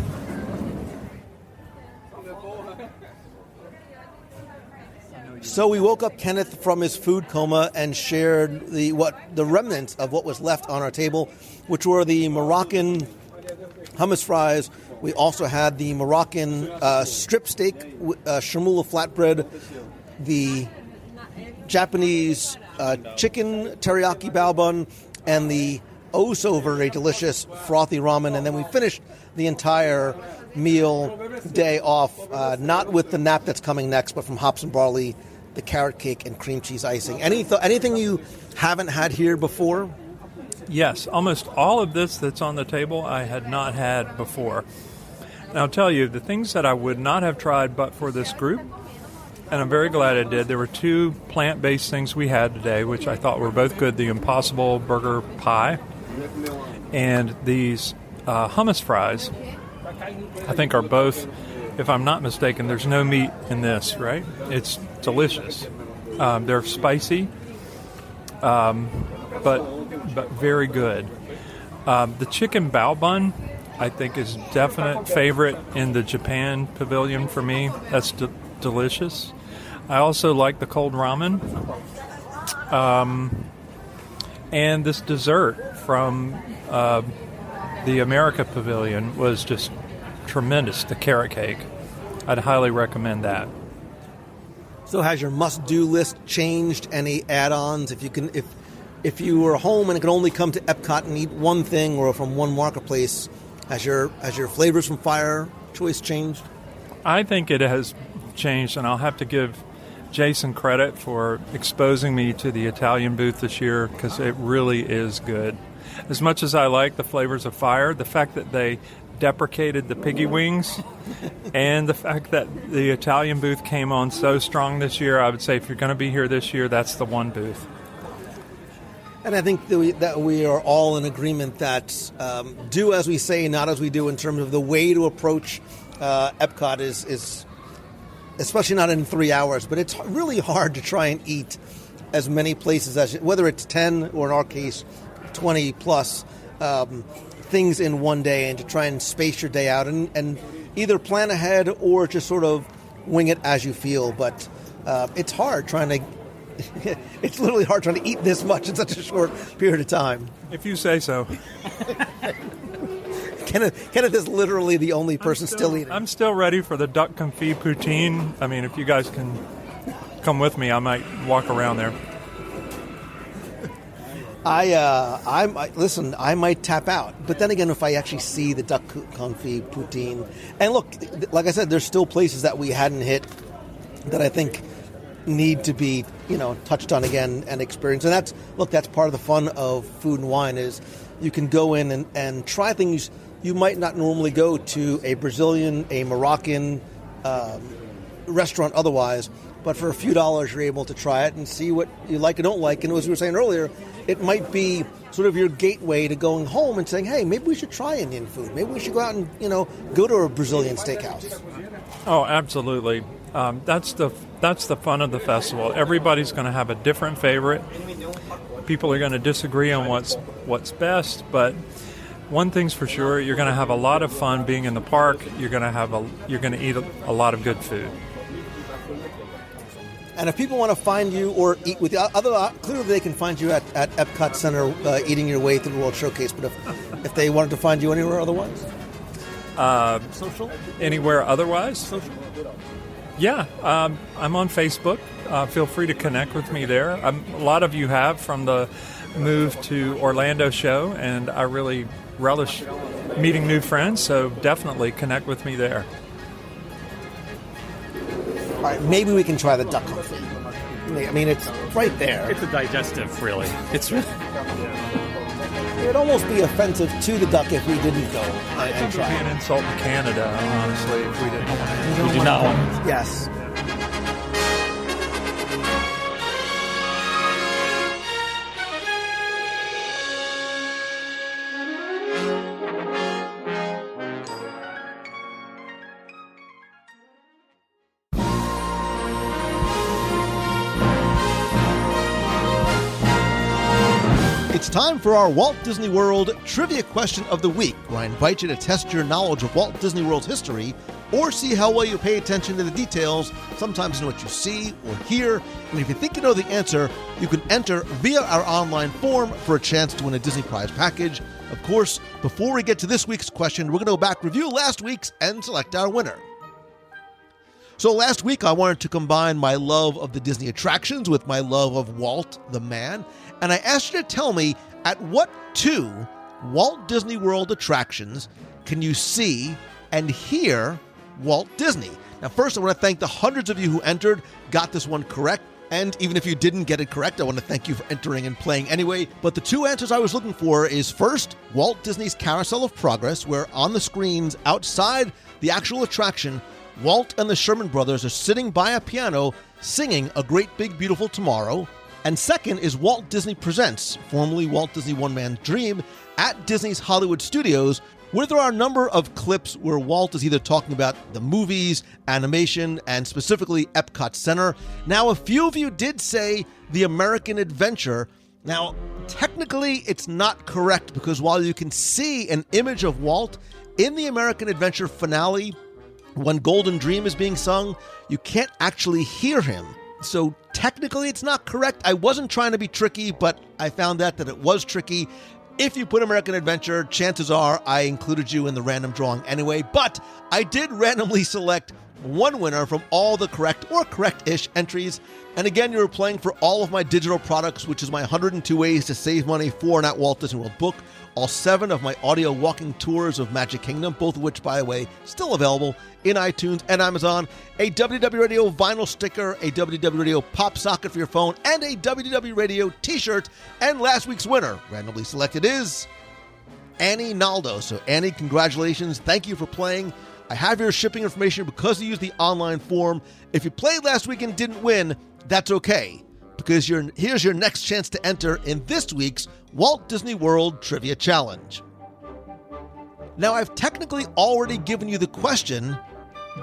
So we woke up Kenneth from his food coma and shared the remnants of what was left on our table, which were the Moroccan hummus fries. We also had the Moroccan strip steak, chermoula flatbread, the Japanese chicken teriyaki bao bun, and the oh so very delicious frothy ramen. And then we finished the entire meal day off, not with the nap that's coming next, but from hops and barley, the carrot cake and cream cheese icing. Anything you haven't had here before? Yes, almost all of this that's on the table I had not had before. And I'll tell you, the things that I would not have tried but for this group, and I'm very glad I did, there were two plant-based things we had today, which I thought were both good, the Impossible Burger Pie and these hummus fries, I think are both, if I'm not mistaken, there's no meat in this, right? It's delicious. They're spicy, but very good. The chicken bao bun, I think, is definite favorite in the Japan pavilion for me. That's delicious. I also like the cold ramen. And this dessert from the America Pavilion was just tremendous, the carrot cake. I'd highly recommend that. So has your must-do list changed? Any add-ons? If you were home and could only come to Epcot and eat one thing or from one marketplace, has your flavors from Fire choice changed? I think it has changed, and I'll have to give Jason credit for exposing me to the Italian booth this year, because it really is good. As much as I like the flavors of Fire, the fact that they deprecated the piggy wings and the fact that the Italian booth came on so strong this year, I would say if you're going to be here this year, that's the one booth. And I think that we are all in agreement that do as we say, not as we do, in terms of the way to approach Epcot is especially not in 3 hours, but it's really hard to try and eat as many places as, whether it's 10 or in our case 20 plus things in one day, and to try and space your day out and either plan ahead or just sort of wing it as you feel. But it's hard trying to it's literally hard trying to eat this much in such a short period of time. If you say so. Kenneth is literally the only person still eating. I'm still ready for the duck confit poutine. I mean, if you guys can come with me, I might walk around there. Listen, I might tap out. But then again, if I actually see the duck confit poutine, and look, like I said, there's still places that we hadn't hit that I think need to be, touched on again and experienced. And that's part of the fun of Food and Wine is you can go in and try things you might not normally go to a Brazilian, a Moroccan restaurant otherwise, but for a few dollars you're able to try it and see what you like and don't like. And as we were saying earlier, it might be sort of your gateway to going home and saying, hey, maybe we should try Indian food. Maybe we should go out and, go to a Brazilian steakhouse. Oh, absolutely. That's the fun of the festival. Everybody's going to have a different favorite. People are going to disagree on what's best, but one thing's for sure, you're going to have a lot of fun being in the park. You're going to eat a lot of good food. And if people want to find you or eat with you, clearly they can find you at Epcot Center eating your way through the World Showcase. But if they wanted to find you anywhere otherwise? Social? Anywhere otherwise? Social? Yeah, I'm on Facebook. Feel free to connect with me there. A lot of you have from the move to Orlando show, and I really relish meeting new friends, so definitely connect with me there. All right, maybe we can try the duck confit. I mean, it's right there. It's a digestive, really. It's really... It would almost be offensive to the duck if we didn't go and try. It would be an insult to Canada, honestly, if we didn't want to. We do not want it. Yes. It's time for our Walt Disney World Trivia Question of the Week, where I invite you to test your knowledge of Walt Disney World's history or see how well you pay attention to the details, sometimes in what you see or hear. And if you think you know the answer, you can enter via our online form for a chance to win a Disney Prize package. Of course, before we get to this week's question, we're going to go back, review last week's, and select our winner. So last week, I wanted to combine my love of the Disney attractions with my love of Walt, the man, and I asked you to tell me at what 2 Walt Disney World attractions can you see and hear Walt Disney. Now, first, I want to thank the hundreds of you who entered, got this one correct, and even if you didn't get it correct, I want to thank you for entering and playing anyway. But the 2 answers I was looking for is first, Walt Disney's Carousel of Progress, where on the screens outside the actual attraction, Walt and the Sherman Brothers are sitting by a piano singing A Great Big Beautiful Tomorrow. And second is Walt Disney Presents, formerly Walt Disney One Man's Dream, at Disney's Hollywood Studios, where there are a number of clips where Walt is either talking about the movies, animation, and specifically Epcot Center. Now, a few of you did say the American Adventure. Now, technically, it's not correct because while you can see an image of Walt in the American Adventure finale, when Golden Dream is being sung, you can't actually hear him. So technically it's not correct. I wasn't trying to be tricky, but I found out that it was tricky. If you put American Adventure, chances are I included you in the random drawing anyway, but I did randomly select one winner from all the correct or correct-ish entries. And again, you're playing for all of my digital products, which is my 102 ways to save money for an at Walt Disney World book, all 7 of my audio walking tours of Magic Kingdom, both of which, by the way, still available in iTunes and Amazon, a WDW Radio vinyl sticker, a WDW Radio pop socket for your phone, and a WDW Radio t-shirt. And last week's winner, randomly selected, is Annie Naldo. So Annie, congratulations. Thank you for playing. I have your shipping information because you used the online form. If you played last week and didn't win, that's okay, because here's your next chance to enter in this week's Walt Disney World Trivia Challenge. Now, I've technically already given you the question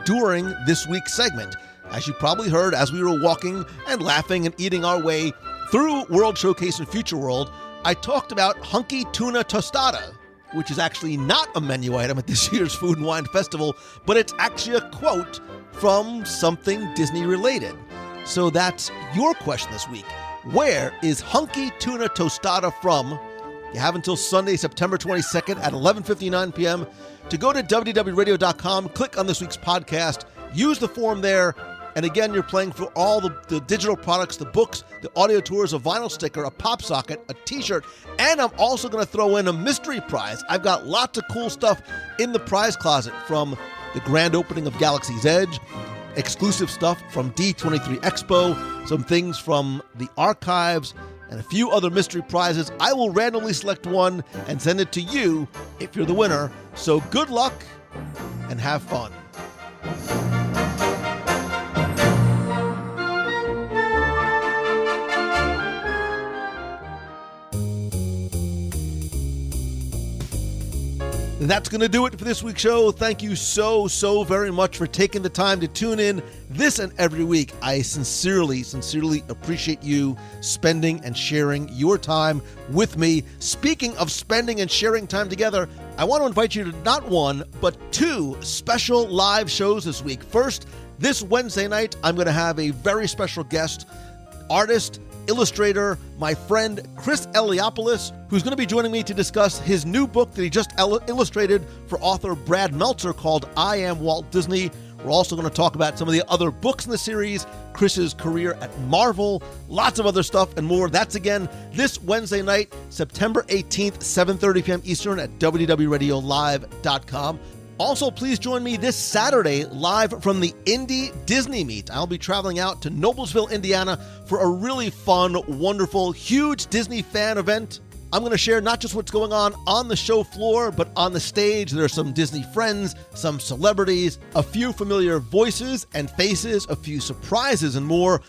during this week's segment. As you probably heard as we were walking and laughing and eating our way through World Showcase and Future World, I talked about Hunky Tuna Tostada, which is actually not a menu item at this year's Food and Wine Festival, but it's actually a quote from something Disney related. So that's your question this week. Where is Hunky Tuna Tostada from You have until Sunday, September 22nd at 11:59 p.m. to go to WDWRadio.com, click on this week's podcast, use the form there, and again, you're playing for all the digital products, the books, the audio tours, a vinyl sticker, a pop socket, a t-shirt, and I'm also going to throw in a mystery prize. I've got lots of cool stuff in the prize closet, from the grand opening of Galaxy's Edge, exclusive stuff from D23 Expo, some things from the archives, and a few other mystery prizes. I will randomly select one and send it to you if you're the winner. So good luck and have fun. That's going to do it for this week's show. Thank you so very much for taking the time to tune in this and every week. I sincerely appreciate you spending and sharing your time with me. Speaking of spending and sharing time together, I want to invite you to not one, but two special live shows this week. First, this Wednesday night, I'm going to have a very special guest, artist, illustrator, my friend Chris Eliopoulos, who's going to be joining me to discuss his new book that he just illustrated for author Brad Meltzer called I Am Walt Disney. We're also going to talk about some of the other books in the series, Chris's career at Marvel, lots of other stuff and more. That's again this Wednesday night, September 18th, 7:30 p.m. Eastern at WDWRadioLive.com. Also, please join me this Saturday live from the Indie Disney Meet. I'll be traveling out to Noblesville, Indiana for a really fun, wonderful, huge Disney fan event. I'm going to share not just what's going on the show floor, but on the stage. There are some Disney friends, some celebrities, a few familiar voices and faces, a few surprises, and more.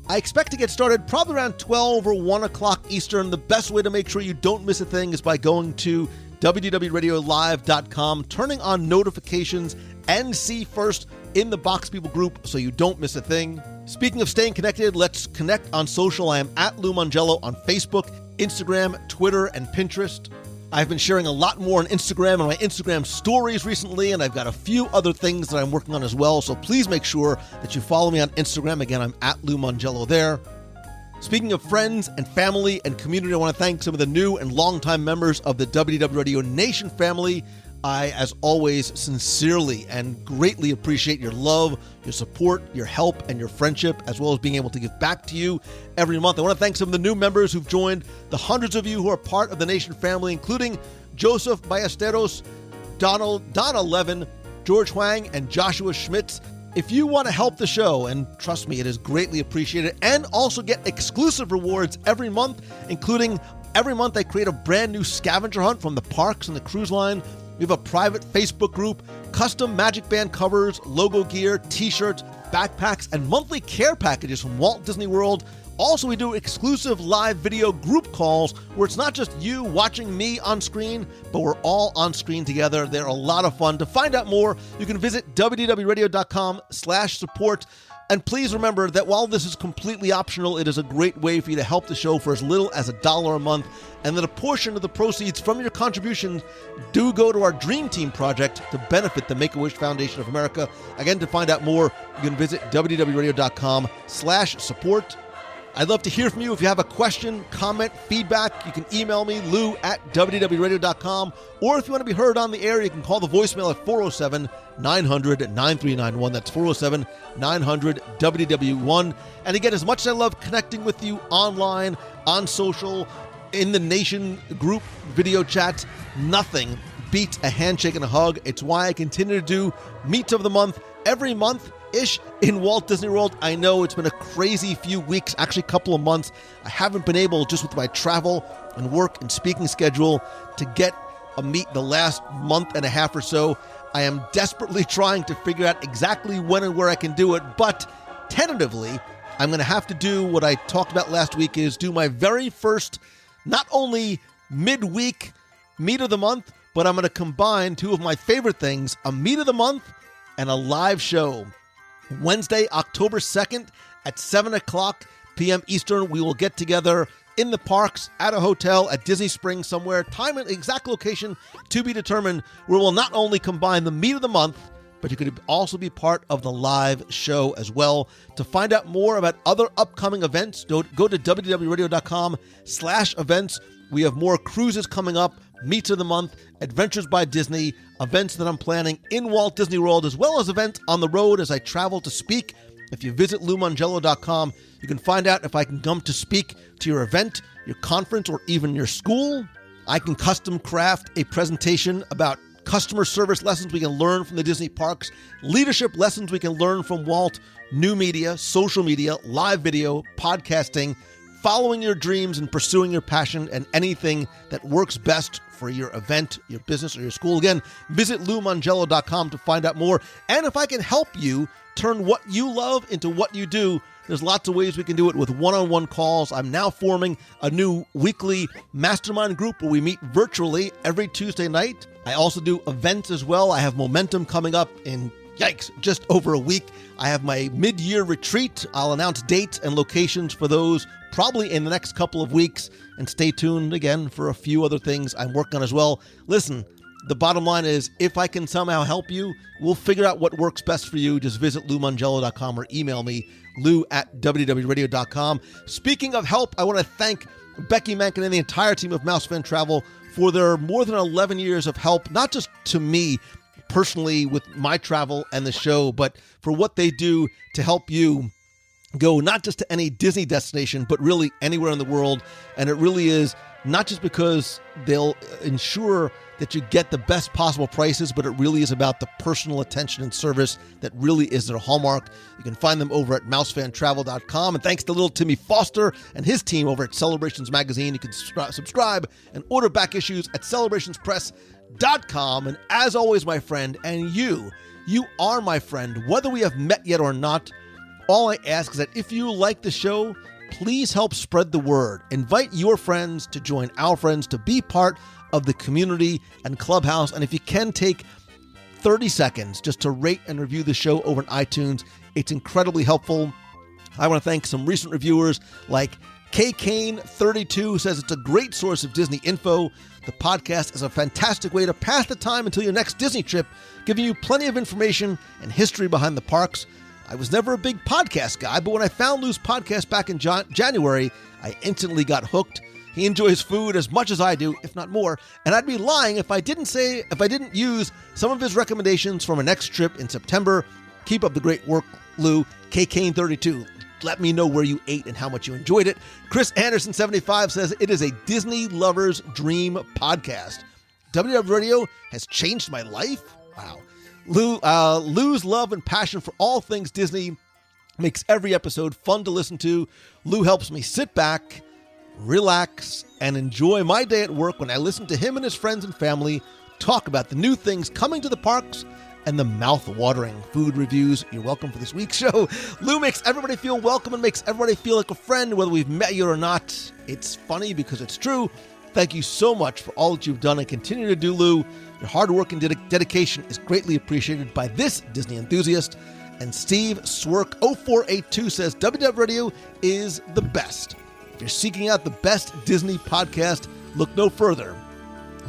I expect to get started probably around 12 or 1 o'clock Eastern. The best way to make sure you don't miss a thing is by going to WDWRadioLive.com, turning on notifications, and see first in the Box People group so you don't miss a thing. Speaking of staying connected, let's connect on social. I am at Lou Mongello on Facebook, Instagram, Twitter, and Pinterest. I've been sharing a lot more on Instagram and my Instagram stories recently, and I've got a few other things that I'm working on as well, so please make sure that you follow me on Instagram. Again, I'm at Lou Mongello there. Speaking of friends and family and community, I want to thank some of the new and longtime members of the WDW Radio Nation family. I, as always, sincerely and greatly appreciate your love, your support, your help, and your friendship, as well as being able to give back to you every month. I want to thank some of the new members who've joined, the hundreds of you who are part of the Nation family, including Joseph Ballesteros, Donna Levin, George Huang, and Joshua Schmitz. If you want to help the show, and trust me, it is greatly appreciated, and also get exclusive rewards every month, including every month I create a brand new scavenger hunt from the parks and the cruise line. We have a private Facebook group, custom Magic Band covers, logo gear, t-shirts, backpacks, and monthly care packages from Walt Disney World. Also, we do exclusive live video group calls where it's not just you watching me on screen, but we're all on screen together. They're a lot of fun. To find out more, you can visit WDWRadio.com/support. And please remember that while this is completely optional, it is a great way for you to help the show for as little as $1 a month, and that a portion of the proceeds from your contributions do go to our Dream Team project to benefit the Make-A-Wish Foundation of America. Again, to find out more, you can visit WDWRadio.com/support. I'd love to hear from you. If you have a question, comment, feedback, you can email me, lou@WDWRadio.com. Or if you want to be heard on the air, you can call the voicemail at 407-900-9391. That's 407-900-WDW1. And again, as much as I love connecting with you online, on social, in the Nation group video chats, nothing beats a handshake and a hug. It's why I continue to do Meets of the Month every month-ish in Walt Disney World. I know it's been a crazy few weeks, actually a couple of months. I haven't been able, just with my travel and work and speaking schedule, to get a meet the last month and a half or so. I am desperately trying to figure out exactly when and where I can do it, but tentatively, I'm going to have to do what I talked about last week, is do my very first, not only midweek Meet of the Month, but I'm going to combine two of my favorite things, a Meet of the Month and a live show. Wednesday, October 2nd at 7 o'clock p.m. Eastern, we will get together in the parks, at a hotel, at Disney Springs somewhere. Time and exact location to be determined, where we'll not only combine the Meet of the Month, but you could also be part of the live show as well. To find out more about other upcoming events, go to WDWRadio.com/events. We have more cruises coming up, Meets of the Month, Adventures by Disney, events that I'm planning in Walt Disney World, as well as events on the road as I travel to speak. If you visit LouMongello.com, you can find out if I can come to speak to your event, your conference, or even your school. I can custom craft a presentation about customer service lessons we can learn from the Disney parks, leadership lessons we can learn from Walt, new media, social media, live video, podcasting, following your dreams and pursuing your passion, and anything that works best for your event, your business, or your school. Again, visit LouMongello.com to find out more. And if I can help you turn what you love into what you do, there's lots of ways we can do it with one-on-one calls. I'm now forming a new weekly mastermind group where we meet virtually every Tuesday night. I also do events as well. I have Momentum coming up in, just over a week. I have my mid-year retreat. I'll announce dates and locations for those probably in the next couple of weeks. And stay tuned again for a few other things I'm working on as well. Listen, the bottom line is, if I can somehow help you, we'll figure out what works best for you. Just visit LouMongello.com or email me, lou@wdwradio.com. Speaking of help, I want to thank Becky Mankin and the entire team of Mouse Fan Travel for their more than 11 years of help, not just to me personally with my travel and the show, but for what they do to help you go not just to any Disney destination, but really anywhere in the world. And it really is not just because they'll ensure that you get the best possible prices, but it really is about the personal attention and service that really is their hallmark. You can find them over at mousefantravel.com. And thanks to little Timmy Foster and his team over at Celebrations Magazine. You can subscribe and order back issues at celebrationspress.com. And as always, my friend, and you are my friend, whether we have met yet or not. All I ask is that if you like the show, please help spread the word. Invite your friends to join our friends to be part of the community and clubhouse. And if you can take 30 seconds just to rate and review the show over on iTunes, it's incredibly helpful. I want to thank some recent reviewers like KKane32 says it's a great source of Disney info. The podcast is a fantastic way to pass the time until your next Disney trip, giving you plenty of information and history behind the parks. I was never a big podcast guy, but when I found Lou's podcast back in January, I instantly got hooked. He enjoys food as much as I do, if not more, and I'd be lying if I didn't use some of his recommendations from a next trip in September. Keep up the great work, Lou. KKane32. Let me know where you ate and how much you enjoyed it. Chris Anderson75 says it is a Disney lover's dream podcast. WDW Radio has changed my life. Wow. Lou's love and passion for all things Disney makes every episode fun to listen to. Lou helps me sit back, relax, and enjoy my day at work when I listen to him and his friends and family talk about the new things coming to the parks and the mouth-watering food reviews. You're welcome for this week's show. Lou makes everybody feel welcome and makes everybody feel like a friend, whether we've met you or not. It's funny because it's true. Thank you so much for all that you've done and continue to do, Lou. Your hard work and dedication is greatly appreciated by this Disney enthusiast. And Steve Swerk 0482 says WDW Radio is the best. If you're seeking out the best Disney podcast, look no further.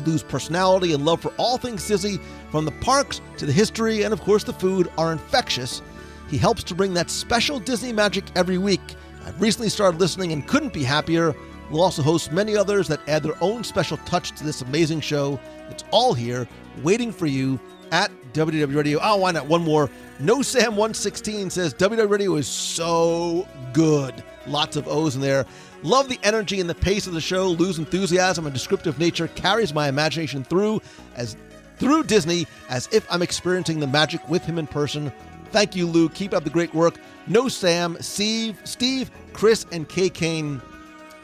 Lou's personality and love for all things Disney, from the parks to the history and of course the food, are infectious. He helps to bring that special Disney magic every week. I've recently started listening and couldn't be happier. We'll also host many others that add their own special touch to this amazing show. It's all here, waiting for you at WDW Radio. Oh, why not? One more. No Sam 116 says WDW Radio is so good. Lots of O's in there. Love the energy and the pace of the show. Lou's enthusiasm and descriptive nature carries my imagination through Disney as if I'm experiencing the magic with him in person. Thank you, Lou. Keep up the great work. No Sam, Steve, Chris, and K. Kane.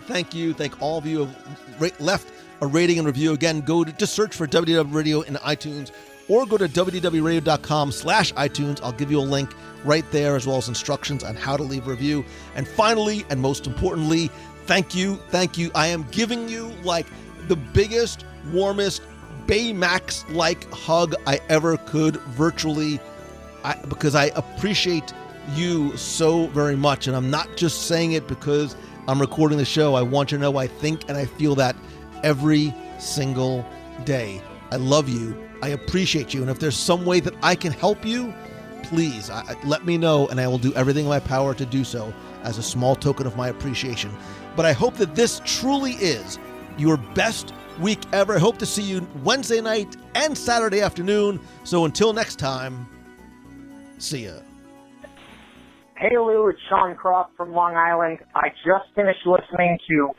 Thank you. Thank all of you who have left a rating and review. Again, just search for WDW Radio in iTunes or go to wdwradio.com/iTunes. I'll give you a link right there, as well as instructions on how to leave a review. And finally, and most importantly, thank you. I am giving you like the biggest, warmest, Baymax-like hug I ever could virtually, because I appreciate you so very much. And I'm not just saying it because I'm recording the show. I want you to know I think and I feel that every single day. I love you. I appreciate you. And if there's some way that I can help you, please let me know, and I will do everything in my power to do so as a small token of my appreciation. But I hope that this truly is your best week ever. I hope to see you Wednesday night and Saturday afternoon. So until next time, see ya. Hey Lou, it's Sean Croft from Long Island. I just finished listening to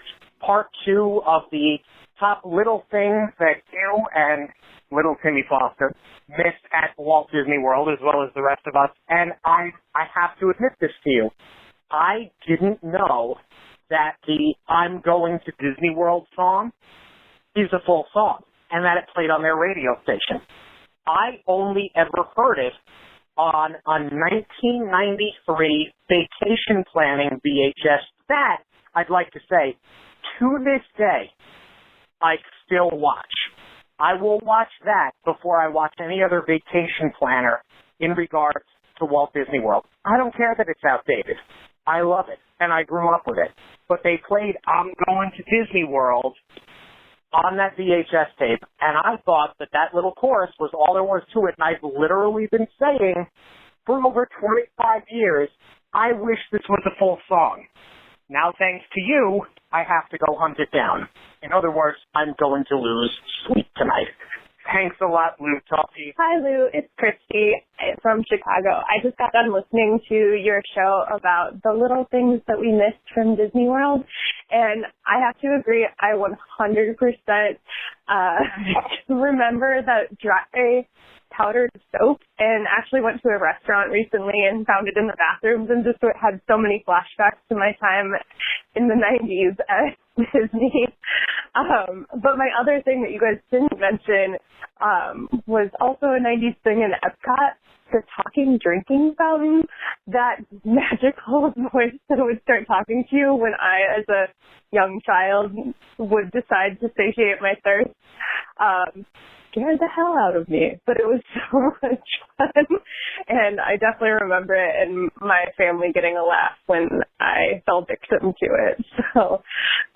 part 2 of the top little things that you and little Timmy Foster missed at Walt Disney World, as well as the rest of us. And I have to admit this to you. I didn't know that the I'm Going to Disney World song is a full song, and that it played on their radio station. I only ever heard it on a 1993 vacation planning VHS that, I'd like to say, to this day, I still watch. I will watch that before I watch any other vacation planner in regards to Walt Disney World. I don't care that it's outdated. I love it, and I grew up with it. But they played I'm Going to Disney World on that VHS tape, and I thought that that little chorus was all there was to it, and I've literally been saying for over 25 years, I wish this was a full song. Now, thanks to you, I have to go hunt it down. In other words, I'm going to lose sleep tonight. Thanks a lot, Lou. Talk to you. Hi, Lou. It's Christy from Chicago. I just got done listening to your show about the little things that we missed from Disney World, and I have to agree, I 100% remember that dry powdered soap, and actually went to a restaurant recently and found it in the bathrooms, and just had so many flashbacks to my time in the 90s at Disney. But my other thing that you guys didn't mention was also a 90s thing in Epcot, the talking drinking fountain, that magical voice that would start talking to you when I, as a young child, would decide to satiate my thirst. Scared the hell out of me, but it was so much fun, and I definitely remember it and my family getting a laugh when I fell victim to it. So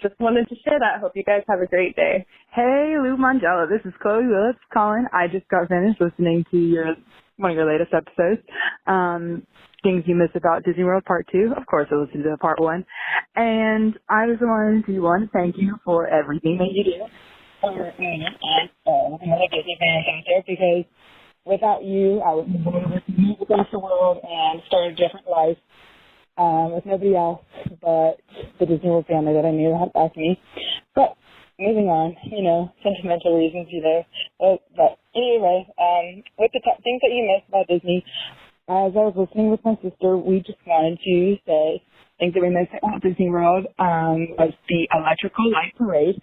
just wanted to share that. Hope you guys have a great day. Hey, Lou Mangello, this is Chloe Willis calling. I just got finished listening to one of your latest episodes. Things you missed about Disney World Part 2. Of course, I listened to Part 1. And I just wanted to, thank you for everything that you do. And all the other Disney fans out there, because without you, I would move over to move across the world and start a different life with nobody else but the Disney World family that I knew had back me. But moving on, sentimental reasons, But anyway, with the top things that you missed about Disney, as I was listening with my sister, we just wanted to say things that we missed at Walt Disney World was the electrical light parade.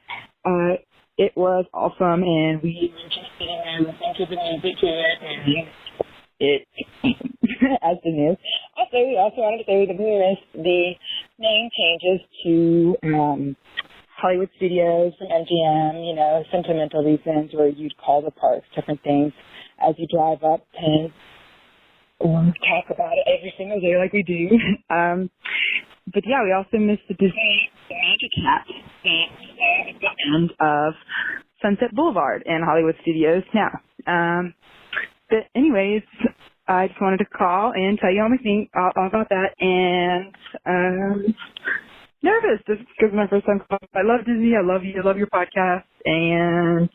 It was awesome, and we were just sitting there listening to the music to it, and it as the news. Also, we also wanted to say that we missed the name changes to Hollywood Studios from MGM, sentimental reasons where you'd call the parks different things as you drive up and talk about it every single day like we do. But yeah, we also missed the Disney Magic Hat at the end of Sunset Boulevard and Hollywood Studios now. But anyways, I just wanted to call and tell you all about that, and nervous just because it's my first time calling. I love Disney. I love you. I love your podcast, and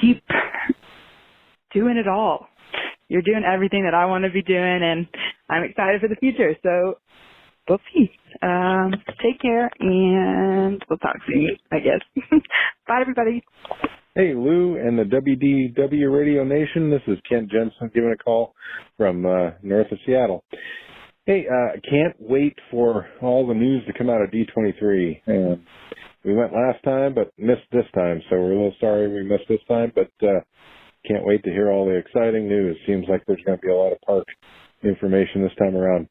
keep doing it all. You're doing everything that I want to be doing, and I'm excited for the future. So we'll see. Take care, and we'll talk soon, I guess. Bye, everybody. Hey, Lou and the WDW Radio Nation. This is Kent Jensen giving a call from north of Seattle. Hey, can't wait for all the news to come out of D23. We went last time, but missed this time, so we're a little sorry we missed this time, but can't wait to hear all the exciting news. Seems like there's going to be a lot of park information this time around.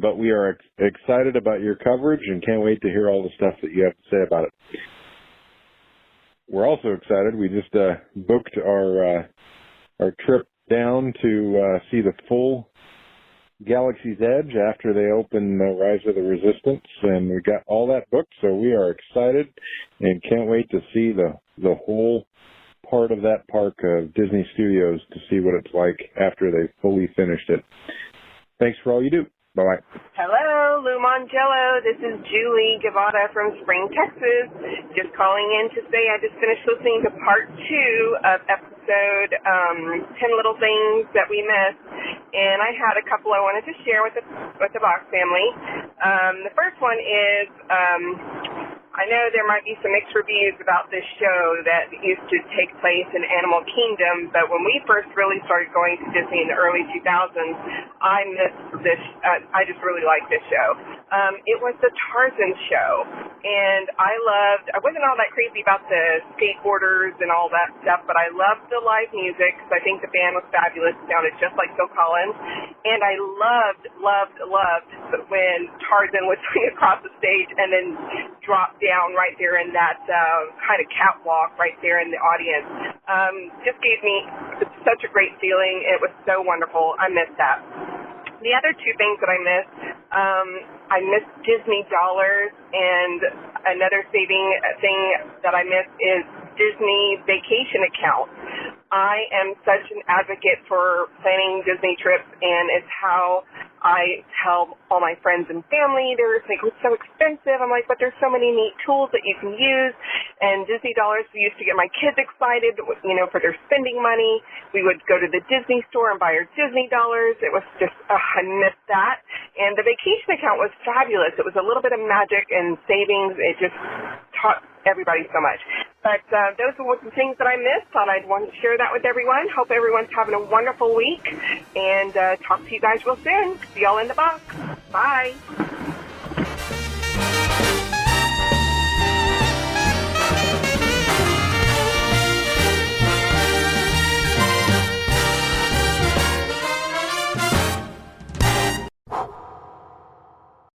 But we are excited about your coverage and can't wait to hear all the stuff that you have to say about it. We're also excited. We just booked our trip down to see the full Galaxy's Edge after they open Rise of the Resistance, and we got all that booked, so we are excited and can't wait to see the whole part of that park of Disney Studios to see what it's like after they've fully finished it. Thanks for all you do. Bye-bye. Hello, Lou Mongello. This is Julie Gavada from Spring, Texas. Just calling in to say I just finished listening to part 2 of episode 10 Little Things That We Missed, and I had a couple I wanted to share with the Box family. The first one is I know there might be some mixed reviews about this show that used to take place in Animal Kingdom, but when we first really started going to Disney in the early 2000s, I missed this. I just really liked this show. It was the Tarzan show, and I wasn't all that crazy about the skateboarders and all that stuff, but I loved the live music because I think the band was fabulous. It sounded just like Phil Collins, and I loved when Tarzan would swing across the stage and then drop down right there in that kind of catwalk right there in the audience. Just gave me such a great feeling. It was so wonderful. I missed that. The other 2 things that I missed Disney dollars, and another saving thing that I missed is Disney vacation account. I am such an advocate for planning Disney trips, and it's how I tell all my friends and family. They're like, it's so expensive. I'm like, but there's so many neat tools that you can use. And Disney dollars, we used to get my kids excited, for their spending money. We would go to the Disney store and buy our Disney dollars. It was just, I missed that. And the vacation account was fabulous. It was a little bit of magic and savings. It just taught everybody so much. But those were some things that I missed. Thought I'd want to share that with everyone. Hope everyone's having a wonderful week. And talk to you guys real soon. See y'all in the box. Bye.